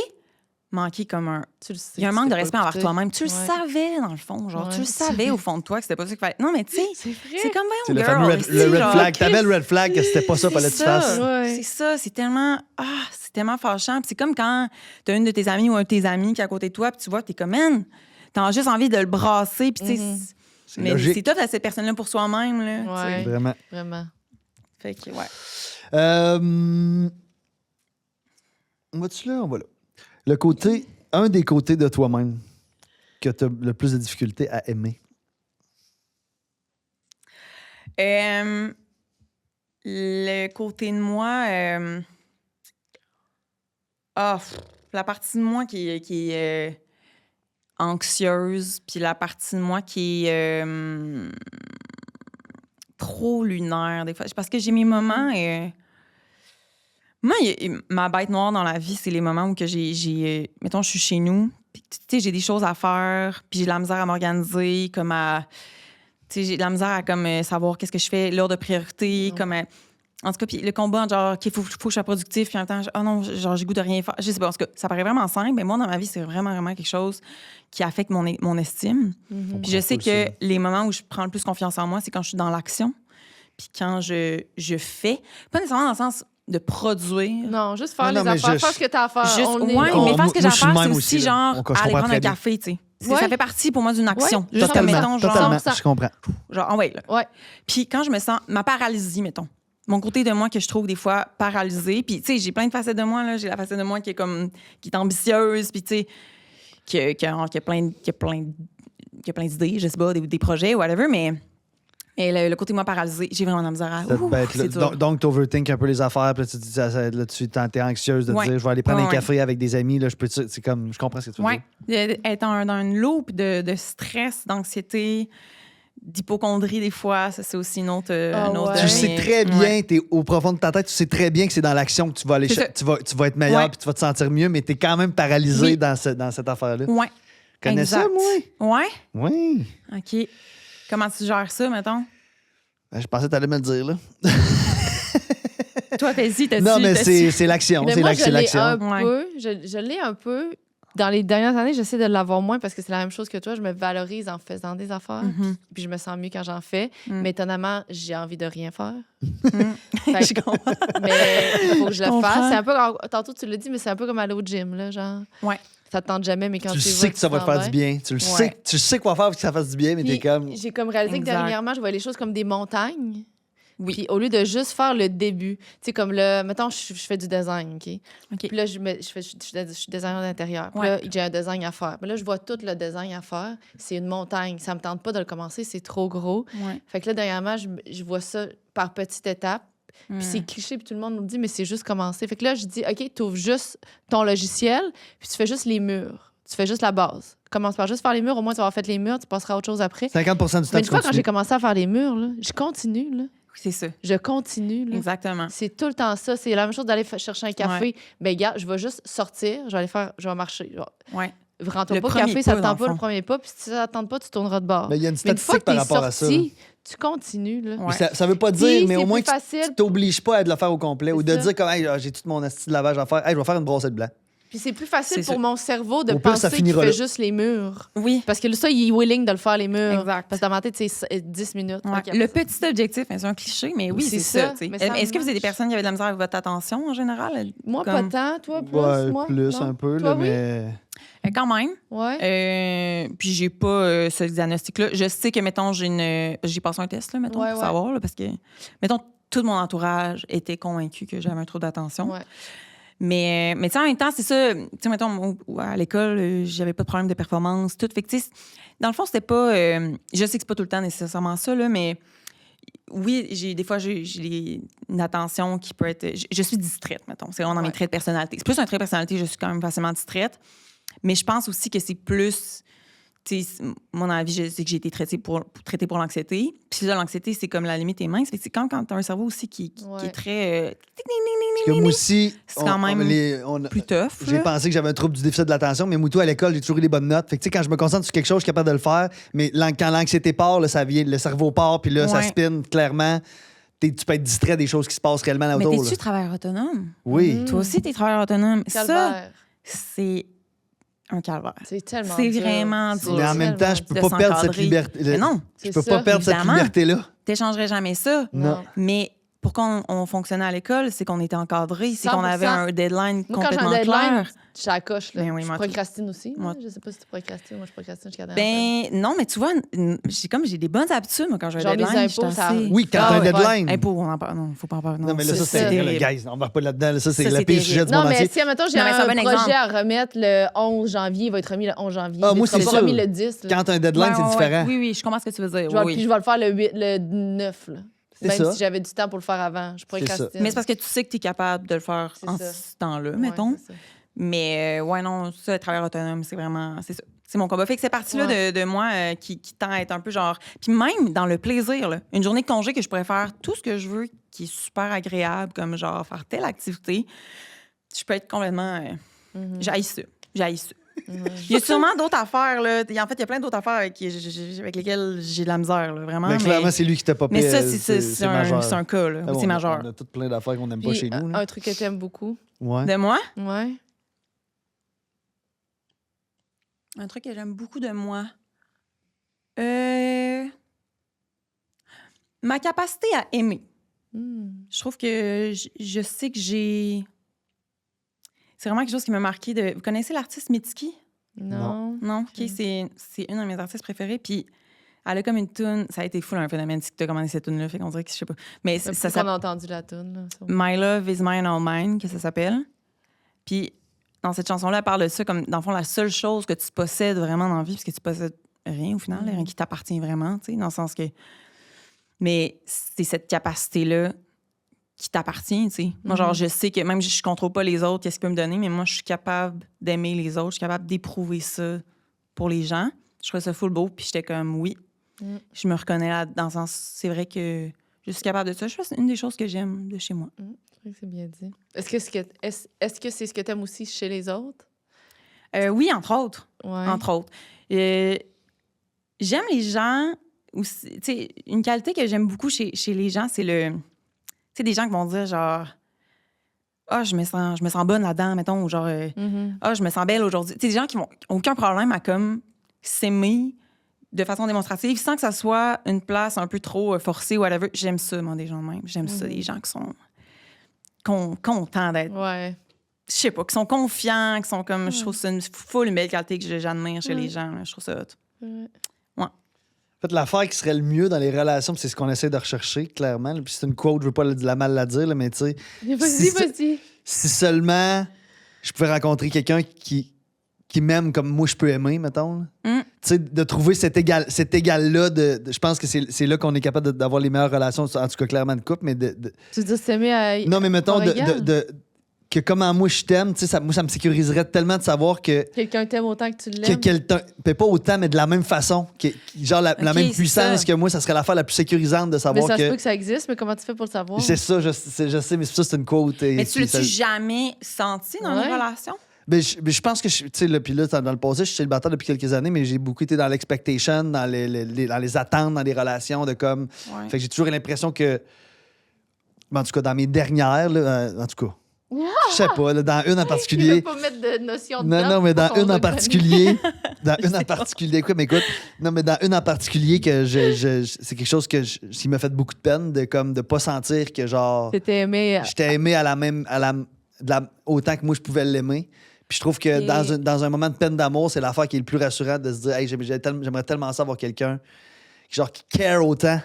manqué comme un... Tu le sais. Il y a un tu manque de t'es pas respect envers écouté. toi-même. Tu le Ouais. savais, dans le fond. Genre, tu Ouais. le savais au fond de toi que c'était pas ça qu'il fallait. Non, mais tu sais, C'est vrai. c'est comme, C'est voyons, le fameux girl, red, tu le sais, red genre, flag. Ta belle red flag, que c'était pas ça, c'est fallait que tu ça. fasses. Ouais. C'est ça, c'est tellement fâchant. Puis c'est comme quand t'as une de tes amies ou un de tes amis qui est à côté de toi, puis tu vois que t'es comme, man, t'as juste envie de le brasser, puis tu sais, C'est mais logique. c'est tough à cette personne-là pour soi-même, là. tu sais. Ouais. Vraiment. Vraiment. Fait que, ouais. On va-tu là? On va là. Un des côtés de toi-même que tu as le plus de difficulté à aimer. Le côté de moi... la partie de moi qui est anxieuse, puis la partie de moi qui est trop lunaire, des fois. Parce que j'ai mes moments... Moi, ma bête noire dans la vie, c'est les moments où que j'ai mettons, je suis chez nous, puis tu sais, j'ai des choses à faire, puis j'ai de la misère à m'organiser, comme à... Tu sais, j'ai de la misère à comme, savoir qu'est-ce que je fais, l'ordre de priorité, comme... en tout cas, puis le combat, genre, OK, faut que je sois productif, puis en même temps, oh non, genre, j'ai goût de rien faire. Je sais pas, en tout cas, ça paraît vraiment simple, mais moi, dans ma vie, c'est vraiment, vraiment quelque chose qui affecte mon estime. Puis je sais que les moments où je prends le plus confiance en moi, c'est quand je suis dans l'action, puis quand je fais, pas nécessairement dans le sens de produire. Non, juste faire Non, les mais affaires, je- faire ce que t'as à faire. Juste, On est- ouais, on- mais faire ce que j'ai moi, à je suis faire, le c'est même aussi aussi, là. genre Je aller comprends prendre très un bien. café, tu sais. Ouais. Ça fait partie pour moi d'une action. Ouais, Juste Totalement, mettons, genre, totalement, 100%. je comprends. genre, ouais, là. Ouais. Puis quand je me sens, ma paralysie, mettons, mon côté de moi que je trouve des fois paralysé, puis tu sais, j'ai plein de facettes de moi, là. J'ai la facette de moi qui est comme, qui est ambitieuse, puis tu sais, qui a plein d'idées, je sais pas, des projets, whatever, mais le côté de moi paralysé, j'ai vraiment de la misère à... Ça te bête, là. c'est dur. Donc, tu overthink un peu les affaires, puis là, tu te dis, là, t'es anxieuse de te Ouais. dire, je vais aller prendre Ouais, un café avec des amis, là, c'est comme, je comprends ce que tu veux Ouais, dire. être dans une loupe de stress, d'anxiété, d'hypocondrie des fois, ça c'est aussi une autre... Ah une autre ouais. Tu sais très bien, Ouais. t'es au profond de ta tête, tu sais très bien que c'est dans l'action que tu vas aller, C'est ça. tu vas être meilleur, Ouais. puis tu vas te sentir mieux, mais t'es quand même paralysé Oui. dans cette affaire-là. Ouais, Connais ça, exact. moi? Ouais? Oui. OK. Comment tu gères ça, mettons? Ben, je pensais que t'allais me le dire, là. Toi, vas-y, t'as-tu... Non, mais t'as-tu- c'est l'action, Mais c'est moi, je l'ai l'action. un Ouais. peu. Je l'ai un peu. Dans les dernières années, j'essaie de l'avoir moins parce que c'est la même chose que toi. Je me valorise en faisant des affaires. Mhm. Puis je me sens mieux quand j'en fais. Mm. Mais étonnamment, j'ai envie de rien faire. Mm. Fait Je que- comprends. mais il faut que je le comprends. fasse. C'est un peu, tantôt, tu l'as dit, mais c'est un peu comme aller au gym, là, genre. Ouais. Ça te tente jamais, mais quand Tu tu, sais vas, que ça va te t'en faire vas. du bien. Tu le Ouais. sais, tu sais quoi faire pour que ça fasse du bien, mais Puis, t'es comme. j'ai comme réalisé que Exact. dernièrement, je voyais les choses comme des montagnes. Oui. Puis au lieu de juste faire le début, tu sais, comme le. Mettons, je fais du design, OK? OK. Puis là, je suis designer d'intérieur. Puis Ouais. là, j'ai un design à faire. Puis là, je vois tout le design à faire. C'est une montagne. Ça me tente pas de le commencer, c'est trop gros. Ouais. Fait que là, dernièrement, je vois ça par petites étapes. Mm. Puis c'est cliché, puis tout le monde nous le dit, mais c'est juste commencer. Fait que là, je dis, OK, tu ouvres juste ton logiciel, puis tu fais juste les murs. Tu fais juste la base. Commence par juste faire les murs. Au moins, tu vas avoir fait les murs, tu passeras à autre chose après. 50 du temps, Mais une tu fois, quand continues. j'ai commencé à faire les murs, là, je continue. Là. C'est ça. Je continue. Là. Exactement. C'est tout le temps ça. C'est la même chose d'aller chercher un café. Ben, gars, je vais juste sortir, je vais marcher. Ouais. Rentre Le pas au premier café, ça pas, te dans tente le pas le fond. premier pas, puis si ça te tente pas, tu tourneras de bord. Mais il y a une Mais une fois statistique que par t'es rapport à ça. sorti, tu continues. Là. Ouais. Mais ça veut pas Puis, dire, mais c'est au moins, plus facile. tu t'obliges pas à le faire au complet ou de C'est ça. dire comme, hey, j'ai tout mon asti de lavage à faire. Hey, je vais faire une brossette blanc. Puis c'est plus facile C'est pour ça. mon cerveau de Au pire, ça penser qu'il finira fait là. juste les murs. Oui. Parce que ça, il est willing de le faire, les murs. Exact. Parce que dans ma tête, c'est 10 minutes. Ouais. Ok, Le petit objectif, hein, c'est un cliché, mais oui, C'est c'est ça. ça, tu sais. mais ça Est-ce que vous avez des marche. personnes qui avaient de la misère avec votre attention en général? Moi, Comme- pas tant. Toi, plus. Ouais, moi? plus Non? un peu, Toi, là, oui? mais. Quand même. Ouais. Puis j'ai pas ce diagnostic-là. Je sais que, mettons, j'ai passé un test, là, mettons, Ouais, pour ouais. savoir, là, parce que, mettons, tout mon entourage était convaincu que j'avais un trouble d'attention. Ouais. Mais tu sais, en même temps, c'est ça. Tu sais, mettons, à l'école, j'avais pas de problème de performance, tout. Fait que, tu sais, dans le fond, c'était pas. Je sais que c'est pas tout le temps nécessairement ça, là, mais oui, des fois, j'ai une attention qui peut être. Je suis distraite, mettons. C'est vraiment dans mes Ouais. traits de personnalité. C'est plus un trait de personnalité, je suis quand même facilement distraite. Mais je pense aussi que c'est plus. Tu sais, moi, dans la vie, je sais que j'ai été traitée pour l'anxiété. Puis là, l'anxiété, c'est comme la limite est mince. Fait que c'est quand t'as un cerveau aussi qui Ouais. est très. Parce que moi aussi, C'est quand même plus tough. j'ai là. pensé que j'avais un trouble du déficit de l'attention, mais moi, tout à l'école, j'ai toujours eu des bonnes notes. Fait que, tu sais, quand je me concentre sur quelque chose, je suis capable de le faire. Mais quand l'anxiété part, là, ça vient, le cerveau part, puis là, ça Ouais. spin clairement. Tu peux être distrait des choses qui se passent réellement Mais autour. t'es-tu là. travailleur autonome? Oui. Toi aussi, t'es travailleur autonome. Ça, Calvaire. c'est un calvaire. C'est tellement C'est dur. vraiment C'est dur. Mais en même temps, je peux de pas perdre cette s'encadrer. liberté. Mais non, Je C'est peux ça, pas perdre cette évidemment. liberté-là. t'échangerais jamais ça. Non. Mais pourquoi on fonctionnait à l'école, c'est qu'on était encadré, c'est qu'on 100%. avait un deadline Moi, quand j'ai un complètement deadline, clair. je suis à la coche. Là. Ben oui, je moi, procrastine aussi. moi- Je sais pas si tu procrastines. Moi, je procrastine jusqu'à la dernière Ben non, mais tu vois, j'ai des bonnes habitudes, moi, quand j'ai un Genre les deadline. impôts, j'étais ça- assez- Oui, quand Ah t'as un ouais. deadline. Impôts, on en parle. Non, faut pas en parler. Non, mais là, c'est ça, c'est. terrible. Guys, on va pas là-dedans. là. Ça, c'est Ça, le c'est pire sujet du Non, monde mais entier. si, admettons, j'ai Non, mais c'est un un bon projet exemple. à remettre le 11 janvier, il va être remis le 11 janvier. Ah, moi, Il sera c'est pas sûr. remis le 10. là. Quand t'as un deadline, Ouais, c'est ouais, différent. Oui, je comprends ce que tu veux dire. Puis Oui. je vais le faire le 9. Là. C'est Même ça. si j'avais du temps pour le faire avant, je procrastine. Mais c'est parce que tu sais que tu es capable de le faire C'est en ça. ce temps-là, Ouais, mettons. c'est ça. Mais ouais, non, ça, le travail autonome, c'est vraiment. C'est ça. C'est mon combat. Fait que c'est parti-là de moi qui tend à être un peu genre. Puis même dans le plaisir, là, une journée de congé que je pourrais faire tout ce que je veux, qui est super agréable, comme genre faire telle activité, je peux être complètement. J'haïs ça. J'haïs ça. Il y a sûrement d'autres affaires, là. En fait, il y a plein d'autres affaires avec lesquelles j'ai de la misère, là, vraiment. Mais clairement, c'est lui qui t'a pas mais ça, c'est c'est majeur. un cas, là. Ah bon, C'est majeur. On a toutes plein d'affaires qu'on n'aime pas Puis, chez nous. Là. un truc que t'aimes beaucoup. Ouais. De moi? Ouais. Un truc que j'aime beaucoup de moi. Ma capacité à aimer. Je trouve que je sais que j'ai. C'est vraiment quelque chose qui m'a marqué. Vous connaissez l'artiste Mitski? Non. Non? OK, c'est une de mes artistes préférées. Puis elle a comme une toune. Ça a été fou, là, un phénomène TikTok, comment cette toune-là. Fait qu'on dirait que je sais pas. Mais ça Ça s'appelle a entendu la toune. Là, ça. My Love is Mine All Mine, que ça s'appelle. Puis dans cette chanson-là, elle parle de ça comme, dans le fond, la seule chose que tu possèdes vraiment dans la vie, parce que tu possèdes rien au final, rien qui t'appartient vraiment, tu sais, dans le sens que. Mais c'est cette capacité-là qui t'appartient, tu sais. Moi, genre, je sais que même si je contrôle pas les autres, qu'est-ce qu'ils peuvent me donner, mais moi, je suis capable d'aimer les autres, je suis capable d'éprouver ça pour les gens. Je trouvais ça full beau, puis j'étais comme, oui, je me reconnais là dans le sens, c'est vrai que je suis capable de ça. Je pense que c'est une des choses que j'aime de chez moi. C'est vrai que c'est bien dit. Est-ce que c'est ce que t'aimes aussi chez les autres? Oui, entre autres. Ouais. Entre autres. J'aime les gens aussi. Tu sais, une qualité que j'aime beaucoup chez les gens, c'est le. Tu sais, des gens qui vont dire genre. Ah, je me sens bonne là-dedans, mettons, ou genre. Ah, je me sens belle aujourd'hui. Tu sais, des gens qui n'ont aucun problème à comme s'aimer de façon démonstrative sans que ça soit une place un peu trop forcée ou whatever. J'aime ça, moi, des gens de même. J'aime ça, des gens qui sont contents d'être. Ouais. Je sais pas, qui sont confiants, qui sont comme. Je trouve ça une full belle qualité que j'admire chez les gens. Là. Je trouve ça hot. En fait, l'affaire qui serait le mieux dans les relations, puis c'est ce qu'on essaie de rechercher, clairement. là, Puis c'est une quote, je veux pas la mal la dire, là, mais tu sais. Vas-y. Si seulement je pouvais rencontrer quelqu'un qui m'aime comme moi je peux aimer, mettons. Tu sais, de trouver cet égal-là, je pense que c'est là qu'on est capable d'avoir les meilleures relations, en tout cas clairement de couple, mais Tu veux dire s'aimer à. non, mais mettons, Par égal? que comment moi je t'aime, tu sais, moi ça me sécuriserait tellement de savoir que Quelqu'un t'aime autant que tu l'aimes. quelqu'un, pas autant, mais de la même façon, genre la Ok, même c'est puissance ça. que moi, ça serait l'affaire la plus sécurisante de Mais savoir ça se que. peut que ça existe, mais comment tu fais pour le savoir? C'est ça, je sais, mais ça, c'est une quote. Mais tu l'as-tu jamais senti dans Ouais. une relation? Ben, je pense que, tu sais, puis là, dans le passé, je suis célibataire depuis quelques années, mais j'ai beaucoup été dans l'expectation, dans les attentes, dans les relations, de comme. Ouais. Fait que j'ai toujours eu l'impression que. En tout cas, dans mes dernières, là, en tout cas. Je sais pas, là, dans une en Il particulier. veut pas mettre de notion de Non, date non, mais dans pour qu'on une en reconnaisse. particulier. Dans une en particulier. Écoute, mais écoute. Non, mais dans une en particulier, que c'est quelque chose qui m'a fait beaucoup de peine, de pas sentir que, genre. T'étais aimé. J'étais aimé autant que moi je pouvais l'aimer. Puis je trouve que Et- dans un moment de peine d'amour, c'est l'affaire qui est le plus rassurant de se dire hey, j'aimerais tellement ça avoir quelqu'un genre qui care autant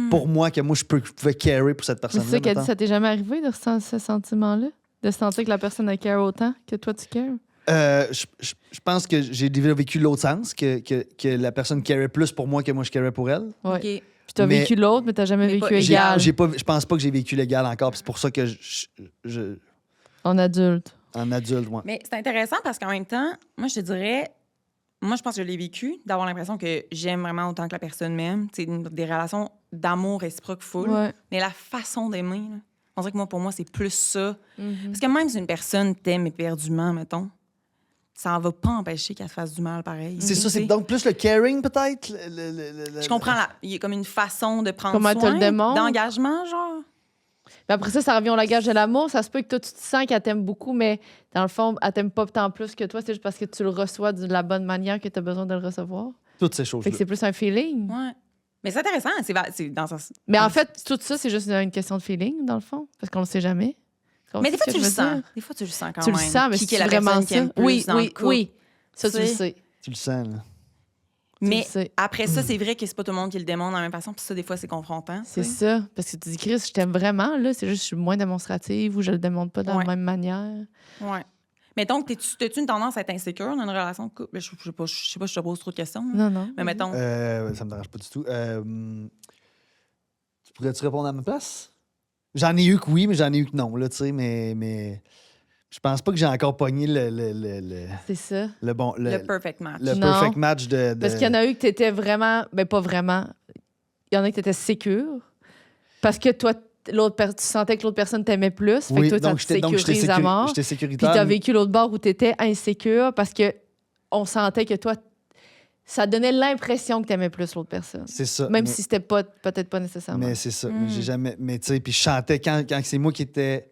pour moi que moi je pouvais carer pour cette Mais personne-là. c'est ça qu'elle dit, mettons. ça t'est jamais arrivé de ressentir ce sentiment-là? De sentir que la personne a care autant que toi tu cares? Je pense que j'ai déjà vécu l'autre sens, que la personne carait plus pour moi que moi je carais pour elle. Ouais. OK. Puis t'as Mais- vécu l'autre, mais t'as jamais Mais vécu pas- égal. Je pense pas que j'ai vécu l'égal encore, puis c'est pour ça que En adulte. en adulte, ouais. Mais c'est intéressant parce qu'en même temps, moi, je te dirais, moi, je pense que je l'ai vécu, d'avoir l'impression que j'aime vraiment autant que la personne m'aime. Tu sais, des relations d'amour réciproque full. Ouais. Mais la façon d'aimer, là, on dirait que moi, pour moi, c'est plus ça. Parce que même si une personne t'aime éperdument, mettons, ça en va pas empêcher qu'elle se fasse du mal pareil. C'est ça, Tu c'est sais. donc plus le caring peut-être. Je comprends, il y a comme une façon de prendre Comment te soin le démontre. d'engagement, genre. Mais après ça revient au langage de l'amour. Ça se peut que toi, tu te sens qu'elle t'aime beaucoup, mais dans le fond, elle t'aime pas tant plus que toi. C'est juste parce que tu le reçois de la bonne manière que tu as besoin de le recevoir. Toutes ces Fait choses-là. que c'est plus un feeling. Ouais. Mais c'est intéressant, c'est dans ce... Mais en fait, tout ça, c'est juste une question de feeling, dans le fond, parce qu'on le sait jamais. Mais des fois, C'est tu ce le que je veux sens. dire. Des fois, tu le sens quand Tu même. le sens, mais Qui c'est est la vraiment personne qui ça. aime plus Oui, dans le oui, couple. oui. Ça, tu le Tu sais. sais. Tu le sens, là. Mais le sais. après ça, c'est vrai que c'est pas tout le monde qui le démontre de la même façon. Puis ça, des fois, c'est confrontant. C'est tu sais. ça. Parce que tu dis, Chris, je t'aime vraiment, là. C'est juste que je suis moins démonstrative ou je le démontre pas de la Ouais. même manière. Ouais. Mettons que t'as-tu une tendance à être insécure dans une relation de couple? Je sais pas si je te pose trop de questions. Non, non. Mais mettons... Ça me dérange pas du tout. Pourrais-tu répondre à ma place? J'en ai eu que oui, mais j'en ai eu que non, là, tu sais, mais je pense pas que j'ai encore pogné C'est ça. Le perfect match. le Non. perfect match de... Parce qu'il y en a eu que t'étais vraiment... Ben, pas vraiment. Il y en a que t'étais sécure. Parce que toi, tu sentais que l'autre personne t'aimait plus. Fait Oui, que toi, donc ça te sécurise à mort. j'étais Puis sécuritaire. t'as vécu l'autre bord où t'étais insécure parce que on sentait que toi, ça donnait l'impression que t'aimais plus l'autre personne. C'est ça. Même mais, si c'était peut-être pas nécessairement. mais c'est ça. Mm. J'ai jamais... Mais tu sais, puis je chantais quand c'est moi qui étais...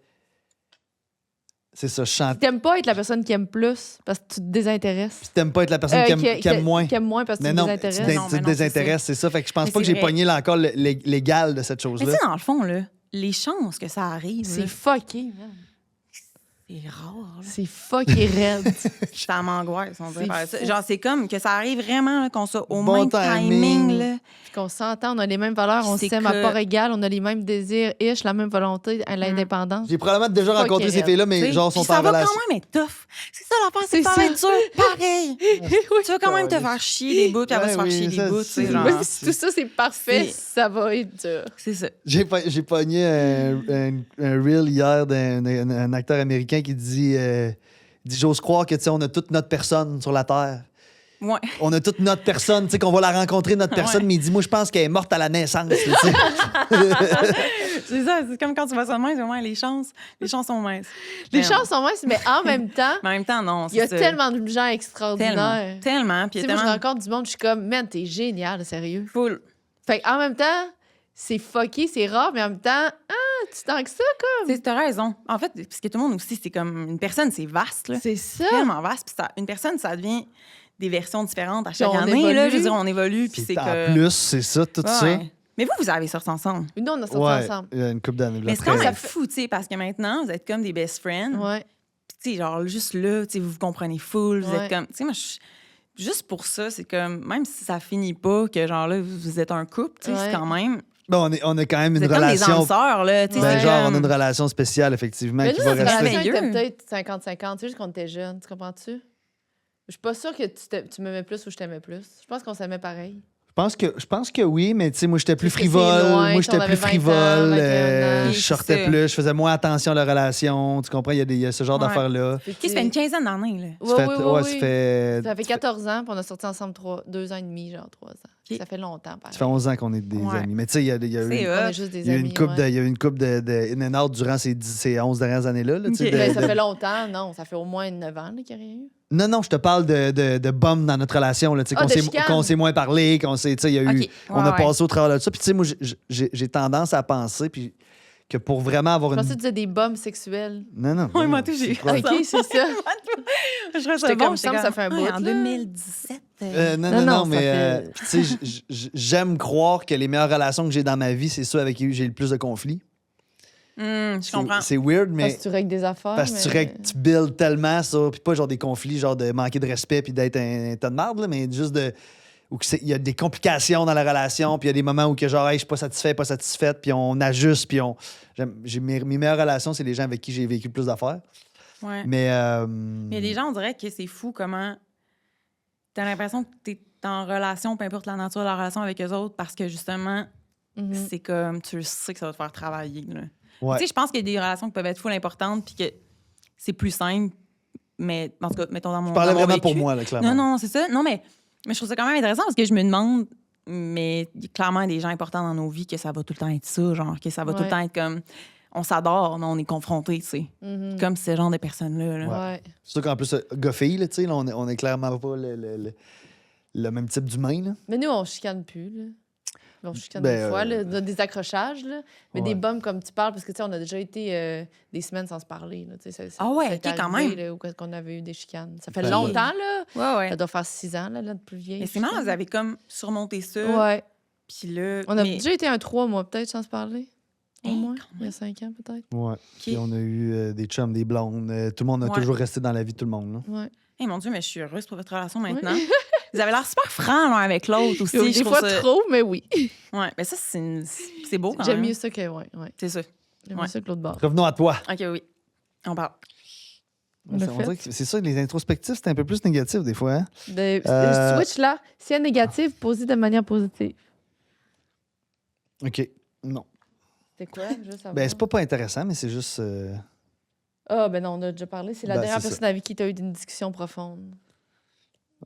C'est ça, je chantais. T'aimes pas être la personne qui aime plus parce que tu te désintéresses. Puis t'aimes pas être la personne qui aime moins. Qui aime moins parce que Mais tu non, te tu désintéresses. Non, te mais non, désintéresses, c'est ça. Fait que je pense Mais pas que c'est j'ai vrai. pogné là encore l'égal de cette Mais tu chose-là. sais, dans le fond, là, les chances que ça arrive, C'est là, fucké, man. c'est rare. là. C'est fucké raide. Ça m'angoisse, on dirait. C'est faire ça. fou. Genre, c'est comme que ça arrive vraiment, là, qu'on soit au Bon même timing. Là. Puis qu'on s'entend, on a les mêmes valeurs, on C'est s'aime à que- part égale, on a les mêmes désirs, la même volonté, l'indépendance. J'ai probablement déjà Fuck rencontré it. ces filles-là, mais T'sais, genre puis sont ça en va relation. quand même être tough. C'est ça l'affaire, c'est C'est que ça va ça. être dur. Pareil. Tu vas quand même te faire chier des bouts, puis elle va Ouais, se faire oui, chier ça, des bouts. c'est- tu sais, genre. Oui, si tout ça, c'est parfait, C'est- ça va être dur. C'est ça. J'ai pogné un reel hier d'un acteur américain qui dit j'ose croire que tu sais, on a toute notre personne sur la Terre. Ouais. On a toute notre personne, tu sais, qu'on va la rencontrer, notre personne, Ouais. mais il dit, moi, je pense qu'elle est morte à la naissance. là, tu sais. C'est ça. C'est comme quand tu vois ça de même, c'est vraiment les chances sont minces. Les Mais chances sont minces, mais en même temps, Mais en même temps, non. il y a c'est ça. tellement de gens extraordinaires. Tellement. Puis Tu il sais, y a moi, je tellement rencontre du monde, je suis comme, man, t'es génial, sérieux. full. Fait en même temps, c'est fucké, c'est rare, mais en même temps, tu t'en que ça, Tu sais, t'as raison. En fait, parce que tout le monde aussi, c'est comme une personne, c'est vaste. Là. c'est ça. Tellement vaste. Puis une personne, ça devient des versions différentes à chaque on année. évolue. Là, je veux dire, on évolue. Puis c'est En que. plus, c'est ça, tout Ouais, ça. ouais. Mais vous avez sorti ensemble. Nous, on a sorti Ouais, ensemble. il y a une couple d'années. Mais c'est quand Après, même fou, tu sais, parce que maintenant, vous êtes comme des best friends. Ouais. Puis, tu sais, genre, juste là, tu sais, vous vous comprenez full. Vous Ouais. êtes comme. Tu sais, moi, juste pour ça, c'est comme. Même si ça finit pas, que genre là, vous êtes un couple, tu sais, Ouais. c'est quand même. bon, on a quand même Vous une êtes comme des âmes relation. sœurs, là. Tu sais, Ben, c'est genre, on a comme- une relation spéciale, effectivement, Mais qui nous, va notre rester. relation était merveilleux. peut-être 50-50. C'est juste qu'on était jeunes, tu comprends-tu? Je suis pas sûre que tu m'aimais plus ou je t'aimais plus. Je pense qu'on s'aimait pareil. Je pense que oui, mais tu sais, moi, j'étais plus Parce que c'est frivole. loin, Moi, tu sais, on j'étais avait plus 20 ans, frivole. 21 ans. Je sortais C'est ça. plus. Je faisais moins attention à la relation. Tu comprends? Il y a ce genre Ouais. d'affaires-là. OK, ça fait une quinzaine d'années, là. Oui, Ça fait- oui, oui, ouais, oui. Ça fait 14 ans, puis on a sorti ensemble 2 ans et demi, genre 3 ans. Ok. Ça fait longtemps, pareil. Ça fait 11 ans qu'on est des Ouais. amis. Mais tu sais, il y a C'est eu... On hot. est juste des Il y a eu amis. une couple ouais. il y a eu une couple de in and out durant ces 11 dernières années-là. Là, tu sais, Ok. Ben, ça de- fait longtemps, non. Ça fait au moins 9 ans là, qu'il n'y a rien eu. Non, je te parle de bum dans notre relation. Là, tu sais, Ah, qu'on de s'est- chicane. qu'on s'est moins parlé, qu'on s'est... tu sais, il y a eu... OK. On a Ouais, passé au travers de ça. Puis tu sais, moi, j'ai tendance à penser puis que pour vraiment avoir Je une... pensais que tu disais des bombes sexuelles. Non. Ouais, moi, tout, j'ai- c'est quoi? Ouais. OK, c'est ça. Je trouvais ça J'étais bon, comme, ça me j'étais fait un comme, bout, ouais, là. En 2017. Non, Non, ça mais fait- puis tu sais, j'aime croire que les meilleures relations que j'ai dans ma vie, c'est ceux avec qui j'ai le plus de conflits. Je comprends. C'est weird, mais Parce que tu règles des affaires. parce que mais- tu builds tellement ça, puis pas genre des conflits, genre de manquer de respect puis d'être un tas de marde, là, mais juste de où il y a des complications dans la relation, puis il y a des moments où que genre hey, je suis pas satisfaite, puis on ajuste, puis mes meilleures relations, c'est les gens avec qui j'ai vécu le plus d'affaires. Ouais. Mais Mais les gens, on dirait que c'est fou comment t'as l'impression que t'es en relation, peu importe la nature de la relation avec eux autres, parce que justement, Mhm. c'est comme, tu le sais que ça va te faire travailler. Là. ouais. Tu sais, je pense qu'il y a des relations qui peuvent être full importantes, puis que c'est plus simple, mais en tout cas, mettons dans mon Je parlais dans mon vraiment pour vécu. moi, là, clairement. Non, c'est ça. Non, mais je trouve ça quand même intéressant parce que je me demande, mais il y a clairement des gens importants dans nos vies que ça va tout le temps être ça, genre, que ça va tout le Ouais. temps être comme, on s'adore, mais on est confrontés, tu sais. Mhm. Comme ce genre de personnes-là. là. Ouais. C'est sûr qu'en plus, gars-filles, là, tu sais, là, on est clairement pas le même type d'humain. Là. Mais nous, on chicane plus, là. On chicane Ben, des fois, là, on a des accrochages, là. Mais ouais. des bums comme tu parles, parce que, tu sais, on a déjà été des semaines sans se parler, là. Tu sais, Ah ouais, c'est ok, quand arrivé, même. là, où qu'on avait eu des chicanes. Ça fait Ben, longtemps, là. Ouais, ouais. Ça doit faire 6 ans, là, de plus vieille. Mais c'est marrant, vous avez comme surmonté ça. Ouais. Puis là. On a mais- déjà été un 3 mois, peut-être, sans se parler. Au Hein, moins. quand Il y a 5 ans, peut-être. Ouais. Puis on a eu des chums, des blondes. Tout le monde a Ouais. toujours resté dans la vie de tout le monde. Là. Ouais. Hey, mon Dieu, mais je suis heureuse pour votre relation maintenant. Vous avez l'air super franc l'un avec l'autre aussi. Des je trouve fois ça... trop, mais oui. Ouais, mais ça, c'est beau quand J'aime même. mieux ça que, ouais. C'est ça. J'aime Ouais. mieux ça que l'autre bord. Revenons à toi. OK, oui. On parle. On l'a On fait. dirait que c'est ça, les introspectifs, c'est un peu plus négatif des fois. Hein? Switch là, si elle est négative, posez de manière positive. OK. Non. C'était quoi? Juste savoir. Ben, c'est pas intéressant, mais c'est juste. Ah, ben non, on a déjà parlé. C'est la Ben, dernière c'est personne avec qui tu as eu une discussion profonde.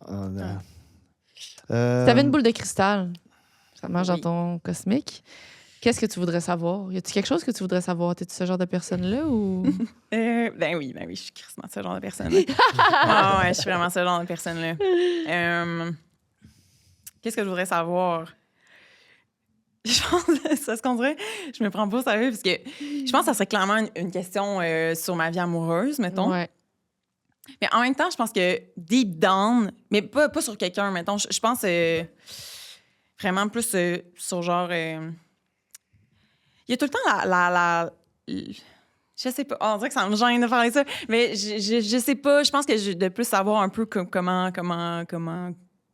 Si Euh, t'avais une boule de cristal, ça marche Oui. dans ton cosmique, qu'est-ce que tu voudrais savoir? Y a-tu quelque chose que tu voudrais savoir? T'es-tu ce genre de personne-là ou. Ben oui, je suis crissement ce genre de personne-là. Ouais, je suis vraiment ce genre de personne-là. Qu'est-ce que je voudrais savoir? Je pense, c'est ce qu'on dirait, je me prends pas au sérieux parce que je pense que ça serait clairement une question sur ma vie amoureuse, mettons. Ouais. Mais en même temps, je pense que deep down, mais pas sur quelqu'un, mettons, je pense vraiment plus sur genre. Il y a tout le temps je sais pas, on dirait que ça me gêne de parler de ça, mais je sais pas, je pense que de plus savoir un peu comment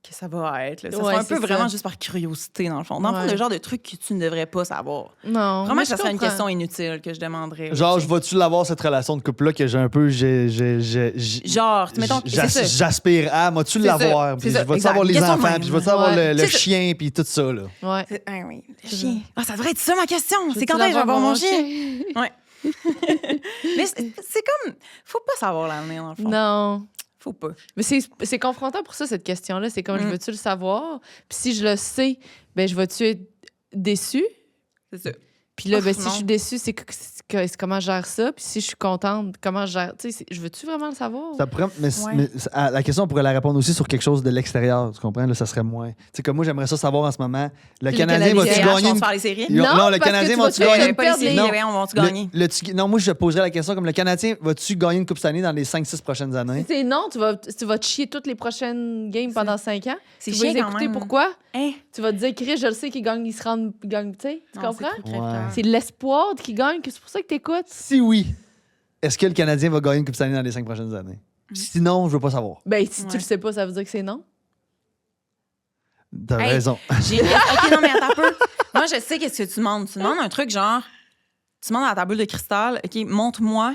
que ça va être. Là. Ça Ouais, serait un peu c'est vraiment ça. juste par curiosité, dans le fond. Dans le fond, Ouais. le genre de truc que tu ne devrais pas savoir. Non. Vraiment, mais ça je serait une comprends. question inutile que je demanderais. Genre, tu je vais-tu l'avoir, cette relation de couple-là, que j'ai un peu. sais. Genre, mettons, c'est ça. J'aspire à, moi, tu C'est ça, l'avoir. c'est Puis ça, je vais-tu exact. avoir les Question de enfants, même. puis je vais-tu avoir Ouais. le C'est ça. chien, puis tout ça, là. Ouais. Ah oui, le C'est chien. Ah, ça devrait être ça ma question. Veux-tu C'est quand est-ce que je vais avoir mon chien? chien? Ouais. Mais c'est comme. Faut pas savoir l'avenir, dans le fond. Non. Faut pas. Mais c'est confrontant pour ça, cette question-là. C'est comme, je Mm. veux-tu le savoir? Puis si je le sais, ben je vais-tu être déçue? C'est ça. Puis là, ben, Oh, si non. je suis déçue, c'est comment je gère ça? Puis si je suis contente, comment je gère... Tu sais, je veux-tu vraiment le savoir? Ça pourrait, Ouais. mais la question, on pourrait la répondre aussi sur quelque chose de l'extérieur. Tu comprends? Là, ça serait moins. Tu sais, comme moi, j'aimerais ça savoir en ce moment. Le Les Canadien Canadiens, va-tu Les RH gagner vont une. se faire les séries. Non, Non, le parce que Canadien tu va-tu vas gagner. te perdre les- Non. Non. Vont-tu gagner? Non, moi, je poserais la question comme le Canadien, vas-tu gagner une Coupe cette année dans les 5-6 prochaines années? Si c'est non, tu vas te chier toutes les prochaines games pendant 5 ans. C'est Tu vas les chiant quand écouter même. pourquoi? Hein? Tu vas te dire, Chris, je le sais qu'ils gagnent, ils se rendent, ils gagnent, tu sais, tu Non, comprends? c'est trop crève-cœur. C'est l'espoir qui gagne, que c'est pour ça que t'écoutes. Si oui, est-ce que le Canadien va gagner une Coupe cette année dans les 5 prochaines années? Sinon, je veux pas savoir. Ben, si tu Ouais. le sais pas, ça veut dire que c'est non. T'as Hey. raison. OK, non, mais attends un peu. Moi, je sais qu'est-ce que tu demandes. Tu demandes un truc genre... Tu demandes à ta boule de cristal, OK, montre-moi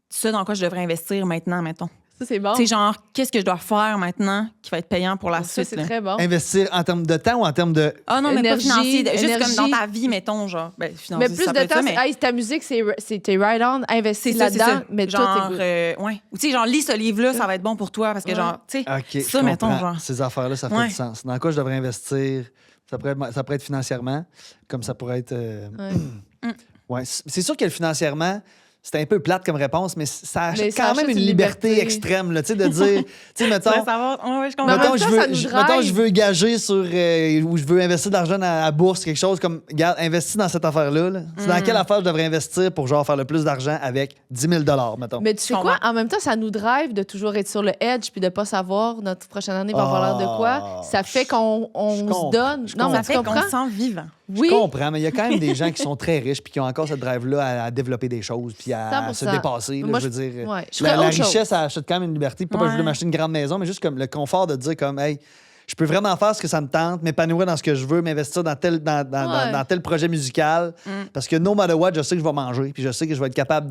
ce dans quoi je devrais investir maintenant, mettons. Ça, c'est bon. Tu sais, genre, qu'est-ce que je dois faire maintenant qui va être payant pour la Ça, suite? c'est là? très bon. Investir en termes de temps ou en termes de. Ah non, mais Énergie, pas financier. Juste énergie. comme dans ta vie, mettons, genre. Ben, financier, Mais plus ça peut de être temps, ça, mais hey, ta musique, c'est tes right-on, investis c'est ça, là-dedans, mais genre, tout est good. ouais. Ou tu sais, genre, lis ce livre-là, ça va être bon pour toi parce que, Ouais. genre, tu sais, OK, ça, je mettons, comprends. genre. Ces affaires-là, ça fait Ouais. du sens. Dans quoi je devrais investir? Ça pourrait être financièrement, comme ça pourrait être. Ouais. Ouais. C'est sûr que financièrement, c'est un peu plate comme réponse, mais ça achète Mais ça quand même achète une une liberté liberté. extrême, là, tu sais, de dire, tu sais, mettons. tu vas savoir. Ouais, je Mais en comprends. même temps, ça nous drive. Mettons, je veux gager sur. Ou je veux investir de l'argent à la bourse, quelque chose comme. Regarde, investis dans cette affaire-là. Là. C'est dans quelle affaire je devrais investir pour, genre, faire le plus d'argent avec 10 000 mettons? Mais tu sais Je quoi? comprends. En même temps, ça nous drive de toujours être sur le edge puis de pas savoir notre prochaine année va avoir l'air de quoi. Ça fait qu'on je comprends, se donne. je Non, comprends. mais Ça tu fait qu'on comprends? se sent vivant. Oui. Je comprends, mais il y a quand même des gens qui sont très riches puis qui ont encore cette drive-là à développer des choses puis à 100%. se dépasser. Là, Moi, je veux dire, ouais, je la ferais autre chose. richesse, ça achète quand même une liberté. Pas parce que je veux Ouais. m'acheter une grande maison, mais juste comme le confort de dire comme, hey, je peux vraiment faire ce que ça me tente, m'épanouir dans ce que je veux, m'investir dans dans tel projet musical. Parce que no matter what, je sais que je vais manger puis je sais que je vais être capable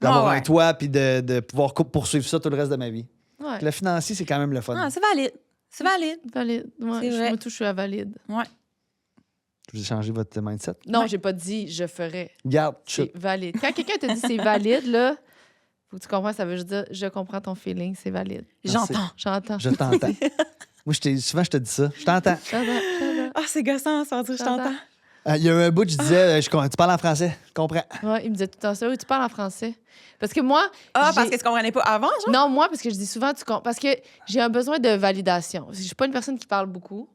d'avoir Ouais. un toit puis de pouvoir poursuivre ça tout le reste de ma vie. Ouais. Le financier, c'est quand même le fun. Ah, c'est valide. C'est valide. Valide. Ouais, C'est vrai. moi, tout, je suis à valide. Ouais. Je vous ai changé votre mindset. Non, Ouais. j'ai pas dit je ferais. Garde, C'est valide. Quand quelqu'un te dit c'est valide, là, faut que tu comprennes, ça veut juste dire je comprends ton feeling, c'est valide. J'entends. J'entends. je t'entends. Moi, souvent, je te dis ça. Je t'entends. J'entends. Ah, c'est gossant, ça veut dire je J'entends. t'entends. Il y a eu un bout, je disais, tu parles en français. Je comprends. Ouais, il me disait tout le temps ça. Oui, tu parles en français. Parce que moi. Ah, j'ai- parce que tu comprenais pas avant, genre? Non, moi, parce que je dis souvent, parce que j'ai un besoin de validation. Je suis pas une personne qui parle beaucoup.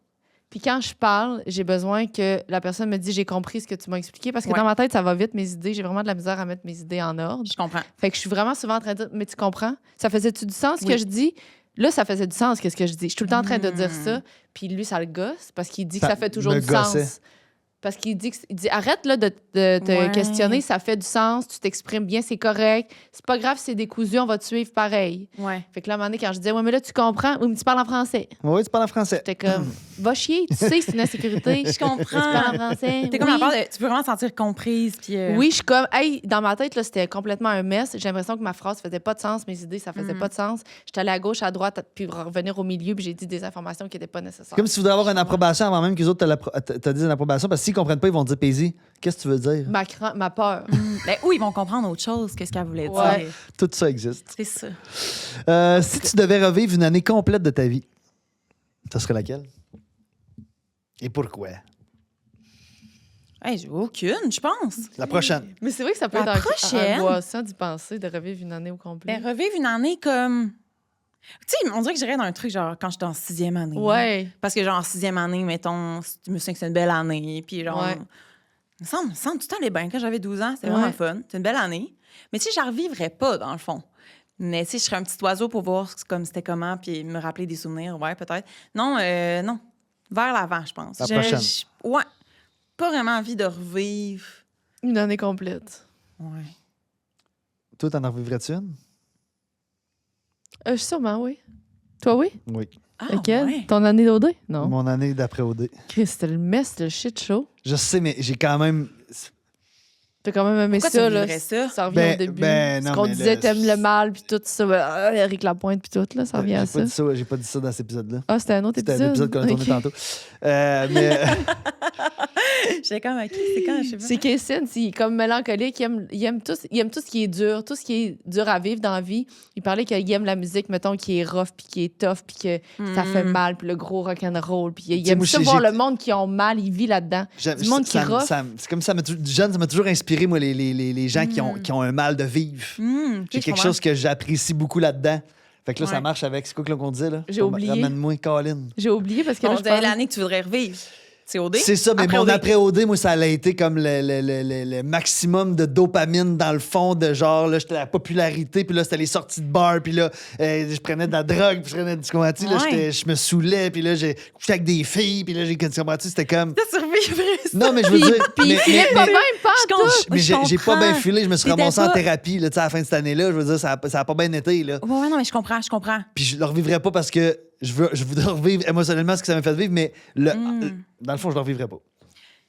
Puis quand je parle, j'ai besoin que la personne me dise j'ai compris ce que tu m'as expliqué. Parce que Ouais. dans ma tête, ça va vite, mes idées. J'ai vraiment de la misère à mettre mes idées en ordre. Je comprends. Fait que je suis vraiment souvent en train de dire mais tu comprends? Ça faisait-tu du sens ce Oui. que je dis? Là, ça faisait du sens ce que je dis. Je suis tout le temps en train de dire ça. Puis lui, ça le gosse parce qu'il dit que Ça ça fait toujours me du gossait. sens. Parce qu'il dit, il dit arrête là, de te Ouais. questionner, ça fait du sens, tu t'exprimes bien, c'est correct. C'est pas grave si c'est décousu, on va te suivre pareil. Ouais. Fait que là, à un moment donné, quand je disais, ouais, mais là, tu comprends, oui, mais tu parles en français. Oui, tu parles en français. J'étais comme, va chier, tu sais que c'est une insécurité. Je comprends. Tu parles français. T'es comme Oui. à part tu peux vraiment te sentir comprise. Puis, Oui, je suis comme, hey, dans ma tête, là, c'était complètement un mess. J'ai l'impression que ma phrase faisait pas de sens, mes idées, ça faisait pas de sens. J'étais allée à gauche, à droite, puis revenir au milieu, puis j'ai dit des informations qui n'étaient pas nécessaires. Comme si tu voudrais avoir une approbation avant même que les autres te disent une approbation, parce que s'ils comprennent pas, ils vont te dire Paisy, qu'est-ce que tu veux dire? Ma peur. Ben, ou ils vont comprendre autre chose que ce qu'elle voulait Ouais. dire. Tout ça existe. C'est ça. Si tu devais revivre une année complète de ta vie, ça serait laquelle? Et pourquoi? Hey, j'ai aucune, je pense. La prochaine. Mais c'est vrai que ça peut La être prochaine? angoissant d'y penser, de revivre une année au complet. Ben, revivre une année comme. Tu sais, on dirait que j'irais dans un truc genre quand j'étais en 6e année. Ouais. Parce que genre en 6e année, mettons, je me souviens que c'est une belle année. Puis genre. Ouais. Il me semble tout le temps les bains. Quand j'avais 12 ans, c'était Ouais. vraiment le fun. C'est une belle année. Mais tu sais, je la revivrais pas, dans le fond. Mais tu sais, je serais un petit oiseau pour voir comme c'était comment, puis me rappeler des souvenirs. Ouais, peut-être. Non, non. Vers l'avant, je pense. La prochaine. Ouais. Pas vraiment envie de revivre. Une année complète. Ouais. Toi, t'en revivrais-tu une? Sûrement, oui. Toi, oui? Oui. Ah, Laquelle? ouais. Ton année d'OD? Non. Mon année d'après OD. Chris, c'était le mess, le shit show. Je sais, mais j'ai quand même. T'as quand même aimé Pourquoi ça, tu là. vivrais ça? Ça revient Ben- au début. ben, Ce non, qu'on mais disait, le- t'aimes le mal, puis tout ça. Éric Lapointe, puis tout, là, ça revient à ça. J'ai pas dit ça dans cet épisode-là. Ah, c'était un autre C'était épisode? l'épisode qu'on a tourné Ok. tantôt. Mais J'étais comme, OK, c'est quand, je sais pas. C'est Kessin, il est comme mélancolique, il aime tout ce qui est dur, tout ce qui est dur à vivre dans la vie. Il parlait qu'il aime la musique, mettons, qui est rough, puis qui est tough, puis que ça fait mal, puis le gros rock'n'roll, puis il sais, aime moi, ça j'ai- voir j'ai- le monde qui ont mal, il vit là-dedans. Du monde qui rough. c'est comme ça, jeune, ça m'a toujours inspiré, moi, les gens qui ont un mal de vivre. J'ai quelque chose que j'apprécie beaucoup là-dedans. Fait que là, ça Ouais. marche avec. C'est quoi qu'on disait, là? J'ai oublié. Ramène-moi, Colin. J'ai oublié parce que là, On je dirait parle... l'année que tu voudrais revivre. C'est OD? C'est ça, mais Après mon OD. après-OD, moi, ça a été comme le maximum de dopamine dans le fond, de genre, là, j'étais à la popularité, puis là, c'était les sorties de bar, puis là, je prenais de la drogue, puis je prenais du combattu, là, Ouais. je me saoulais, puis là, j'ai couché avec des filles, puis là, j'ai combattu, c'était comme. Ça survivrait, ça. Non, mais je veux dire. Puis il filait pas même, pas Je comprends. mais j'ai pas bien filé, je me suis T'étais ramassé en pas- thérapie, là, tu sais, à la fin de cette année-là, je veux dire, ça a pas bien été, là. Ouais, non, mais je comprends. Puis je le revivrais pas parce que je voudrais revivre émotionnellement ce que ça m'a fait vivre, mais dans le fond, je le revivrais pas.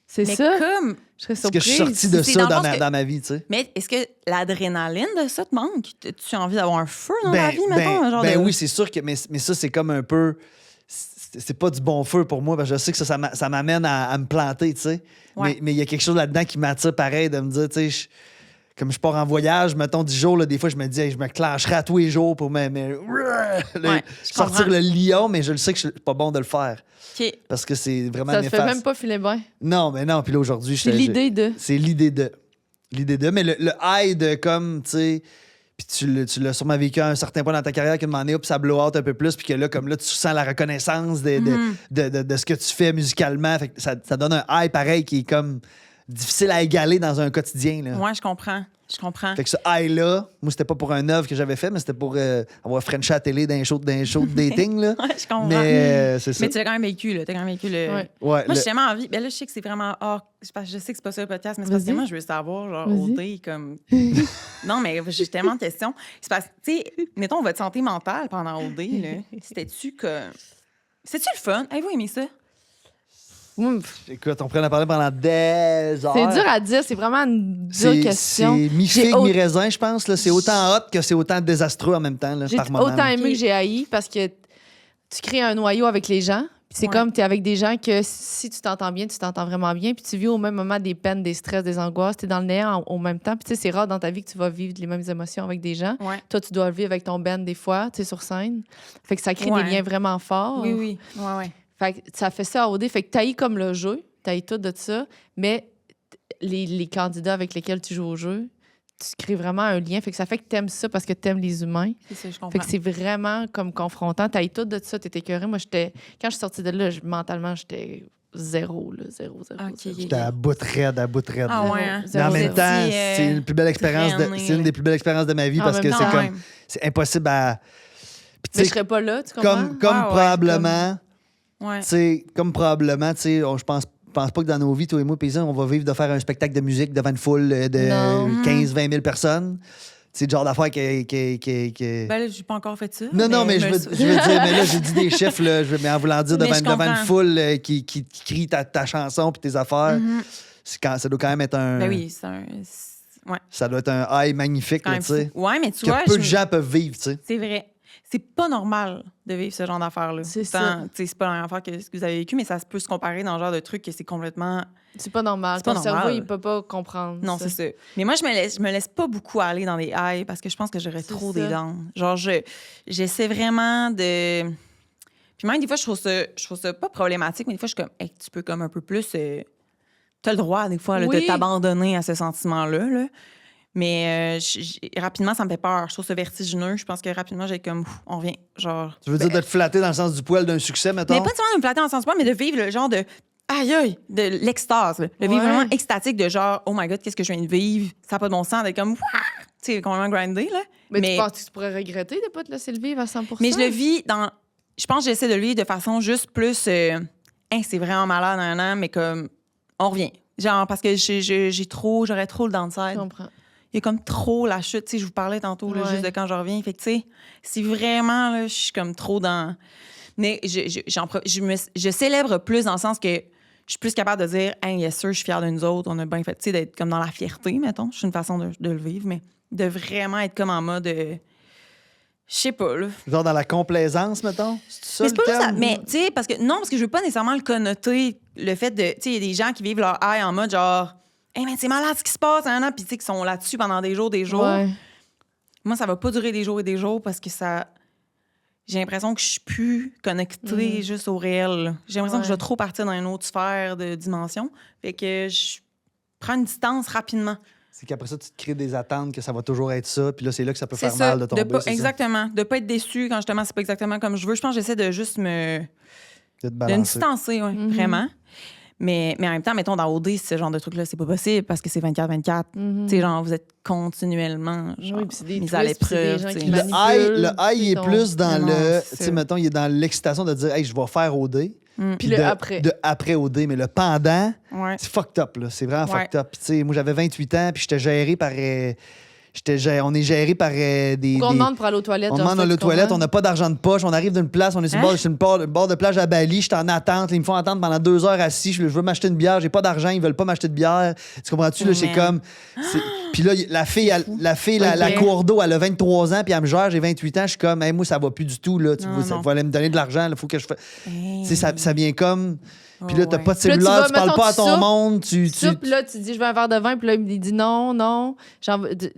C'est Mais ça. comme. Je serais Parce que je suis surprise. sorti de C'est ça dans le dans fond que- dans ma vie, tu sais. Mais est-ce que l'adrénaline de ça te manque? Tu as envie d'avoir un feu dans la vie, mettons? Un genre de... oui, c'est sûr que. Mais ça, c'est comme un peu. C'est pas du bon feu pour moi, parce que je sais que ça m'amène à me planter, tu sais. Ouais. Mais il y a quelque chose là-dedans qui m'attire pareil, de me dire, tu sais, comme je pars en voyage, mettons 10 jours, là, des fois, je me dis, hey, je me clencherai à tous les jours pour Ouais, je sortir comprends. le lion, mais je le sais que c'est pas bon de le faire. OK. Parce que c'est vraiment Ça te fait néfaste. même pas filer bien. Non, mais non, puis là, aujourd'hui, C'est l'idée de... c'est l'idée de. L'idée de. Mais le high de comme, tu sais. Puis tu l'as sûrement vécu à un certain point dans ta carrière qu'à un moment donné, hop, ça blow out un peu plus. Puis que là, comme là, tu sens la reconnaissance de ce que tu fais musicalement. Fait que ça donne un high pareil qui est comme difficile à égaler dans un quotidien. Là. Ouais, je comprends. Je comprends. Fait que ce high-là, moi, c'était pas pour un œuvre que j'avais fait, mais c'était pour avoir Frenché à la télé d'un show de dating. Là. Ouais, je comprends. Mais c'est ça. Mais tu l'as quand même vécu, là. T'as quand même vécu le. Ouais. Ouais, Moi, j'ai tellement envie. Ben là, je sais que c'est vraiment. Parce que je sais que c'est pas ça le podcast, mais c'est parce que Vas-y. moi, je veux savoir, genre, Vas-y. OD, comme. Non, mais j'ai tellement de questions. C'est parce que, tu sais, mettons, votre santé mentale pendant OD, là. C'était-tu que. C'était-tu le fun? Avez-vous aimé ça? Écoute, on pourrait en parler pendant des heures. C'est dur à dire, c'est vraiment une dure question. C'est mi-figue, J'ai au- mi-raisin, je pense. Là. C'est autant hot que c'est autant désastreux en même temps, là, J'ai par moment. autant aimé Ok. que j'ai haï parce que tu crées un noyau avec les gens. Puis c'est Ouais. comme tu es avec des gens que si tu t'entends bien, tu t'entends vraiment bien. Puis tu vis au même moment des peines, des stress, des angoisses. Tu es dans le néant au même temps. Puis tu sais, c'est rare dans ta vie que tu vas vivre les mêmes émotions avec des gens. Ouais. Toi, tu dois le vivre avec ton band des fois, tu sais, sur scène. Fait que ça crée Ouais. des liens vraiment forts. Oui, oui. Ouais, ouais. Fait que ça fait ça à OD. Fait que t'haïs comme le jeu, t'haïs tout de ça, mais les candidats avec lesquels tu joues au jeu, tu crées vraiment un lien. Fait que ça fait que t'aimes ça parce que t'aimes les humains. C'est ça, je comprends. Fait que c'est vraiment comme confrontant. T'haïs tout de ça, t'es écœuré. Moi, quand je suis sortie de là, mentalement, j'étais zéro, là. Zéro. Ok. J'étais à bout de raide, à bout de raide. Ah là. ouais, hein? Mais en Zéro. même temps, Vous étiez, c'est une plus belle expérience. traîné, C'est une là. des plus belles expériences de ma vie En parce que même c'est temps, comme. ouais. C'est impossible à. Puis, tu Mais je sais, serais pas là, tu comprends? comme Ouais, ouais, probablement. Ouais. Tu sais, comme probablement, tu sais, je pense pas que dans nos vies, toi et moi, paysans, on va vivre de faire un spectacle de musique devant une foule de Non. 15-20 000 personnes. C'est le genre d'affaire qui... Ben là, j'ai pas encore fait ça. Non, mais je veux dire, mais là, j'ai dit des chiffres, là, mais en voulant dire Mais devant, je devant une comprends. foule qui crie ta chanson puis tes affaires, ça doit quand même être un... Ben oui, ouais, Ça doit être un high magnifique, quand là, même tu sais. fou. Ouais, mais tu Que vois, peu de gens peuvent vivre, tu sais. c'est vrai. C'est pas normal de vivre ce genre d'affaires-là. C'est Pourtant, ça. tu sais, c'est pas la même affaire que ce que vous avez vécu, mais ça peut se comparer dans le genre de truc que c'est complètement... C'est pas normal. C'est pas Ton cerveau, normal. il peut pas comprendre. Non, ça. c'est ça. Mais moi, je me laisse pas beaucoup aller dans des highs parce que je pense que j'aurais C'est trop ça. des downs. Genre, j'essaie vraiment de... Puis même, des fois, je trouve ça pas problématique, mais des fois, je suis comme, hey, tu peux comme un peu plus... T'as le droit, des fois, là, Oui. de t'abandonner à ce sentiment-là, là. Mais rapidement, ça me fait peur. Je trouve ça vertigineux. Je pense que rapidement, j'ai comme, on revient. Genre. Tu veux dire de te flatter dans le sens du poil d'un succès, mettons? Mais pas seulement de me flatter en sens poids, mais de vivre le genre de aïe aïe, de l'extase. Là. De vivre Ouais. vraiment extatique de genre, oh my god, qu'est-ce que je viens de vivre? Ça n'a pas de bon sens, d'être comme, wouah! Tu sais, complètement grindé, là. Mais tu penses que tu pourrais regretter de pas te laisser le vivre à 100 Mais je le vis dans. Je pense que j'essaie de le vivre de façon juste plus. Hein, c'est vraiment malade, mais comme. On revient. Genre, parce que j'aurais trop le Je downside. comprends. Il y a comme trop la chute. Tu sais, je vous parlais tantôt, là, Ouais. juste de quand je reviens. Fait que, tu sais, si vraiment, là, je suis comme trop dans. Mais je célèbre plus dans le sens que je suis plus capable de dire, hey, yes, sir, je suis fière de nous autres. On a bien fait, tu sais, d'être comme dans la fierté, mettons. C'est une façon de le vivre, mais de vraiment être comme en mode. Je sais pas, là. Genre dans la complaisance, mettons? C'est ça Mais le c'est pas juste ça. terme? Mais, tu sais, parce que je veux pas nécessairement le connoter, le fait de. Tu sais, il y a des gens qui vivent leur high en mode genre, hey, mais c'est malade ce qui se passe, hein, puis tu sais, qui sont là-dessus pendant des jours, des jours. Ouais. Moi, ça va pas durer des jours et des jours parce que ça. J'ai l'impression que je suis plus connectée juste au réel. là. J'ai l'impression que je vais trop partir dans une autre sphère de dimension. Fait que je prends une distance rapidement. C'est qu'après ça, tu te crées des attentes que ça va toujours être ça, puis là, c'est là que ça peut C'est faire ça. mal de tomber. pas, c'est ça? exactement. De pas être déçu quand justement c'est pas exactement comme je veux. Je pense que j'essaie de juste me. De te De me balancer. distancer, oui, vraiment. Mais en même temps, mettons, dans OD, ce genre de truc-là, c'est pas possible parce que c'est 24-24. Tu sais, genre, vous êtes continuellement genre, Oui, puis c'est des mis à twists, puis c'est des l'épreuve. gens tu sais. qui Le manipulent, high, il est puis plus dans Non, le. c'est Tu sais, ça. mettons, il est dans l'excitation de dire, hey, je vais faire OD. Puis le de, après. De après OD. Mais le pendant, Ouais. c'est fucked up, là. C'est vraiment Ouais. fucked up. Puis, tu sais, moi, j'avais 28 ans, puis j'étais géré par. On est géré par des. On des- demande pour aller aux toilettes. On genre, demande ça, dans tu les toilettes, comprends? on n'a pas d'argent de poche, on arrive d'une place, on est sur le Hein? bord, sur le bord de plage à Bali, je suis en attente, là, ils me font attendre pendant 2 heures assis, je veux m'acheter une bière, j'ai pas d'argent, ils veulent pas m'acheter de bière. Tu comprends-tu? Là, c'est Man. comme. Puis là, la fille, la Ok. cour d'eau, elle a 23 ans, puis elle me gère, j'ai 28 ans, je suis comme, hey, moi, ça va plus du tout, là. Tu Non, veux, non. vous allez me donner de l'argent, il faut que je fasse. Hey. Tu sais, ça vient comme. Puis là, t'as ouais. pas de Puis là, tu cellulaire, vas, tu parles mettons, pas à tu ton soupes, monde, Tu soupes, là, tu dis, je veux un verre de vin, puis là, il dit non, non.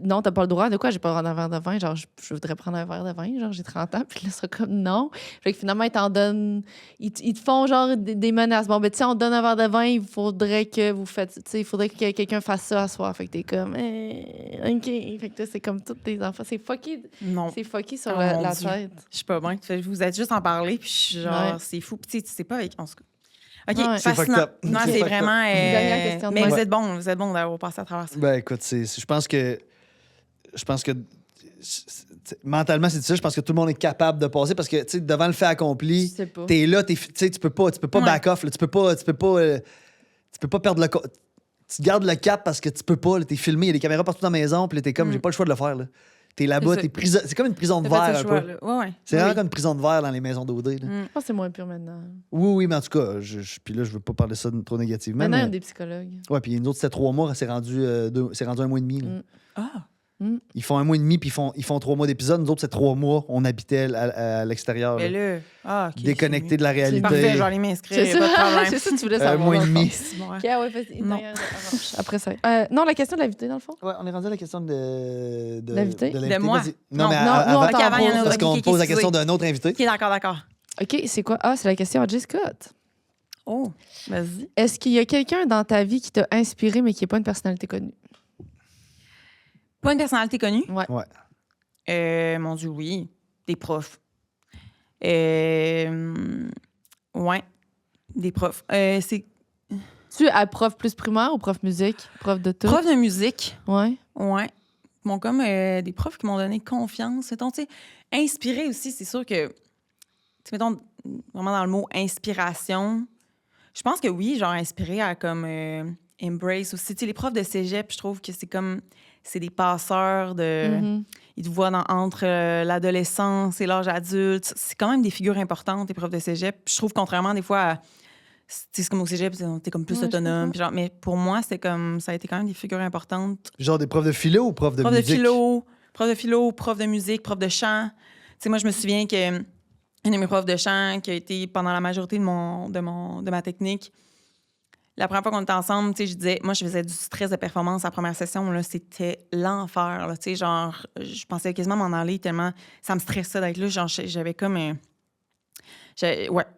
Non, t'as pas le droit. De quoi, j'ai pas le droit d'un verre de vin? Genre, je voudrais prendre un verre de vin, genre, j'ai 30 ans, puis là, c'est comme non. Fait que finalement, ils t'en donnent. Ils te font, genre, des menaces. Bon, ben, tu sais, on te donne un verre de vin, il faudrait que vous faites. Tu sais, il faudrait que quelqu'un fasse ça à soir. Fait que t'es comme, OK. Fait que là, c'est comme tous tes enfants. C'est Non. fucké sur Oh, la mon Dieu. tête. Je suis pas bien. Vous êtes juste en parler, puis je suis genre, Ouais. c'est fou. Puis tu sais pas avec. En tout cas. OK, Ouais. C'est fascinant. fucked up. Non, C'est c'est fucked vraiment. Dernière question de mais moi. vous êtes bon d'avoir passé à travers ça. Ben écoute, je pense que mentalement c'est ça. Je pense que tout le monde est capable de passer parce que tu sais devant le fait Je accompli, sais pas. t'es là, tu sais tu peux pas Ouais. back off, là. Tu peux pas perdre le tu gardes le cap parce que tu peux pas. Là, t'es filmé, il y a des caméras partout dans la maison, puis là, t'es comme j'ai pas le choix de le faire là. T'es là-bas, C'est ça. t'es prison. C'est comme une prison de T'as fait verre ce un choix, peu. là. Ouais, ouais. C'est vraiment comme une prison de verre dans les maisons d'OD. là. Je pense que c'est moins pire maintenant. Oui, mais en tout cas, puis là, je veux pas parler ça trop négativement. Maintenant, il y a Mais... des psychologues. Ouais, puis nous autres, c'était 3 mois, c'est rendu 1 mois et demi. là. Ah, Ils font 1 mois et demi, puis ils font 3 mois d'épisode. Nous autres, c'est 3 mois, on habitait à l'extérieur. mais là. là. OK, Déconnecté de la réalité. Parfait, je vais aller m'inscrire. C'est y a pas de ça, problème. c'est ça que tu voulais Un savoir. mois et dans le demi. fond. Bon, ouais. OK, ouais, vas-y. Non. Après ça. Non, la question de l'invité, dans le fond. Ouais, on est rendu à la question de L'invité? De moi? Vas-y. Non, mais non, avant, nous, on avant, il y en a parce un qu'on qui- pose la qui- question d'un autre invité. OK, d'accord. OK, c'est quoi? Ah, c'est la question à J. Scott. Oh, vas-y. Est-ce qu'il y a quelqu'un dans ta vie qui t'a inspiré, mais qui n'est pas une personnalité connue? Pas une personnalité connue? Ouais. Mon Dieu, oui. Des profs. Ouais, des profs. C'est Tu à prof plus primaire ou prof musique? Prof de tout? prof de musique. Ouais. Ouais. Bon, comme des profs qui m'ont donné confiance. Mettons, tu sais, inspiré aussi, c'est sûr que, tu sais, mettons, vraiment dans le mot inspiration, je pense que oui, genre inspiré à comme embrace aussi. Tu sais, les profs de cégep, je trouve que c'est comme c'est des passeurs de... Ils te voient entre l'adolescence et l'âge adulte. C'est quand même des figures importantes, les profs de cégep. Je trouve, contrairement des fois à... C'est comme au cégep, t'es comme plus autonome. Puis genre, mais pour moi, c'était comme... Ça a été quand même des figures importantes. Genre des profs de philo ou profs de Prof musique? Prof de philo, prof de musique, prof de chant. Tu sais, moi, je me souviens que une de mes profs de chant qui a été pendant la majorité de ma technique, la première fois qu'on était ensemble, tu sais, je disais, moi, je faisais du stress de performance. La première session, là, c'était l'enfer. Tu sais, genre, je pensais quasiment m'en aller tellement ça me stressait d'être là. Genre, j'avais comme ouais,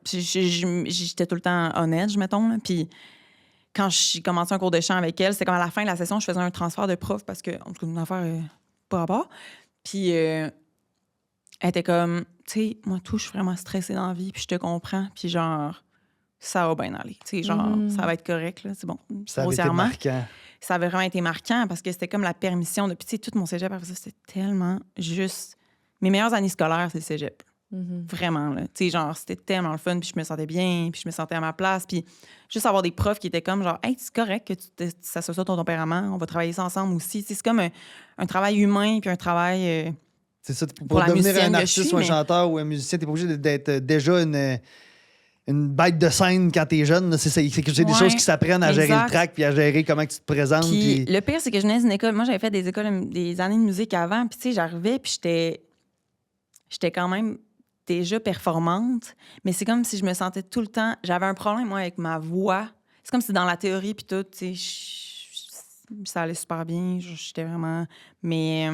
j'étais tout le temps honnête, mettons. Là. Puis quand j'ai commencé un cours de chant avec elle, c'était comme à la fin de la session, je faisais un transfert de prof parce que, en tout cas, une affaire pas rapport. Puis elle était comme, tu sais, moi, tout, je suis vraiment stressée dans la vie, puis je te comprends. Puis genre, ça va bien aller. Tu sais, genre, ça va être correct, là. C'est bon. Ça avait été marquant. Ça avait vraiment été marquant parce que c'était comme la permission de. Puis, tu sais, tout mon cégep, après ça, c'était tellement juste. Mes meilleures années scolaires, c'est le cégep. Vraiment, là. Tu sais, genre, c'était tellement le fun, puis je me sentais bien, puis je me sentais à ma place. Puis juste avoir des profs qui étaient comme, genre, hey, c'est correct que ça soit ça ton tempérament, on va travailler ça ensemble aussi. Tu sais, c'est comme un travail humain, puis un travail. C'est ça, pour la devenir musicienne un que je artiste suis, ou un mais- chanteur ou un musicien, t'es pas obligé d'être déjà une bête de scène quand t'es jeune. Là. C'est des Ouais, choses qui s'apprennent à gérer le exact. track puis à gérer comment tu te présentes. Puis Puis... le pire, c'est que je venais d'une école. Moi, j'avais fait des années de musique avant. Puis, tu sais, j'arrivais, puis j'étais quand même déjà performante. Mais c'est comme si je me sentais tout le temps. J'avais un problème, moi, avec ma voix. C'est comme si dans la théorie, puis tout, tu sais, ça allait super bien. J'étais vraiment. Mais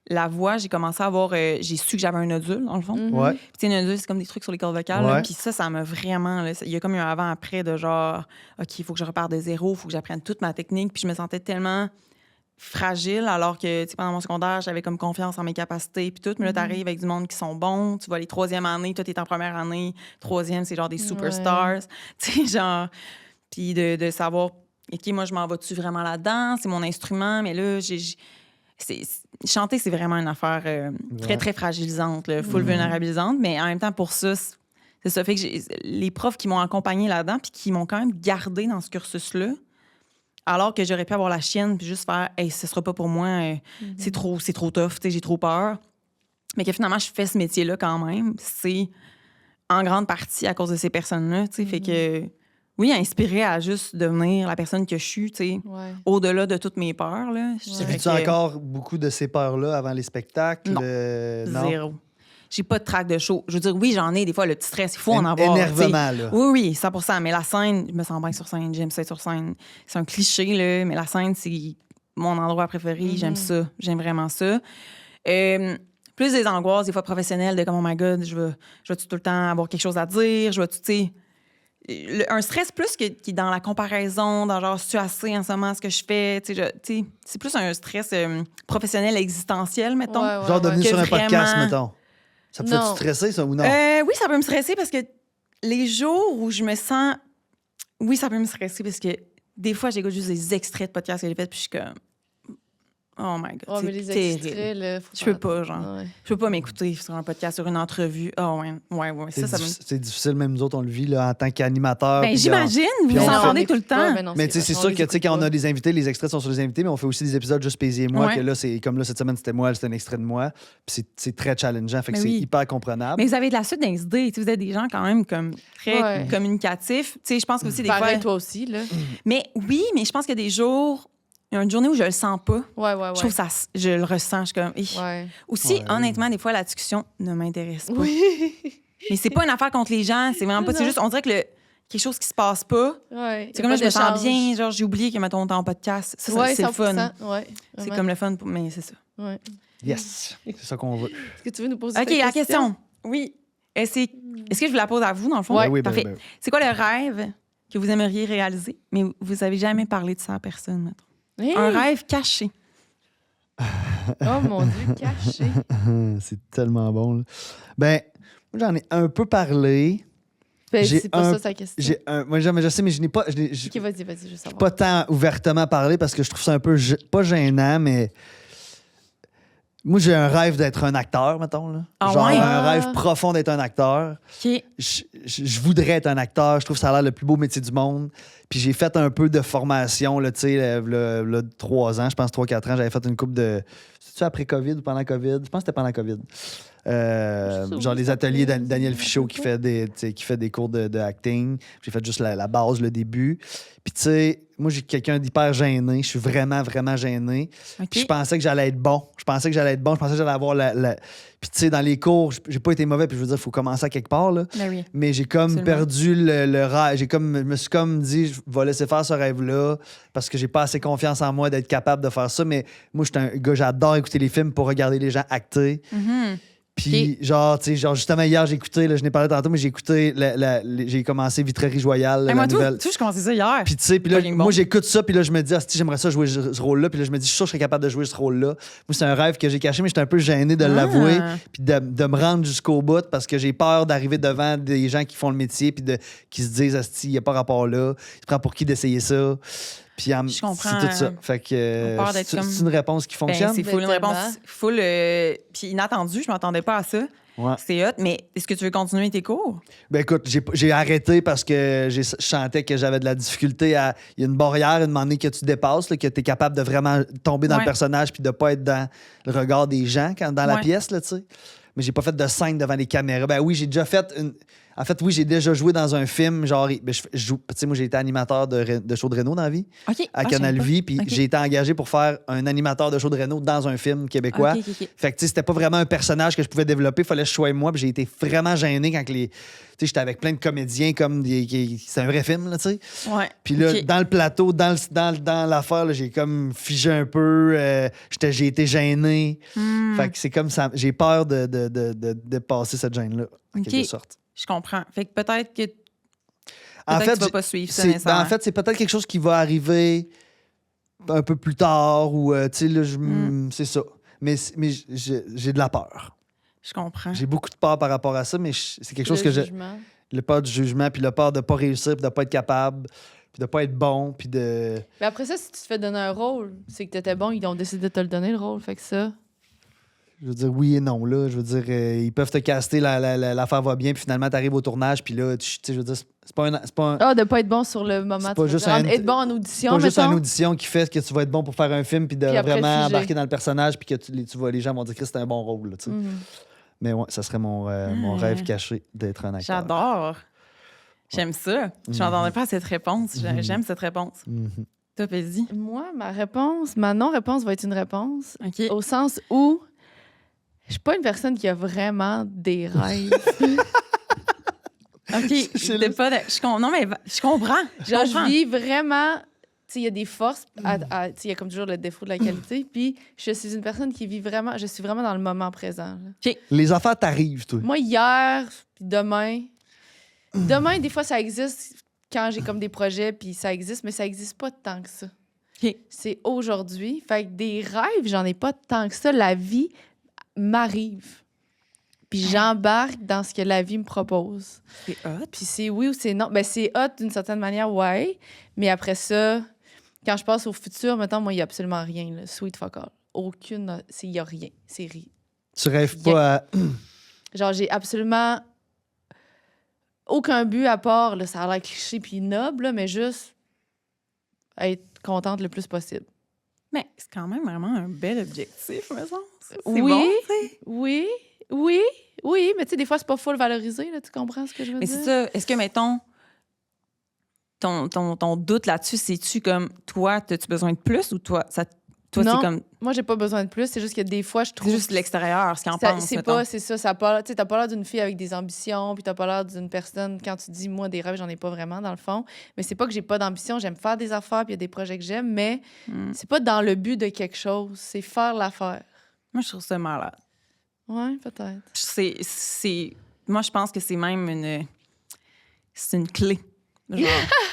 la voix, j'ai commencé à avoir. J'ai su que j'avais un nodule, dans le fond. Ouais. Puis, tu sais, une nodule, c'est comme des trucs sur les cordes vocales. là. Ouais. Puis ça m'a vraiment... là, il y a comme eu un avant-après de genre, OK, il faut que je reparte de zéro, il faut que j'apprenne toute ma technique. Puis je me sentais tellement fragile, alors que, tu sais, pendant mon secondaire, j'avais comme confiance en mes capacités. Puis tout, mais là, t'arrives avec du monde qui sont bons. Tu vois, les troisième années, toi, t'es en première année. Troisième, c'est genre des superstars. Tu sais, genre... Puis de savoir, OK, moi, je m'en vais-tu vraiment là-dedans? C'est mon instrument, mais là, chanter, c'est vraiment une affaire très, très fragilisante, là, full vulnérabilisante. Mais en même temps, pour ça, c'est ça. Fait que les profs qui m'ont accompagné là-dedans puis qui m'ont quand même gardé dans ce cursus-là, alors que j'aurais pu avoir la chienne puis juste faire « Hey, ce sera pas pour moi, c'est trop tough, tu sais, j'ai trop peur. » Mais que finalement, je fais ce métier-là quand même. C'est en grande partie à cause de ces personnes-là, tu sais. Fait que... Oui, inspiré à juste devenir la personne que je suis, tu sais, Ouais. au-delà de toutes mes peurs. Là. Je dirais Vis-tu que encore beaucoup de ces peurs-là avant les spectacles? Non. Non? zéro. J'ai pas de trac de show. Je veux dire, oui, j'en ai des fois, le petit stress, il faut en avoir. Énervement, tu sais. là. Oui, 100%. Mais la scène, je me sens bien sur scène, j'aime ça être sur scène. C'est un cliché, là, mais la scène, c'est mon endroit préféré. J'aime ça. J'aime vraiment ça. Plus des angoisses, des fois professionnelles, de comme, oh my God, je vais tout le temps avoir quelque chose à dire, je vais tout, tu sais. Un stress plus qui est dans la comparaison, dans genre, tu assez en ce moment ce que je fais. Tu sais, c'est plus un stress professionnel existentiel, mettons. Ouais, Genre de venir Que sur un podcast, vraiment- mettons. Ça peut te Non. stresser, ça, ou non? Oui, ça peut me stresser parce que les jours où je me sens... Oui, ça peut me stresser parce que des fois, j'écoute juste des extraits de podcasts que j'ai fait puis je suis comme... Oh my God, Ouais, mais c'est les terrible. extraits, là, faut Je peux faire pas, genre. attention. Ouais. Je peux pas m'écouter sur un podcast, sur une entrevue. Ah ouais. Ça me... C'est difficile, même nous autres, on le vit là, en tant qu'animateur. Ben, puis j'imagine, vous puis vous on fait- entendez tout le temps. Mais tu sais, c'est sûr que tu sais, quand on a des invités, les extraits sont sur les invités, mais on fait aussi des épisodes juste Paisy et moi, Ouais. que là, c'est comme là, cette semaine, c'était moi, c'était un extrait de moi. Puis c'est très challengeant, fait que Mais c'est oui. hyper comprenable. Mais vous avez de la suite dans les idées. Tu sais, vous êtes des gens quand même comme très Ouais. communicatifs. Tu sais, je pense que aussi des Pareil, fois... toi aussi, là. Mais oui, mais je pense qu'il y a des jours... Il y a une journée où je le sens pas. Ouais. Je trouve ça... Je le ressens. Je suis comme... Hi. Ouais. Aussi, Ouais. honnêtement, des fois, la discussion ne m'intéresse pas. Oui. Mais c'est pas une affaire contre les gens. C'est vraiment pas... C'est Non. juste, on dirait que quelque chose qui se passe pas. Ouais. C'est comme là, je me sens bien. Genre, j'ai oublié que, mettons, on est en podcast. Ça, Ouais, c'est le fun. 100%. Ouais. C'est vraiment. comme le fun, mais c'est ça. Ouais. Yes, c'est ça qu'on veut. Est-ce que tu veux nous poser OK, ta la question. Oui. Est-ce que je vous la pose à vous, dans le fond? Ouais, oui, ben Parfait. oui, ben oui. C'est quoi le rêve que vous aimeriez réaliser, mais vous avez jamais parlé de ça à personne, mettons? Hey! Un rêve caché. Oh mon Dieu, caché. C'est tellement bon. Là. Ben, moi, j'en ai un peu parlé. Ben, J'ai c'est pas un- ça sa question. Moi, je sais, mais je n'ai pas. Ok, vas-y, je veux savoir. Pas tant ouvertement parlé parce que je trouve ça un peu pas gênant, mais Moi, j'ai un rêve d'être un acteur, mettons. Là. Ah Genre, ouais? un rêve profond d'être un acteur. OK. Je voudrais être un acteur. Je trouve que ça a l'air le plus beau métier du monde. Puis j'ai fait un peu de formation, là, tu sais, le 3 ans, je pense 3-4 ans, j'avais fait une couple de... C'est-tu après COVID ou pendant COVID? Je pense que c'était pendant COVID. Genre les ateliers Daniel Fichot qui fait des cours de acting. J'ai fait juste la base, le début. Puis tu sais, moi, j'ai quelqu'un d'hyper gêné. Je suis vraiment, vraiment gêné. OK. Puis je pensais que j'allais être bon. Je pensais que j'allais avoir Puis tu sais, dans les cours, j'ai pas été mauvais. Puis je veux dire, il faut commencer à quelque part, là. Ben oui. Mais j'ai comme Absolument. perdu le rêve. Je me suis comme dit, je vais laisser faire ce rêve-là parce que j'ai pas assez confiance en moi d'être capable de faire ça. Mais moi, je suis un gars, j'adore écouter les films pour regarder les gens acter. Mhm. Puis, genre, tu sais, genre, justement, hier, j'ai écouté, là, je n'ai parlé tantôt, mais j'ai écouté, j'ai commencé Vitrerie Royale, la Moi, nouvelle. tout, je commençais ça hier. Puis, tu sais, puis là, Fucking bon. moi, j'écoute ça, puis là, je me dis, ah, si, j'aimerais ça jouer ce rôle-là. Puis là, je me dis, je suis sûr que je serais capable de jouer ce rôle-là. Moi, c'est un rêve que j'ai caché, mais j'étais un peu gêné de l'avouer, puis de me rendre jusqu'au bout parce que j'ai peur d'arriver devant des gens qui font le métier, puis qui se disent, asti, il n'y a pas rapport là. Il se prend pour qui d'essayer ça. Puis, Je comprends. c'est tout ça. Fait que On peur d'être c'est comme- une réponse qui Ben, fonctionne. c'est full une Tellement. réponse full puis inattendue. Je m'attendais pas à ça. Ouais. C'est hot, mais est-ce que tu veux continuer tes cours? Ben écoute, j'ai arrêté parce que je sentais que j'avais de la difficulté à... Il y a une barrière, une moment donné que tu dépasses, là, que tu es capable de vraiment tomber dans le Ouais. personnage puis de pas être dans le regard des gens dans la Ouais. pièce, là, tu sais. Mais j'ai pas fait de scène devant les caméras. Ben oui, j'ai déjà fait une... En fait, oui, j'ai déjà joué dans un film, genre... Ben, je joue... Tu sais, moi, j'ai été animateur de show de Renault dans la vie, OK. à Canal Vie, puis OK. j'ai été engagé pour faire un animateur de show de Renault dans un film québécois. OK. Fait que, tu sais, c'était pas vraiment un personnage que je pouvais développer. Fallait que je sois moi. Puis j'ai été vraiment gêné quand tu sais, j'étais avec plein de comédiens comme c'est un vrai film, là, tu sais. Ouais. Puis là, OK. dans le plateau, dans l'affaire, là, j'ai comme figé un peu. J'ai été gêné. Hmm, Fait que c'est comme ça. J'ai peur de passer cette gêne-là, en OK. quelque sorte. Je comprends. Fait que peut-être que En tu fait, vas pas suivre ça c'est nécessairement. en fait, c'est peut-être quelque chose qui va arriver un peu plus tard ou, tu sais, là, c'est ça. Mais j'ai de la peur. Je comprends. J'ai beaucoup de peur par rapport à ça, mais c'est quelque chose Le que j'ai. jugement. Le peur du jugement, puis le peur de pas réussir, puis de pas être capable, puis de pas être bon, puis de. Mais après ça, si tu te fais donner un rôle, c'est que t'étais bon, ils ont décidé de te le donner, le rôle. Fait que ça. Je veux dire, oui et non, là. Je veux dire, ils peuvent te caster, l'affaire va bien, puis finalement, t'arrives au tournage, puis là, tu sais, je veux dire, c'est pas un. Ah, de pas être bon sur le moment. C'est pas tu juste veux dire, un- être bon en C'est audition, pas juste une mettons. audition qui fait que tu vas être bon pour faire un film, puis de Puis après, vraiment figer. embarquer dans le personnage, puis que les gens vont dire que c'est un bon rôle, là, tu sais. Mhm. Mais ouais, ça serait mon rêve caché d'être un acteur. J'adore. J'aime ça. Je m'attendais pas à cette réponse. J'aime cette réponse. Mhm. Toi, Paisy? Moi, ma non-réponse va être une réponse. OK. Au sens où je suis pas une personne qui a vraiment des rêves. OK. J'ai T'es pas non, mais je comprends. Genre, comprends. je vis vraiment. Tu sais, il y a des forces. Tu sais, il y a comme toujours le défaut de la qualité. Puis, je suis une personne qui vit vraiment. Je suis vraiment dans le moment présent. là. Les affaires t'arrivent, toi. Moi, hier, puis demain. Demain, des fois, ça existe quand j'ai comme des projets, puis ça existe, mais ça existe pas tant que ça. OK. C'est aujourd'hui. Fait que des rêves, j'en ai pas tant que ça. La vie m'arrive. Puis j'embarque dans ce que la vie me propose. C'est hot. Puis c'est oui ou c'est non. Ben c'est hot d'une certaine manière, ouais. Mais après ça, quand je passe au futur, maintenant, moi, il n'y a absolument rien. Là. Sweet fuck all. Aucune. Il n'y a rien. C'est rien. Tu rêves pas à. Genre, j'ai absolument aucun but à part, là, ça a l'air cliché puis noble, là, mais juste être contente le plus possible. Mais c'est quand même vraiment un bel objectif, me semble. C'est Oui. bon, tu sais. Oui, mais tu sais, des fois, c'est pas full valorisé, là, tu comprends ce que je veux Mais dire? c'est ça. Est-ce que, mettons, ton doute là-dessus, c'est-tu comme toi, as-tu besoin de plus ou toi, Non. c'est comme. Moi, j'ai pas besoin de plus, c'est juste que des fois, je trouve... C'est juste l'extérieur, ce qu'il en Ça- pense. c'est mettons. pas, c'est ça, ça a pas, tu sais, t'as pas l'air d'une fille avec des ambitions, puis t'as pas l'air d'une personne, quand tu dis, moi, des rêves, j'en ai pas vraiment, dans le fond. Mais c'est pas que j'ai pas d'ambition, j'aime faire des affaires, puis il y a des projets que j'aime, mais c'est pas dans le but de quelque chose, c'est faire l'affaire. Moi, je trouve ça malade. Ouais, peut-être. Moi, je pense que c'est même c'est une clé. Genre.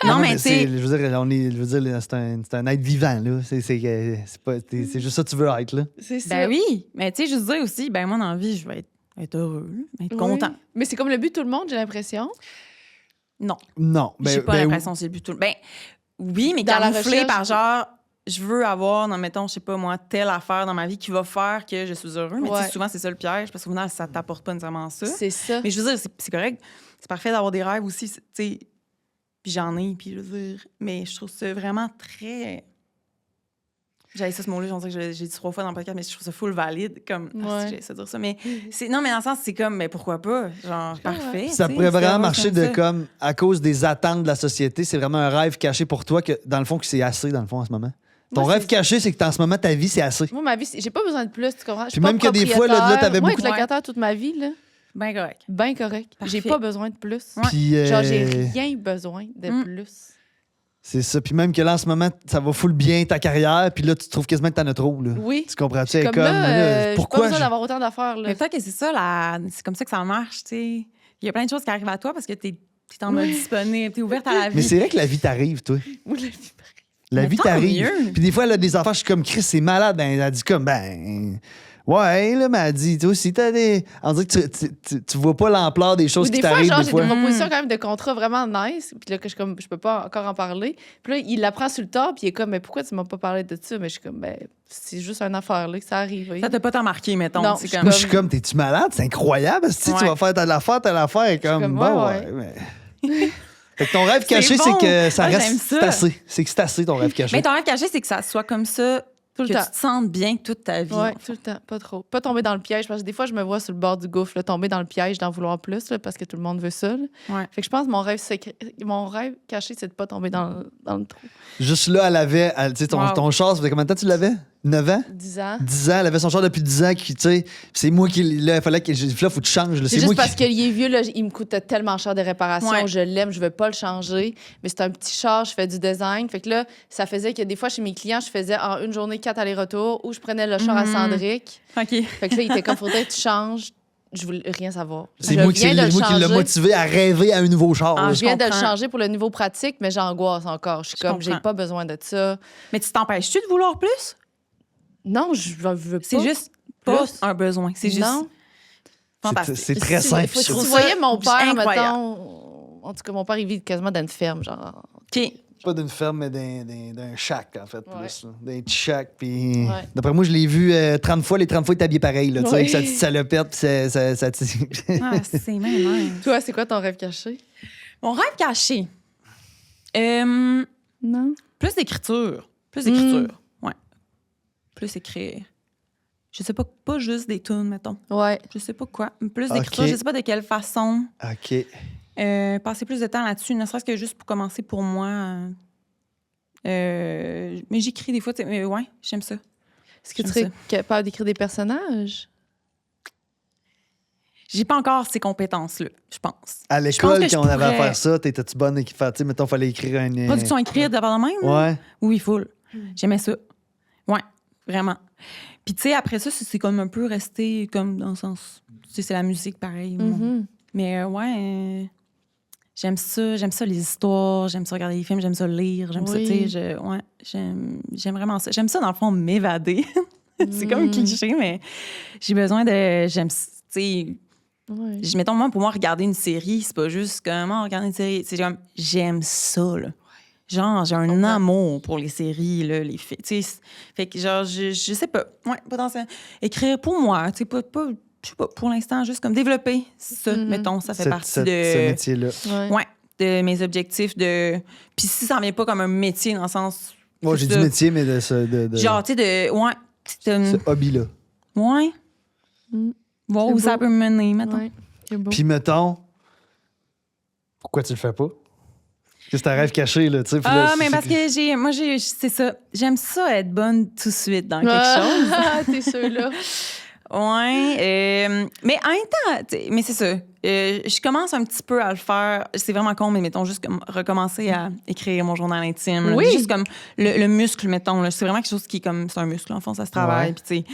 non, mais tu sais. Je veux dire, c'est un être vivant, là. C'est juste ça que tu veux être, là. C'est ça. Ben oui, mais tu sais, juste dire aussi, ben moi, dans la vie, je vais être heureux, être content. Oui. Mais c'est comme le but de tout le monde, j'ai l'impression. Non, Non. j'ai pas l'impression que c'est le but de tout. Ben oui, mais Dans la camouflé recherche- par genre, je veux avoir, mettons, je sais pas moi, telle affaire dans ma vie qui va faire que je suis heureux. Mais tu sais, Ouais. souvent, c'est ça le piège, parce qu'au final, ça t'apporte pas nécessairement ça. C'est ça. Mais je veux dire, c'est correct. C'est parfait d'avoir des rêves aussi, tu sais. Puis j'en ai, puis je veux dire... Mais je trouve ça vraiment très... J'avais ça, ce mot-là, j'en dirais que j'ai dit 3 fois dans le podcast, mais je trouve ça full valide, comme... Ouais. j'ai ça dire ça, mais... Non, mais dans le sens, c'est comme, mais pourquoi pas? Genre, parfait. Ça tu sais, pourrait c'est vraiment heureux marcher comme de ça. comme, à cause des attentes de la société, c'est vraiment un rêve caché pour toi que, dans le fond, que c'est assez, dans le fond, en ce moment. Ton Moi, rêve c'est- caché, c'est que en ce moment, ta vie, c'est assez. Moi, ma vie, j'ai pas besoin de plus, tu comprends? Je suis Puis même pas que des fois, là, t'avais propriétaire. Moi, beaucoup- être locataire toute ma vie, là, Ben correct. bien correct. J'ai Parfait. pas besoin de plus. Ouais. Puis, Genre, j'ai rien besoin de Mm. plus. c'est ça. Puis même que là, en ce moment, ça va full bien ta carrière, puis là, tu trouves quasiment que t'en as trop, là. Oui. Tu comprends-tu? Comme, Comme, là, là, j'ai pas pourquoi? besoin d'avoir autant d'affaires, là. Mais peut-être que c'est ça, c'est comme ça que ça marche, tu sais. Il y a plein de choses qui arrivent à toi parce que t'es en mode disponible, t'es ouverte à la vie. Mais c'est vrai que la vie t'arrive, toi. Moi, la vie, La Mais vie tant t'arrive. mieux. Puis des fois, elle a des enfants, je suis comme Chris, c'est malade. Ben, elle a dit comme, ben. Ouais, là, mais elle dit, toi aussi, t'as des. On dirait que tu vois pas l'ampleur des choses Ou qui des fois, t'arrivent. genre, Des j'ai fois. des propositions quand même de contrats vraiment nice, puis là, que je peux pas encore en parler. Puis là, il la prend sur le tard, puis il est comme, mais pourquoi tu m'as pas parlé de ça? Mais je suis comme, ben, c'est juste une affaire, là, que ça arrive. Ça t'a pas tant marqué, mettons. Non, c'est je- comme... Moi, je suis comme, t'es-tu malade? C'est incroyable. Si tu Ouais. vas faire telle affaire, et comme, comme, bon, ouais, ouais. Mais... fait que ton rêve C'est caché, bon. c'est que ça Ah, reste. j'aime ça. C'est assez. C'est que c'est assez, ton rêve caché. Mais ton rêve caché, c'est que ça soit comme ça, Tout que le temps. tu te sentes bien toute ta vie. Ouais, en fait. tout le temps, pas trop. Pas tomber dans le piège, parce que des fois, je me vois sur le bord du gouffre, là, tomber dans le piège d'en vouloir plus, là, parce que tout le monde veut ça. Là. Ouais. Fait que je pense que mon rêve caché, c'est de pas tomber dans le trou. Juste là, elle avait. Tu sais, Wow. ton char, ça fait combien de temps tu l'avais? 9 ans? 10 ans. 10 ans. Elle avait son char depuis 10 ans. Tu sais, c'est moi qui. Là, il fallait que. Là, faut que tu changes. là. C'est C'est moi juste parce qui. qu'il est vieux, là, il me coûte tellement cher de réparation. Ouais. Je l'aime, je veux pas le changer. Mais c'est un petit char, je fais du design. Fait que là, ça faisait que des fois, chez mes clients, je faisais en une journée 4 allers-retours ou je prenais le char à Mhm. Cendric. OK. Fait que là, il était comme, faudrait que tu changes. Je voulais rien savoir. C'est Je moi qui viens de le moi qui l'a changer. motivé à rêver à un nouveau char. Ah, là. Je viens de le comprends. changer pour le niveau pratique, mais j'angoisse encore. Je suis Je comme, j'ai comprends. pas besoin de ça. Mais tu t'empêches-tu de vouloir plus? Non, je veux pas. C'est juste pas Plus. un besoin. C'est juste Non. fantastique. C'est très Si- simple. faut- ça. Si tu voyais mon père, incroyable. mettons... En tout cas, mon père, il vit quasiment dans une ferme, genre... OK. Pas d'une ferme, mais d'un shack, en fait. Ouais. Plus, là. D'un petit shack. Puis. Ouais. D'après moi, je l'ai vu 30 fois. Les 30 fois, il est habillé pareil. Là, tu sais, Oui. avec sa petite salopette. Puis ça Ah, c'est même nice. Toi, c'est quoi ton rêve caché? Mon rêve caché. Non. Plus d'écriture. Plus d'écriture. Ouais. Plus écrire. Je sais pas juste des tunes, mettons. Ouais. Je sais pas quoi. Plus d'écriture, Ok. je sais pas de quelle façon. OK. Passer plus de temps là-dessus, ne serait-ce que juste pour commencer pour moi. Mais j'écris des fois, tu sais, mais ouais, j'aime ça. Est-ce que tu J'aime serais capable d'écrire des personnages? J'ai pas encore ces compétences-là, je pense. À pense l'école, que je quand on avait à pourrais- faire ça, t'étais-tu bonne et qu'il fallait, tu sais, mettons, fallait écrire un. Production écrite d'abord de même? là? Ouais. Oui, full. J'aimais ça. Ouais, vraiment. Puis tu sais, après ça, c'est comme un peu resté comme dans le sens... Tu sais, c'est la musique, pareil. Mhm. Mais ouais, j'aime ça les histoires, j'aime ça regarder les films, j'aime ça lire, j'aime ça, Oui. tu sais, j'aime vraiment ça. J'aime ça, dans le fond, m'évader. C'est comme un cliché, mais j'ai besoin de... J'aime, tu sais... Ouais. Mettons, moi, pour moi, regarder une série, c'est pas juste comme regarder une série. C'est comme, j'aime ça, là. Genre, j'ai un amour pour les séries, là, les films. Tu sais, fait que, genre, je sais pas. Ouais, potentiellement. Écrire pour moi, tu sais, pas, je sais pas, pour l'instant, juste comme développer ça, Mhm. mettons, ça fait partie Ce de. métier-là. Ouais. Ouais, de mes objectifs de. Puis si ça en vient pas comme un métier, dans le sens. Moi, j'ai c'est du ça. métier, mais de ce Genre, tu sais, de. Ouais. ce hobby-là. Ouais. Mm. Voir C'est où ça beau. peut me mener, mettons. Ouais. C'est beau. Puis, mettons, pourquoi tu le fais pas? C'est un rêve caché, là, tu sais. puis là, Ah, mais parce que moi, c'est ça. J'aime ça être bonne tout de suite dans quelque chose. Ah, t'es ceux-là. Ouais. Mais en même temps, mais c'est ça. Je commence un petit peu à le faire. C'est vraiment con, mais mettons juste comme recommencer à écrire mon journal intime. là. Oui. Juste comme le muscle, mettons. là. C'est vraiment quelque chose qui est comme. C'est un muscle, en fond, ça se travaille. Ouais. Puis, tu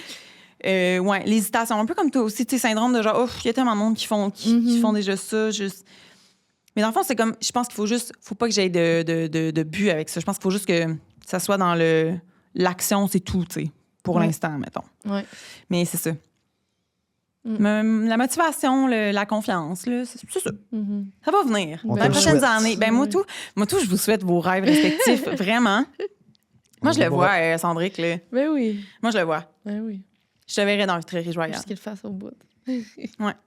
sais. Ouais, l'hésitation, un peu comme toi aussi, tu sais, syndrome de genre, ouf, il y a tellement de monde qui font déjà ça. Juste. Mais dans le fond, c'est comme, je pense qu'il faut pas que j'aie de but avec ça. Je pense qu'il faut juste que ça soit dans l'action, c'est tout, tu sais, pour Ouais. l'instant, mettons. Ouais. Mais c'est ça. Mm. La motivation, la confiance, là, c'est ça. Mhm. Ça va venir. On Dans te les le prochaines souhaite. années. Ben, moi, tout, je vous souhaite vos rêves respectifs, vraiment. Moi, je le vois, Sandrick, là. Ben oui. Moi, je le vois. Ben oui. Je te verrais dans le Vitrerie Joyal. Juste qu'il le fasse au bout. Il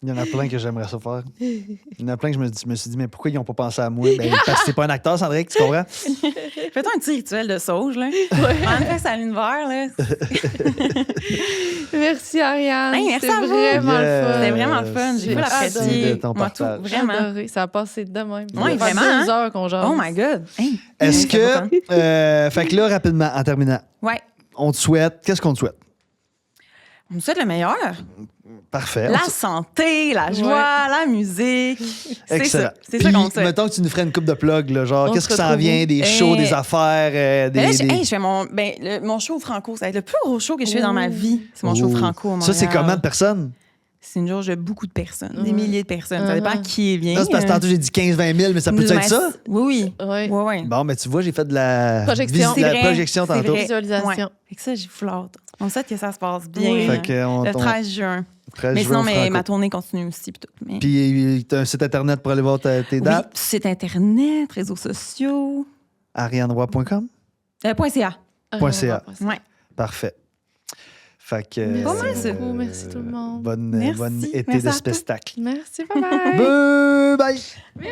y en a plein que j'aimerais ça faire. Il y en a plein que je me suis dit, mais pourquoi ils n'ont pas pensé à moi? Ben, parce que t'es pas un acteur, Sandrick, tu comprends? Fais-toi un petit rituel de sauge, là. En fait, ça l'univers, là. Merci, Ariane. Hey, merci C'était à vous. vraiment le fun. C'était vraiment le fun. J'ai J'ai pas Merci l'apprécier. de ton Moi, tout, partage. vraiment. Adoré. Ça a passé de même. Ouais, Ça fait vraiment, 2 heures qu'on jase. Oh my God. Hey. Est-ce C'était pas fun. que, fait que là, rapidement, en terminant, Ouais. on te souhaite, qu'est-ce qu'on te souhaite? On me souhaite le meilleur. Parfait. La santé, la joie, la musique. C'est Excellent. ça. C'est Puis, ça qu'on me souhaite. mettons que tu nous ferais une coupe de plug, là, genre, On qu'est-ce se qui s'en retrouve vient, où? des shows, des affaires, Ben là, des... je fais mon show franco. Ça va être le plus gros show que je fais dans ma vie. C'est mon show Oh. franco à Ça, c'est Montréal. combien de personnes? C'est une jauge de beaucoup de personnes, des milliers de personnes. Ça dépend qui vient. Là, c'est parce que tantôt, j'ai dit 15-20 000, mais ça peut être ça? Oui, oui. Ouais. Oui, oui. Bon, mais tu vois, j'ai fait de la Projection. de la C'est vrai, projection c'est tantôt. vrai. Visualisation. Ouais. Fait que ça, j'ai flotte. On sait que ça se passe bien. Oui. Fait que on, Le 13 juin. 13 Mais juin sinon, au Franco. ma tournée continue aussi. Puis tout. Mais... Puis, tu as un site internet pour aller voir tes oui, dates? site internet, réseaux sociaux. arianeroy.com? .ca. .ca. Ouais. Parfait. Fait que... Merci Pas mal, ça. beaucoup. Merci tout le monde. Bonne Merci. été Merci de à spectacle. Merci, bye bye. Bye! Merci.